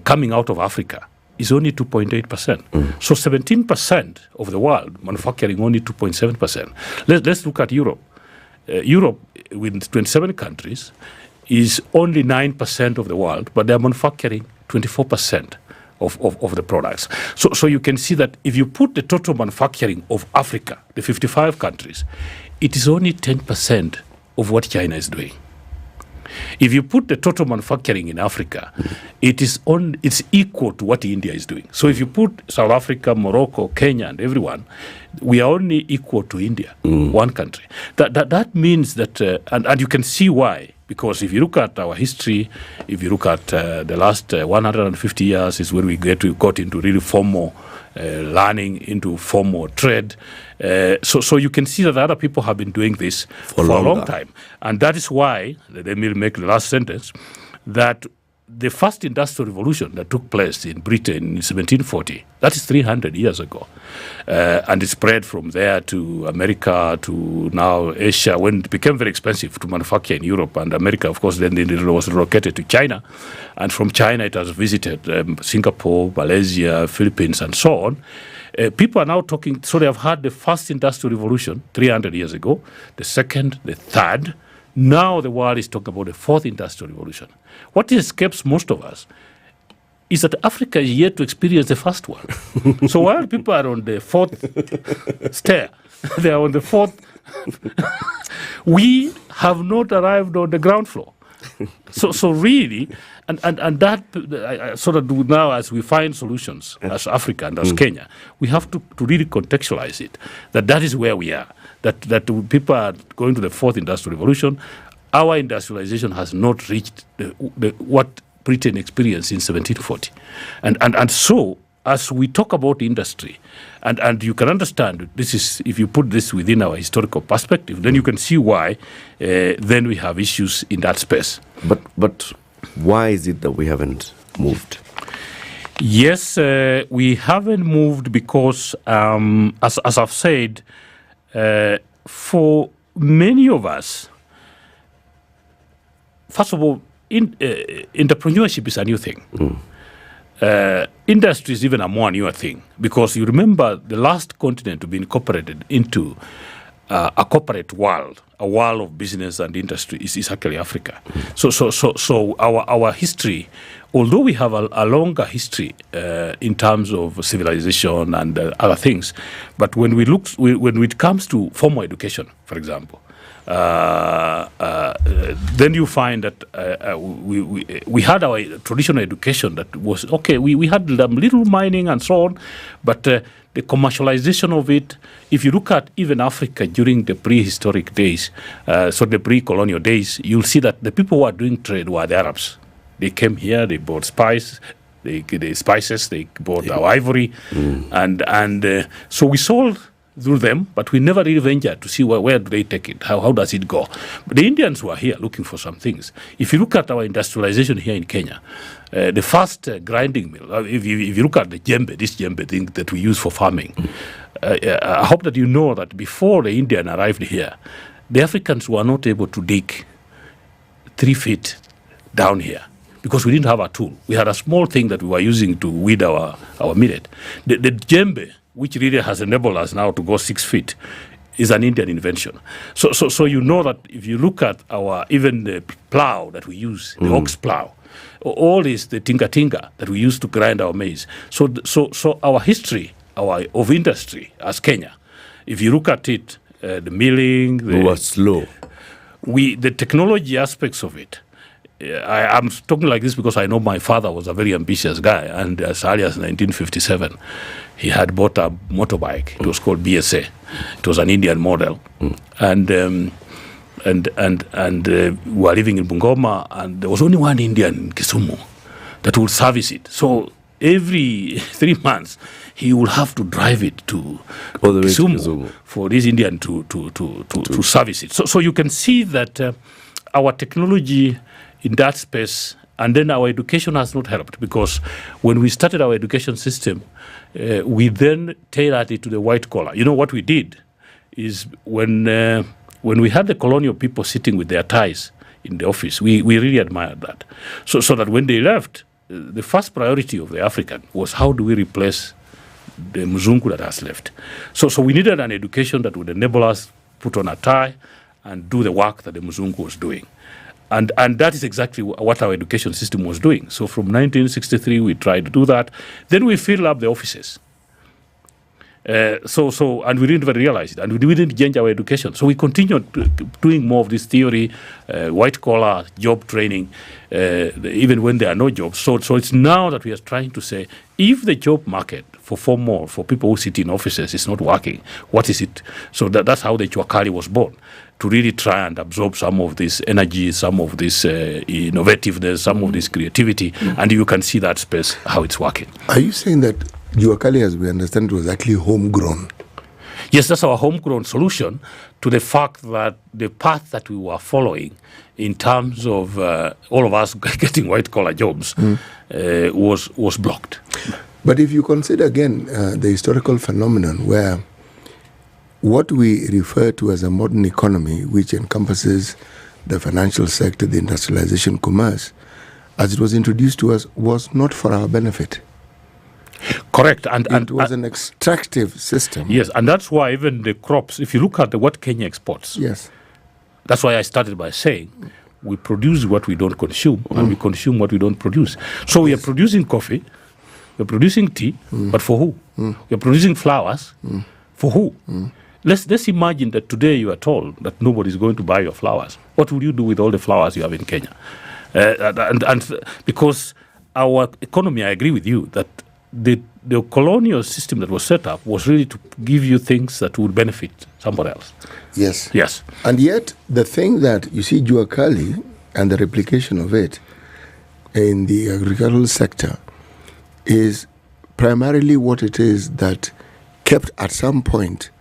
S8: coming out of Africa is only 2.8%. So 17% of the world manufacturing only 2.7%. Let's look at Europe. Europe, with 27 countries, is only 9% of the world, but they're manufacturing 24% of the products. So you can see that if you put the total manufacturing of Africa, the 55 countries, it is only 10% of what China is doing. If you put the total manufacturing in Africa, it's equal to what India is doing. So if you put South Africa, Morocco, Kenya, and everyone, we are only equal to India, one country. That means that, and you can see why. Because if you look at our history, if you look at the last 150 years is where we got into really formal learning, into formal trade. So you can see that other people have been doing this for a long time. And that is why, let me make the last sentence, that the first industrial revolution that took place in Britain in 1740, that is 300 years ago. And it spread from there to America, to now Asia, when it became very expensive to manufacture in Europe. And America, of course, then it was relocated to China. And from China, it has visited Singapore, Malaysia, Philippines, and so on. People are now talking, so they have had the first industrial revolution 300 years ago, the second, the third. Now the world is talking about the fourth industrial revolution. What escapes most of us is that Africa is yet to experience the first one. So while people are on the fourth stair, they are on the fourth, we have not arrived on the ground floor. So really, and that, so that now as we find solutions as Africa and as Kenya, we have to really contextualize it, that is where we are, that people are going to the fourth industrial revolution. Our industrialization has not reached what Britain experienced in 1740. And so, as we talk about industry, and you can understand, this is, if you put this within our historical perspective, then you can see why then we have issues in that space.
S10: But why is it that we haven't moved?
S8: Yes, we haven't moved because, as I've said, for many of us, first of all, entrepreneurship is a new thing. Industry is even a more newer thing, because you remember the last continent to be incorporated into a corporate world, a world of business and industry, is actually Africa. So our history, although we have a longer history in terms of civilization and other things, but when when it comes to formal education, for example, then you find that we had our traditional education that was okay. We had little mining and so on, but the commercialization of it, if you look at even Africa during the prehistoric days, so the pre-colonial days, you'll see that the people who are doing trade were the Arabs. They came here, they bought spices, they bought our ivory, and so we sold through them, but we never really ventured to see where do they take it, how does it go. But the Indians were here looking for some things. If you look at our industrialization here in Kenya, the first grinding mill, if you look at the jembe, this jembe thing that we use for farming, I hope that you know that before the Indian arrived here, the Africans were not able to dig 3 feet down here, because we didn't have a tool. We had a small thing that we were using to weed our millet. The jembe, which really has enabled us now to go 6 feet, is an Indian invention. So you know that if you look at even the plow that we use, the ox plow, all this, the tinga that we use to grind our maize. So our history of industry as Kenya, if you look at it, the milling,
S10: we were slow.
S8: The technology aspects of it. I'm talking like this because I know my father was a very ambitious guy, and as early as 1957, he had bought a motorbike. It was called BSA. It was an Indian model, and we were living in Bungoma, and there was only one Indian in Kisumu that would service it. So every 3 months, he would have to drive it to Kisumu for this Indian to service it. So you can see that our technology in that space, and then our education has not helped, because when we started our education system, we then tailored it to the white collar. You know what we did is when when we had the colonial people sitting with their ties in the office, we really admired that. So that when they left, the first priority of the African was how do we replace the Mzungu that has left. So we needed an education that would enable us put on a tie and do the work that the Mzungu was doing. And that is exactly what our education system was doing. So from 1963, we tried to do that. Then we filled up the offices. And we didn't even realize it, and we didn't change our education. So we continued doing more of this theory, white collar job training, even when there are no jobs. So it's now that we are trying to say, if the job market for people who sit in offices is not working, what is it? So that's how the Chuakali was born, to really try and absorb some of this energy, some of this innovativeness, some of this creativity, and you can see that space, how it's working.
S14: Are you saying that Juakali, as we understand, was actually homegrown?
S8: Yes, that's our homegrown solution to the fact that the path that we were following in terms of all of us getting white-collar jobs was blocked.
S14: But if you consider, again, the historical phenomenon where what we refer to as a modern economy, which encompasses the financial sector, the industrialization, commerce, as it was introduced to us, was not for our benefit.
S8: Correct.
S14: And it was an extractive system.
S8: Yes, and that's why even the crops, if you look at what Kenya exports,
S14: yes,
S8: that's why I started by saying we produce what we don't consume and we consume what we don't produce. So we are producing coffee, we're producing tea, but for who? We're producing flowers, for who? Let's imagine that today you are told that nobody is going to buy your flowers. What will you do with all the flowers you have in Kenya? And because our economy, I agree with you, that the colonial system that was set up was really to give you things that would benefit somebody else.
S14: Yes.
S8: Yes.
S14: And yet, the thing that you see, Juakali and the replication of it in the agricultural sector is primarily what it is that kept at some point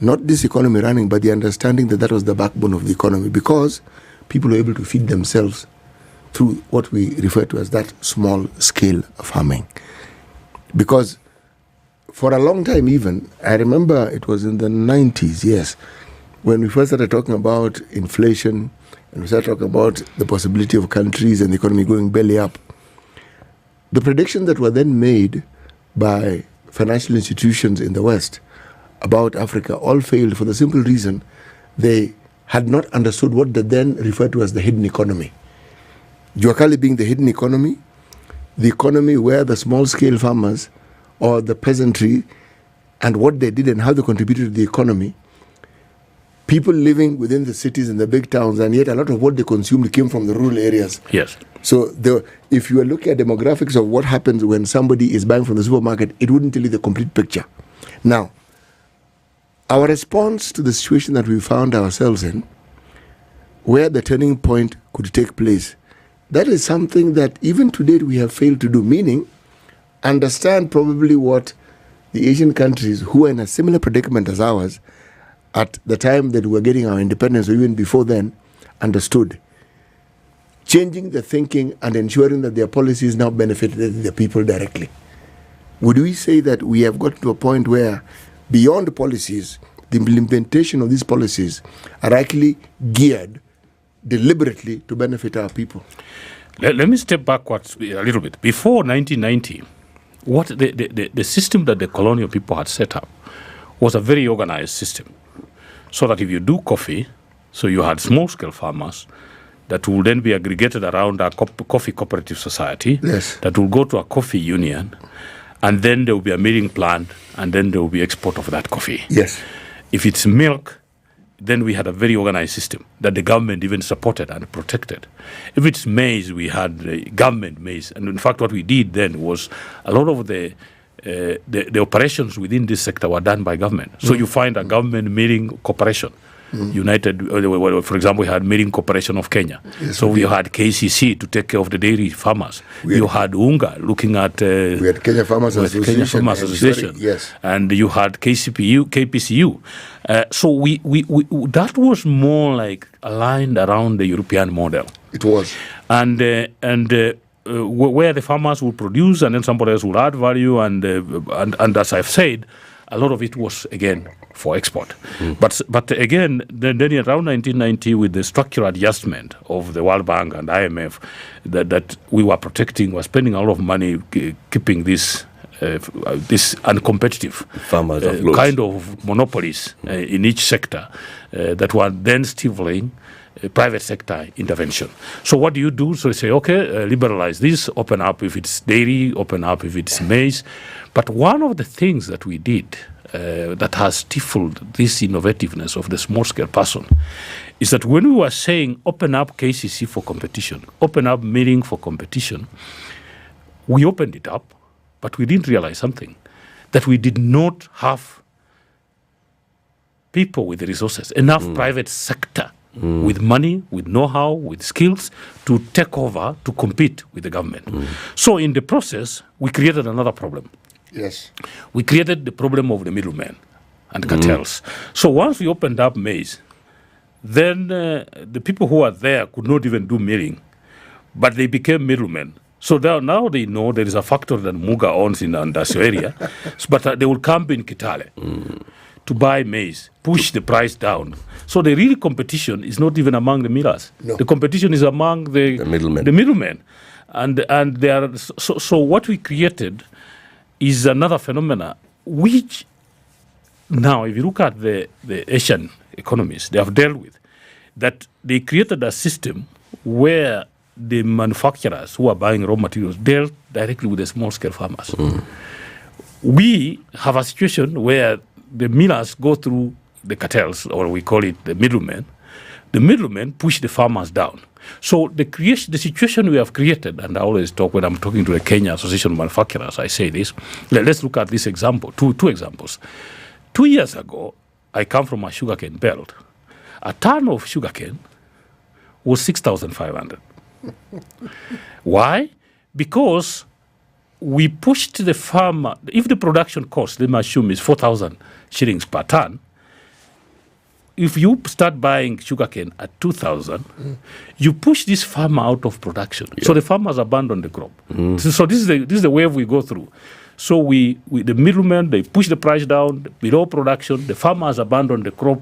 S14: not this economy running, but the understanding that that was the backbone of the economy, because people were able to feed themselves through what we refer to as that small-scale farming. Because for a long time even, I remember it was in the 90s, yes, when we first started talking about inflation and we started talking about the possibility of countries and the economy going belly up, the predictions that were then made by financial institutions in the West about Africa all failed for the simple reason they had not understood what they then referred to as the hidden economy. Juakali being the hidden economy, the economy where the small-scale farmers or the peasantry and what they did and how they contributed to the economy, people living within the cities and the big towns, and yet a lot of what they consumed came from the rural areas.
S8: Yes.
S14: So if you are looking at demographics of what happens when somebody is buying from the supermarket, it wouldn't tell you the complete picture. Now, our response to the situation that we found ourselves in, where the turning point could take place, that is something that even today we have failed to do, meaning understand probably what the Asian countries who are in a similar predicament as ours at the time that we were getting our independence or even before then understood. Changing the thinking and ensuring that their policies now benefit the people directly. Would we say that we have got to a point where beyond policies, the implementation of these policies are actually geared deliberately to benefit our people?
S8: Let me step backwards a little bit. Before 1990, what the system that the colonial people had set up was a very organized system. So that if you do coffee, so you had small-scale farmers that will then be aggregated around a coffee cooperative society,
S14: yes,
S8: that will go to a coffee union, and then there will be a milling plant, and then there will be export of that coffee.
S14: Yes.
S8: If it's milk, then we had a very organized system that the government even supported and protected. If it's maize, we had government maize. And in fact, what we did then was a lot of the operations within this sector were done by government. So you find a government milling corporation. United, for example, we had Milling Corporation of Kenya.
S14: Yes,
S8: so we had KCC to take care of the dairy farmers. You had Unga looking at...
S14: we had Kenya Farmers Association.
S8: Kenya Farmers Association.
S14: Yes.
S8: And you had KPCU. So we that was more like aligned around the European model.
S14: It was.
S8: And where the farmers would produce and then somebody else would add value. And as I've said, a lot of it was, again, for export. But again, then around 1990, with the structural adjustment of the World Bank and IMF, that we were protecting, were spending a lot of money keeping this uncompetitive kind of monopolies in each sector that were then stifling private sector intervention. So what do you do? So you say, okay, liberalize this, open up if it's dairy, open up if it's maize. But one of the things that we did that has stifled this innovativeness of the small-scale person is that when we were saying open up KCC for competition, open up milling for competition, we opened it up, but we didn't realize something, that we did not have people with the resources, enough private sector with money, with know-how, with skills to take over, to compete with the government. So in the process, we created another problem.
S14: Yes.
S8: We created the problem of the middlemen and cartels. So once we opened up maize, then the people who are there could not even do milling, but they became middlemen. So now they know there is a factory that Muga owns in the industrial area, but they will come in Kitale to buy maize, push the price down. So the real competition is not even among the millers.
S14: No.
S8: The competition is among the middlemen. And they are, so what we created is another phenomena, which now, if you look at the Asian economies they have dealt with, that they created a system where the manufacturers who are buying raw materials dealt directly with the small-scale farmers. We have a situation where the millers go through the cartels, or we call it the middlemen. The middlemen push the farmers down. So the situation we have created, and I always talk when I'm talking to the Kenya Association of Manufacturers, I say this. Let's look at this example, two examples. 2 years ago, I come from a sugarcane belt. A ton of sugarcane was 6,500. Why? Because we pushed the farmer. If the production cost, let me assume, is 4,000 shillings per ton, if you start buying sugarcane at 2,000, you push this farmer out of production. Yeah. So the farmers abandon the crop. So this is the wave we go through. So the middlemen, they push the price down below production. The farmers abandon the crop.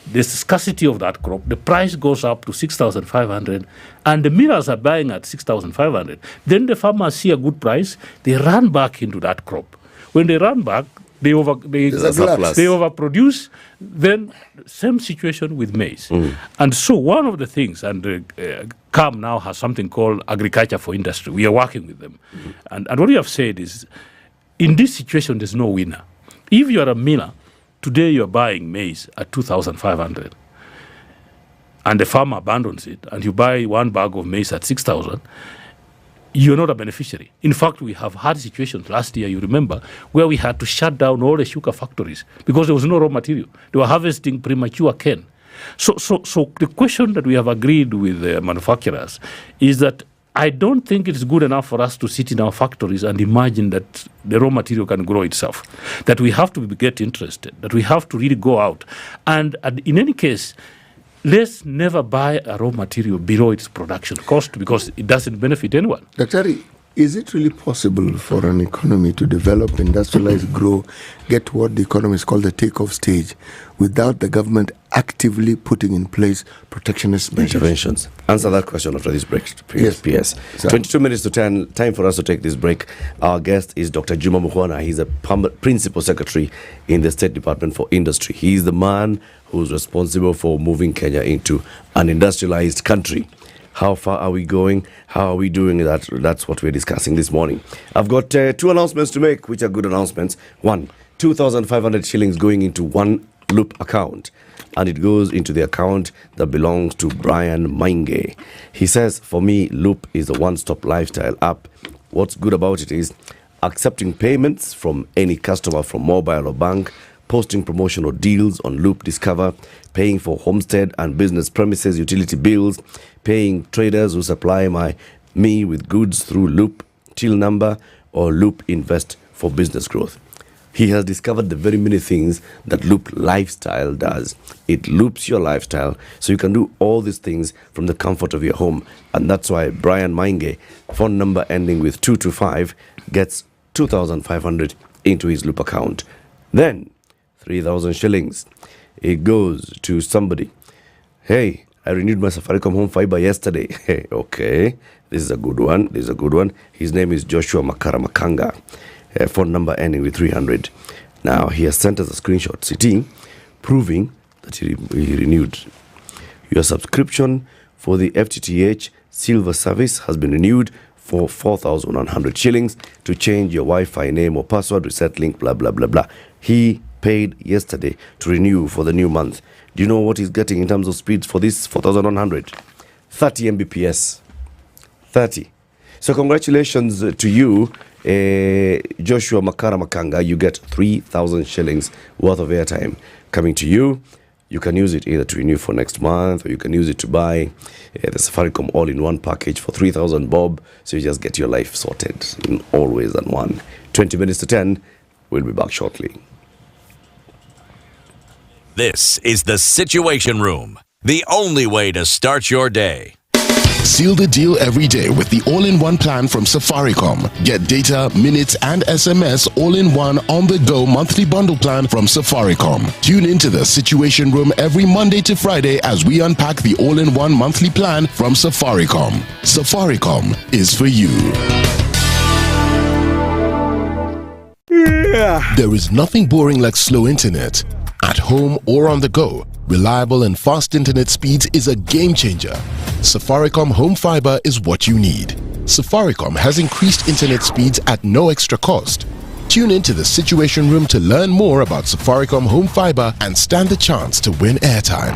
S8: There's scarcity of that crop. The price goes up to 6,500, and the millers are buying at 6,500. Then the farmers see a good price. They run back into that crop. When they run back, they overproduce. Then same situation with maize. And so one of the things, and CAM now has something called Agriculture for Industry. We are working with them. And what we have said is, in this situation, there's no winner. If you are a miller, today you are buying maize at 2,500, and the farmer abandons it, and you buy one bag of maize at 6,000, you're not a beneficiary. In fact, we have had situations last year, you remember, where we had to shut down all the sugar factories because there was no raw material. They were harvesting premature cane. So the question that we have agreed with the manufacturers is that I don't think it's good enough for us to sit in our factories and imagine that the raw material can grow itself, that we have to get interested, that we have to really go out. And in any case, let's never buy a raw material below its production cost because it doesn't benefit anyone.
S14: Dr. Is it really possible for an economy to develop, industrialize, grow, get to what the economists call the takeoff stage without the government actively putting in place protectionist measures?
S10: Interventions. Answer that question after this break. Yes. 22 minutes to 10. Time for us to take this break. Our guest is Dr. Juma Mukhwana. He's a Principal Secretary in the State Department for Industry. He is the man who's responsible for moving Kenya into an industrialized country. How far are we going? How are we doing that? That's what we're discussing this morning. I've got two announcements to make, which are good announcements. One, 2,500 shillings going into one Loop account, and it goes into the account that belongs to Brian Mainge. He says, for me, Loop is a one-stop lifestyle app. What's good about it is accepting payments from any customer from mobile or bank, posting promotional deals on Loop Discover, paying for homestead and business premises utility bills, paying traders who supply me with goods through Loop Till Number or Loop Invest for business growth. He has discovered the very many things that Loop Lifestyle does. It loops your lifestyle so you can do all these things from the comfort of your home. And that's why Brian Mainge, phone number ending with 225, gets 2,500 into his Loop account. Then 3,000 shillings. It goes to somebody. Hey, I renewed my Safaricom home fiber yesterday. Hey, okay, this is a good one. This is a good one. His name is Joshua Makara Makanga. Phone number ending with 300. Now he has sent us a screenshot sitting, proving that he renewed. Your subscription for the FTTH Silver service has been renewed for 4,100 shillings to change your Wi-Fi name or password, reset link, blah, blah, blah, blah. He paid yesterday to renew for the new month. Do you know what he's getting in terms of speeds for this 4,100? 30 Mbps. 30. So congratulations to you, Joshua Makara Makanga. You get 3,000 shillings worth of airtime coming to you. You can use it either to renew for next month, or you can use it to buy the Safaricom all-in-one package for 3,000 bob. So you just get your life sorted in all ways and one. 20 minutes to 10. We'll be back shortly.
S4: This is the Situation Room, the only way to start your day.
S5: Seal the deal every day with the all-in-one plan from Safaricom. Get data, minutes, and SMS all-in-one on-the-go monthly bundle plan from Safaricom. Tune into the Situation Room every Monday to Friday as we unpack the all-in-one monthly plan from Safaricom. Safaricom is for you. There is nothing boring like slow internet. At home or on the go, reliable and fast internet speeds is a game changer. Safaricom Home Fiber is what you need. Safaricom has increased internet speeds at no extra cost. Tune into the Situation Room to learn more about Safaricom Home Fiber and stand the chance to win airtime.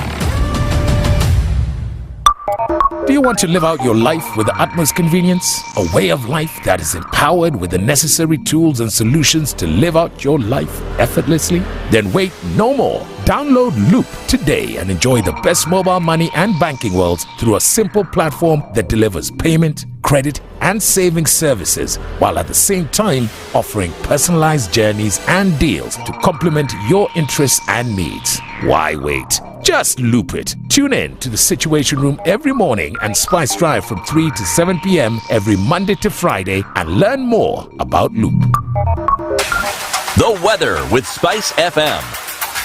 S3: Do you want to live out your life with the utmost convenience? A way of life that is empowered with the necessary tools and solutions to live out your life effortlessly? Then wait no more. Download Loop today and enjoy the best mobile money and banking worlds through a simple platform that delivers payment, credit, and saving services, while at the same time offering personalized journeys and deals to complement your interests and needs. Why wait? Just Loop it. Tune in to the Situation Room every morning and Spice Drive from 3 to 7 p.m. every Monday to Friday and learn more about Loop.
S4: The weather with SpiceFM.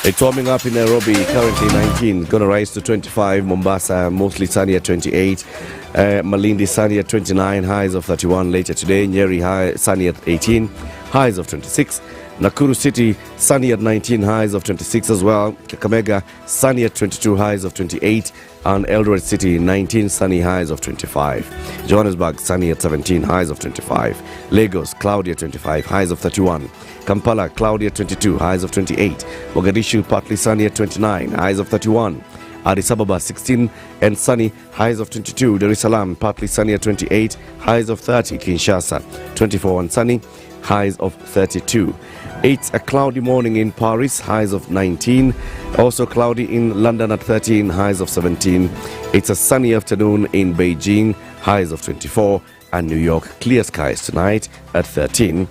S10: It's warming up in Nairobi, currently 19. Going to rise to 25. Mombasa, mostly sunny at 28. Malindi, sunny at 29. Highs of 31 later today. Nyeri, sunny at 18. Highs of 26. Nakuru City, sunny at 19, highs of 26 as well. Kakamega, sunny at 22, highs of 28. And Eldoret City, 19, sunny, highs of 25. Johannesburg, sunny at 17, highs of 25. Lagos, cloudy at 25, highs of 31. Kampala, cloudy at 22, highs of 28. Mogadishu, partly sunny at 29, highs of 31. Addis Ababa, 16 and sunny, highs of 22. Dar es Salaam, partly sunny at 28, highs of 30. Kinshasa, 24 and sunny, highs of 32. It's a cloudy morning in Paris, highs of 19. Also cloudy in London at 13, highs of 17. It's a sunny afternoon in Beijing, highs of 24. And New York, clear skies tonight at 13.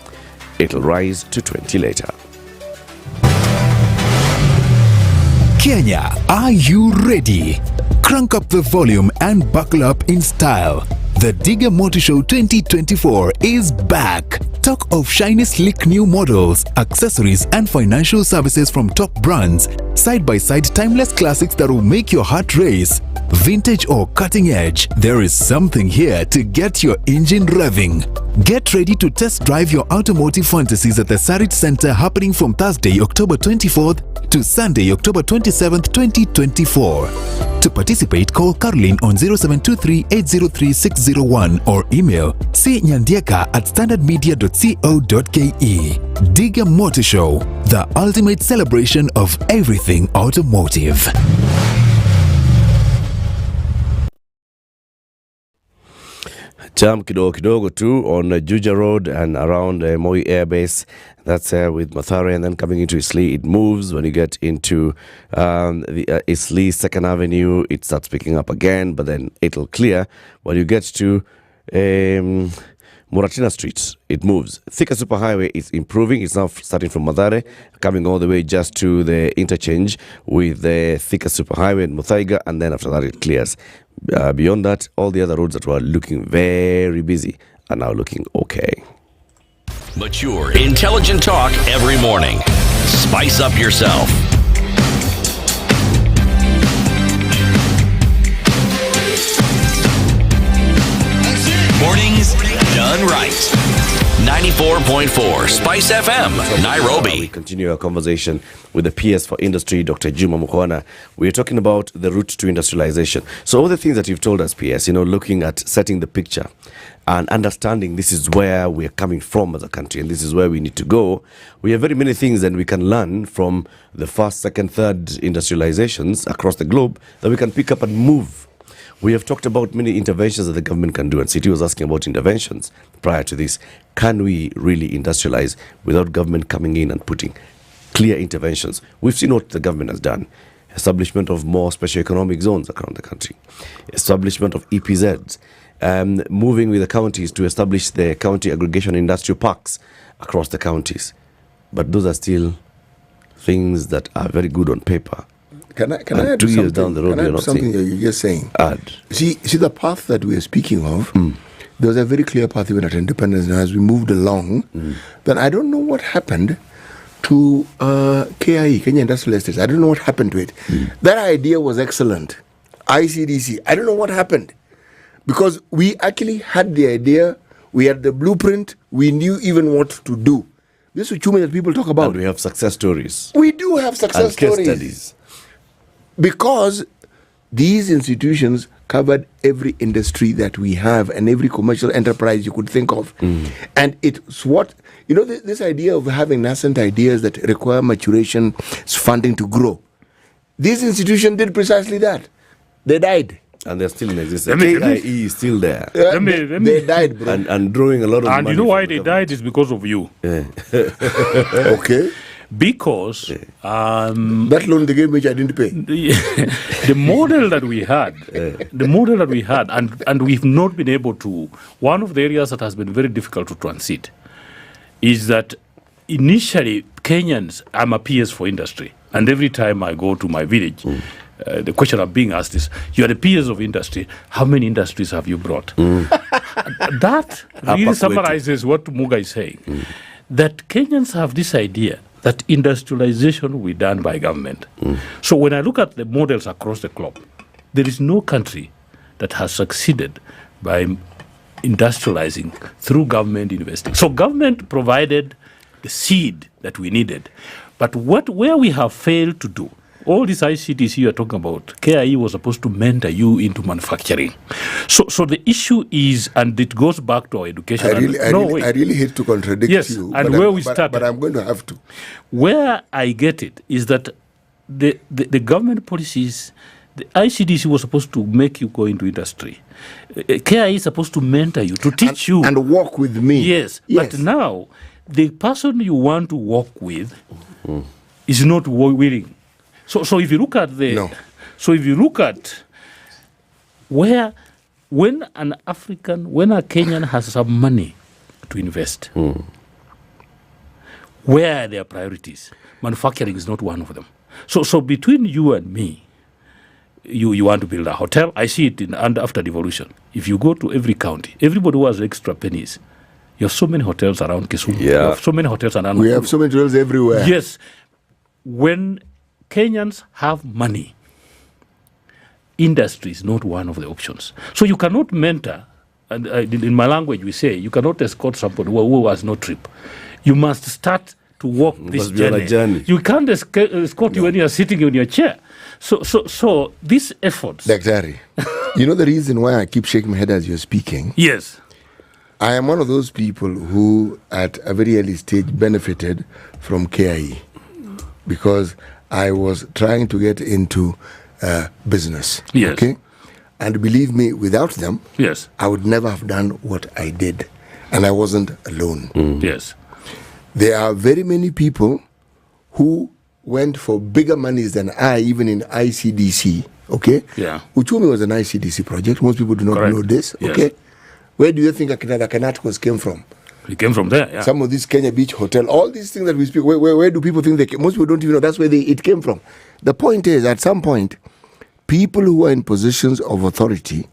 S10: It'll rise to 20 later.
S9: Kenya, are you ready? Crank up the volume and buckle up in style. The Digger Motor Show 2024 is back. Talk of shiny, sleek new models, accessories, and financial services from top brands. Side-by-side timeless classics that will make your heart race. Vintage or cutting edge, there is something here to get your engine revving. Get ready to test drive your automotive fantasies at the Sarit Center, happening from Thursday, October 24th to Sunday, October 27th, 2024. To participate, call Caroline on 0723-803-601 or email cnyandieka@standardmedia.co.ke. Digger Motor Show, the ultimate celebration of everything automotive.
S10: Jam kidogo tu on Juja Road and around Moi Air Base. That's with Mathare, and then coming into Eastleigh, it moves. When you get into the Eastleigh 2nd Avenue, it starts picking up again, but then it'll clear. When you get to Muratina Street, it moves. Thika Superhighway is improving. It's now starting from Mathare, coming all the way just to the interchange with the Thika Superhighway and Muthaiga, and then after that it clears. Beyond that, all the other roads that were looking very busy are now looking okay.
S4: Mature, intelligent talk every morning. Spice up yourself. Mornings done right. 94.4 Spice FM, Nairobi.
S10: We continue our conversation with the PS for Industry, Dr. Juma Mukwana. We're talking about the route to industrialization. So all the things that you've told us, PS, looking at setting the picture and understanding this is where we're coming from as a country and this is where we need to go. We have very many things that we can learn from the first, second, third industrializations across the globe that we can pick up and move. We have talked about many interventions that the government can do, and City was asking about interventions prior to this. Can we really industrialize without government coming in and putting clear interventions? We've seen what the government has done. Establishment of more special economic zones around the country. Establishment of EPZs. Moving with the counties to establish the county aggregation industrial parks across the counties. But those are still things that are very good on paper.
S14: Can I add
S10: 2 years
S14: something?
S10: down the road,
S14: Can I
S10: you're
S14: add
S10: not
S14: something
S10: saying.
S14: you're just saying?
S10: Add.
S14: See the path that we are speaking of. There was a very clear path even at independence, and as we moved along, then I don't know what happened to KIE, Kenya Industrial Estates. I don't know what happened to it. That idea was excellent. ICDC. I don't know what happened, because we actually had the idea, we had the blueprint, we knew even what to do. This is Uchumi that people talk about.
S10: And we have success stories.
S14: We do have success
S10: and case
S14: stories.
S10: studies.
S14: Because these institutions covered every industry that we have and every commercial enterprise you could think of. And it's what, this idea of having nascent ideas that require maturation, funding to grow. These institutions did precisely that. They died.
S10: And they're still in existence. KIE is still there.
S14: They died, bro.
S10: And drawing a lot of money.
S8: And you know why they died is because of you.
S10: Yeah.
S14: Okay.
S8: Because
S14: that loan they gave me, which I didn't pay.
S8: The model that we had, and we've not been able to. One of the areas that has been very difficult to transit is that initially Kenyans. I'm a PS for industry, and every time I go to my village, the question I'm being asked is, "You are the PS of industry. How many industries have you brought?" That really summarizes what Muga is saying. That Kenyans have this idea that industrialization will be done by government. So when I look at the models across the globe, there is no country that has succeeded by industrializing through government investing. So government provided the seed that we needed. But where we have failed to do, all this ICDC you are talking about, KIE was supposed to mentor you into manufacturing. So the issue is, and it goes back to our education.
S14: I really hate to contradict you.
S8: And where we started.
S14: But I'm going to have to.
S8: Where I get it is that the government policies, the ICDC was supposed to make you go into industry. KIE is supposed to mentor you, to teach you.
S14: And work with me.
S8: Yes. But now, the person you want to work with is not willing. So if you look at when a Kenyan has some money to invest, where are their priorities? Manufacturing is not one of them. So between you and me, you want to build a hotel. I see it after devolution. If you go to every county, everybody who has extra pennies, you have so many hotels around Kisumu. You have so many hotels around Nakuru.
S14: We have so many hotels everywhere.
S8: Yes. When Kenyans have money, industry is not one of the options. So you cannot mentor, and in my language we say, you cannot escort somebody who has no trip. You must start to walk this journey. You can't escort you when you are sitting in your chair. So these efforts.
S14: Exactly. You know the reason why I keep shaking my head as you're speaking?
S8: Yes.
S14: I am one of those people who, at a very early stage, benefited from KIE because I was trying to get into business.
S8: Yes.
S14: Okay? And believe me, without them,
S8: yes,
S14: I would never have done what I did. And I wasn't alone.
S8: Yes.
S14: There are very many people who went for bigger monies than I, even in ICDC. Okay?
S8: Yeah.
S14: Uchumi was an ICDC project. Most people do not know this.
S8: Yes.
S14: Okay? Where do you think the Kanatkos came from?
S8: It came from there, yeah.
S14: Some of these Kenya Beach Hotel, all these things that we speak, where do people think they came? Most people don't even know that's where it came from. The point is, at some point, people who are in positions of authority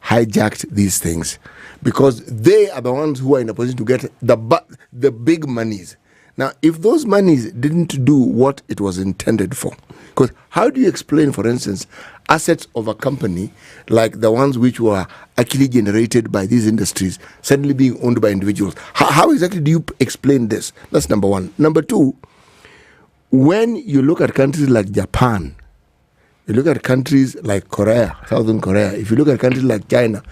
S14: hijacked these things because they are the ones who are in a position to get the big monies. Now, if those monies didn't do what it was intended for, because how do you explain, for instance, assets of a company like the ones which were actually generated by these industries suddenly being owned by individuals? How exactly do you explain this? That's number one. Number two, when you look at countries like Japan, you look at countries like Korea, Southern Korea, if you look at countries like China,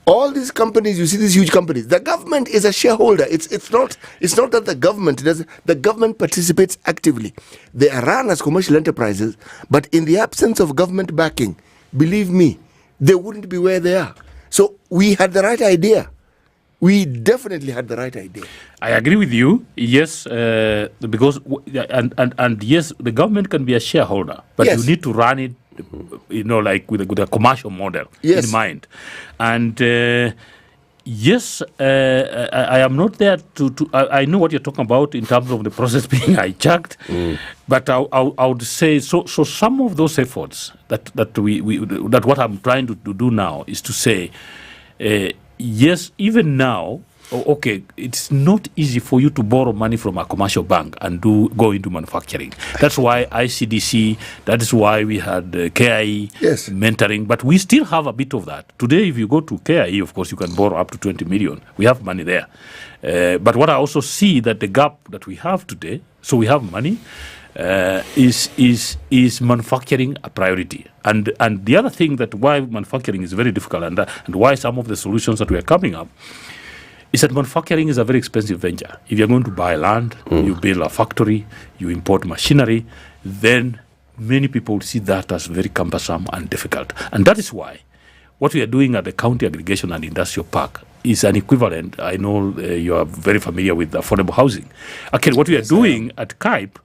S14: all these companies, you see these huge companies, the government is a shareholder. It's not that the government does. The government participates actively. They are run as commercial enterprises, but in the absence of government backing, believe me, they wouldn't be where they are. So we had the right idea. We definitely had the right idea.
S8: I agree with you. Yes, because and yes, the government can be a shareholder, but you need to run it, like with a commercial model in mind. And yes, I am not there to I know what you're talking about in terms of the process being hijacked, but I would say so some of those efforts that what I'm trying to do now is to say, yes, even now, okay, it's not easy for you to borrow money from a commercial bank and go into manufacturing. That's why ICDC, that is why we had KIE mentoring, but we still have a bit of that. Today, if you go to KIE, of course, you can borrow up to 20 million. We have money there. But what I also see that the gap that we have today, so we have money, is manufacturing a priority. And the other thing that why manufacturing is very difficult and why some of the solutions that we are coming up is that manufacturing is a very expensive venture. If you're going to buy land, you build a factory, you import machinery, then many people see that as very cumbersome and difficult. And that is why what we are doing at the County Aggregation and Industrial Park is an equivalent. I know you are very familiar with affordable housing. Okay, what we are doing at KIPE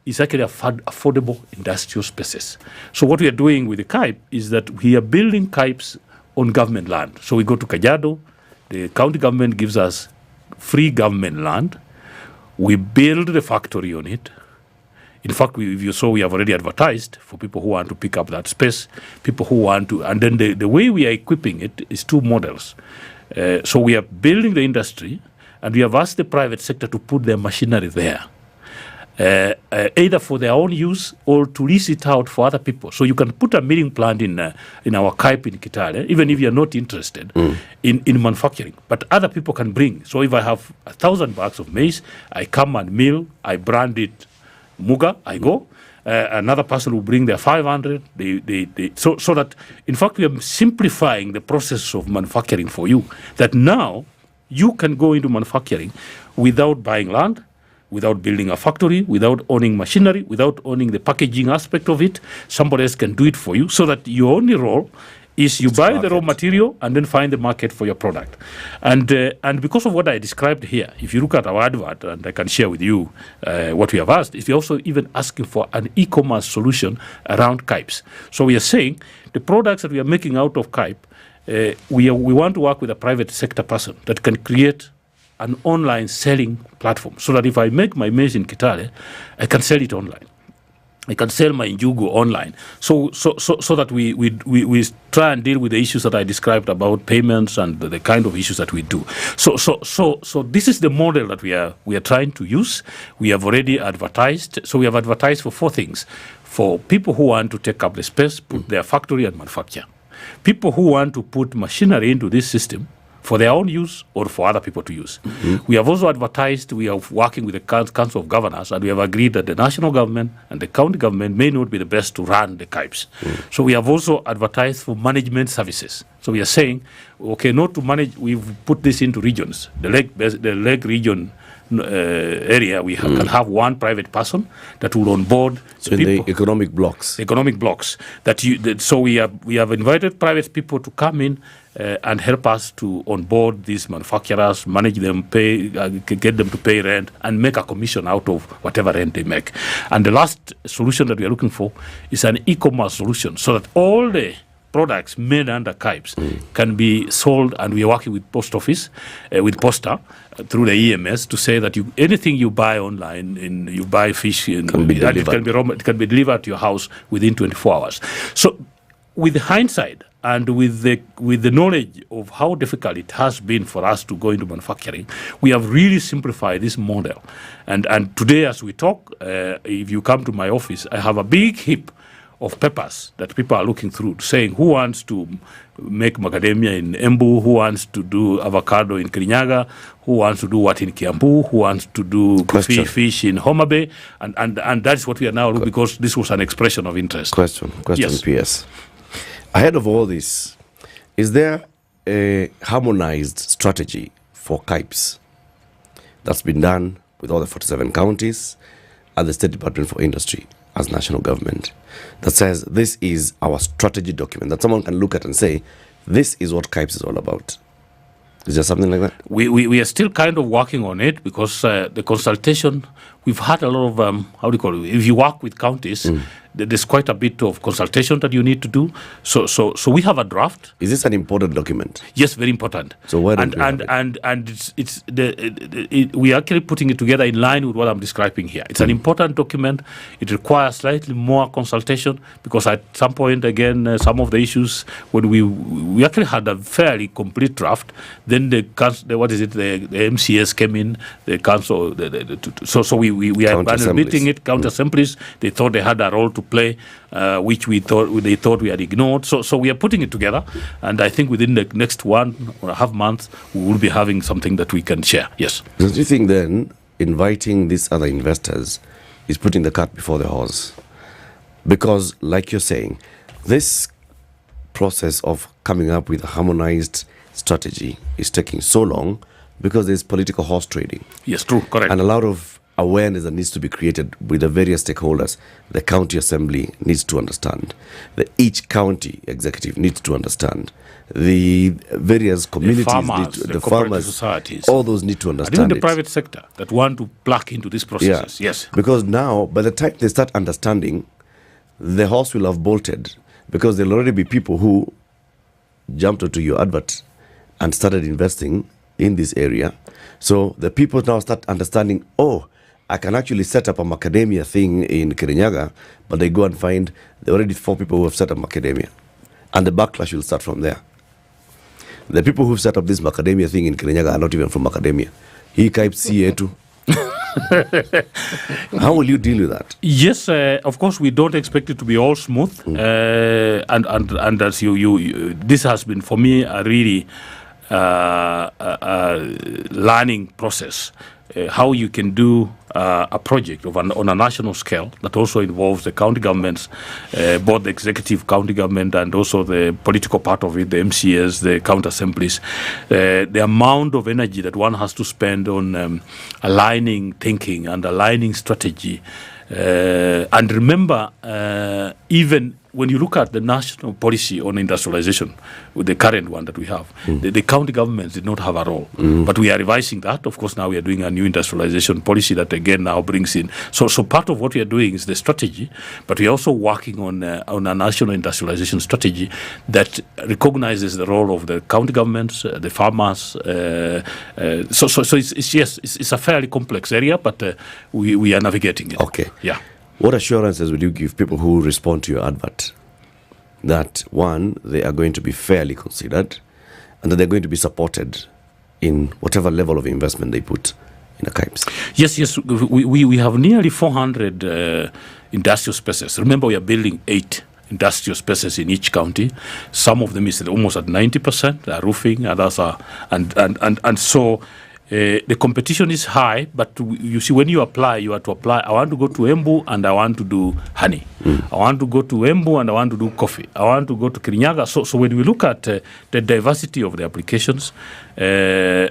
S8: is actually affordable industrial spaces. So what we are doing with the KIPE is that we are building KIPEs on government land. So we go to Kajiado, the county government gives us free government land. We build the factory on it. In fact, if you saw, we have already advertised for people who want to pick up that space, people who want to, and then the way we are equipping it is two models. So we are building the industry, and we have asked the private sector to put their machinery there. Either for their own use or to lease it out for other people. So you can put a milling plant in our KIPE in Kitale, even if you're not interested in manufacturing. But other people can bring. So if I have 1,000 bags of maize, I come and mill, I brand it Muga, I go. Another person will bring their 500. So that, in fact, we are simplifying the process of manufacturing for you. That now you can go into manufacturing without buying land, without building a factory, without owning machinery, without owning the packaging aspect of it. Somebody else can do it for you, so that your only role is you buy the raw material and then find the market for your product. And because of what I described here, if you look at our advert, and I can share with you what we have asked, is we're also even asking for an e-commerce solution around KIPEs. So we are saying the products that we are making out of KIPE, we want to work with a private sector person that can create an online selling platform, so that if I make my maize in Kitale, I can sell it online. I can sell my njugu online. So that we try and deal with the issues that I described about payments and the kind of issues that we do. So this is the model that we are trying to use. We have already advertised. So we have advertised for 4 things: for people who want to take up the space, put their factory and manufacture; people who want to put machinery into this system for their own use or for other people to use. We have also advertised, we are working with the Council of Governors, and we have agreed that the national government and the county government may not be the best to run the KIPEs. So we have also advertised for management services. So we are saying, okay, not to manage, we've put this into regions. The Lake region area, we can have one private person that will onboard
S10: so the economic blocks.
S8: So we have invited private people to come in and help us to onboard these manufacturers, manage them, get them to pay rent, and make a commission out of whatever rent they make. And the last solution that we are looking for is an e-commerce solution, so that all the products made under KIPEs can be sold, and we are working with post office, with Posta, through the EMS, to say that anything you buy online, you buy fish, it can be delivered to your house within 24 hours. So with hindsight, and with the knowledge of how difficult it has been for us to go into manufacturing, we have really simplified this model. And today, as we talk, if you come to my office, I have a big heap of papers that people are looking through, saying who wants to make macadamia in Embu, who wants to do avocado in Kirinyaga, who wants to do what in Kiambu, who wants to do fish in Homa Bay, and that's what we are now doing, because this was an expression of interest.
S10: Question,
S8: yes.
S10: PS. Ahead of all this, is there a harmonized strategy for KIPES that's been done with all the 47 counties and the State Department for Industry as national government that says this is our strategy document that someone can look at and say, this is what KIPES is all about? Is there something like that?
S8: We are still kind of working on it, because the consultation, we've had a lot of, how do you call it? If you work with counties, there's quite a bit of consultation that you need to do. So we have a draft.
S10: Is this an important document?
S8: Yes, very important.
S10: So why don't
S8: we are actually putting it together in line with what I'm describing here. It's an important document. It requires slightly more consultation, because at some point, again, some of the issues, when we actually had a fairly complete draft, then the MCS came in, the council, so we are admitting it, counter assemblies. They thought they had a role to play, which they thought we had ignored. So we are putting it together, and I think within the next 1.5 months we will be having something that we can share. Yes.
S10: Do you think then inviting these other investors is putting the cart before the horse? Because, like you're saying, this process of coming up with a harmonized strategy is taking so long because there's political horse trading.
S8: Yes, true, correct.
S10: And a lot of awareness that needs to be created with the various stakeholders. The county assembly needs to understand. Each county executive needs to understand. The various communities,
S8: the
S10: farmers,
S8: societies,
S10: all those need to understand.
S8: And even the private sector that want to plug into these processes.
S10: Yeah.
S8: Yes.
S10: Because now, by the time they start understanding, the horse will have bolted, because there'll already be people who jumped onto your advert and started investing in this area. So the people now start understanding, oh, I can actually set up a macadamia thing in Kirinyaga, but they go and find there are already 4 people who have set up macadamia. And the backlash will start from there. The people who've set up this macadamia thing in Kirinyaga are not even from macadamia. He KIPES CA too. How will you deal with that?
S8: Yes, of course, we don't expect it to be all smooth. And as you, this has been for me a really learning process. How you can do a project on a national scale that also involves the county governments, both the executive county government and also the political part of it, the MCAs, the county assemblies. The amount of energy that one has to spend on aligning thinking and aligning strategy. And remember, even when you look at the national policy on industrialization, with the current one that we have, the county governments did not have a role. But we are revising that. Of course, now we are doing a new industrialization policy that again now brings in. So part of what we are doing is the strategy, but we are also working on a national industrialization strategy that recognizes the role of the county governments, the farmers. So it's a fairly complex area, but we are navigating it.
S10: Okay.
S8: Yeah.
S10: What assurances will you give people who respond to your advert that, one, they are going to be fairly considered and that they're going to be supported in whatever level of investment they put in a KIPES?
S8: Yes. We have nearly 400 industrial spaces. Remember, we are building 8 industrial spaces in each county. Some of them is almost at 90%. They are roofing, others are, and so. The competition is high, but you see, when you apply, you have to apply. I want to go to Embu and I want to do honey. I want to go to Embu and I want to do coffee. I want to go to Kirinyaga. So when we look at the diversity of the applications, we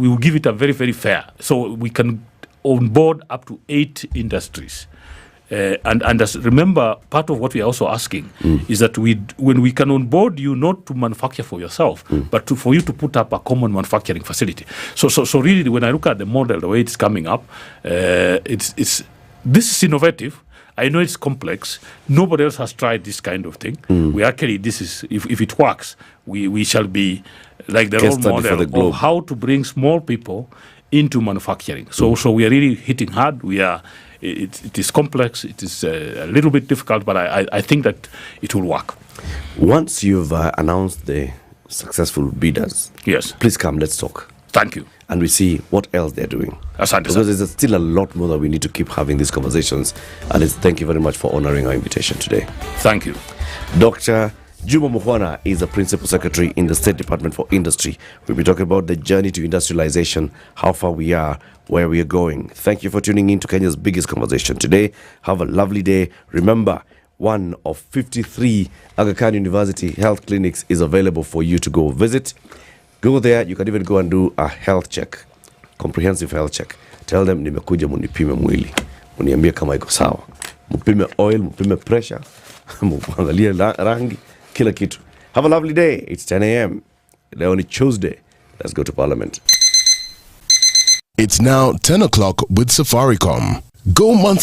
S8: will give it a very, very fair. So we can onboard up to 8 industries. And remember, part of what we are also asking is that when we can onboard you not to manufacture for yourself, but for you to put up a common manufacturing facility. So really, when I look at the model, the way it's coming up, this is innovative. I know it's complex. Nobody else has tried this kind of thing. We actually, this is if it works, we shall be like the role model of how to bring small people into manufacturing. So we are really hitting hard. We are it is complex. It is a little bit difficult, but I think that it will work.
S10: Once you've announced the successful bidders,
S8: yes,
S10: please come, let's talk.
S8: Thank you.
S10: And we see what else they're doing.
S8: Asante.
S10: Because there's still a lot more that we need to keep having these conversations. And thank you very much for honoring our invitation today.
S8: Thank you.
S10: Dr. Juma Mukhwana is the Principal Secretary in the State Department for Industry. We'll be talking about the journey to industrialization, how far we are, where we are going. Thank you for tuning in to Kenya's biggest conversation today. Have a lovely day. Remember, one of 53 Aga Khan University health clinics is available for you to go visit. Go there. You can even go and do a health check, comprehensive health check. Tell them, nimekuja munipime mwili, muniambie kama iko sawa. Mupime oil, mupime pressure, muangalie rangi, kila kitu. Have a lovely day. It's 10 a.m. Leo ni Tuesday. Let's go to Parliament.
S5: It's now 10 o'clock with Safaricom. Go month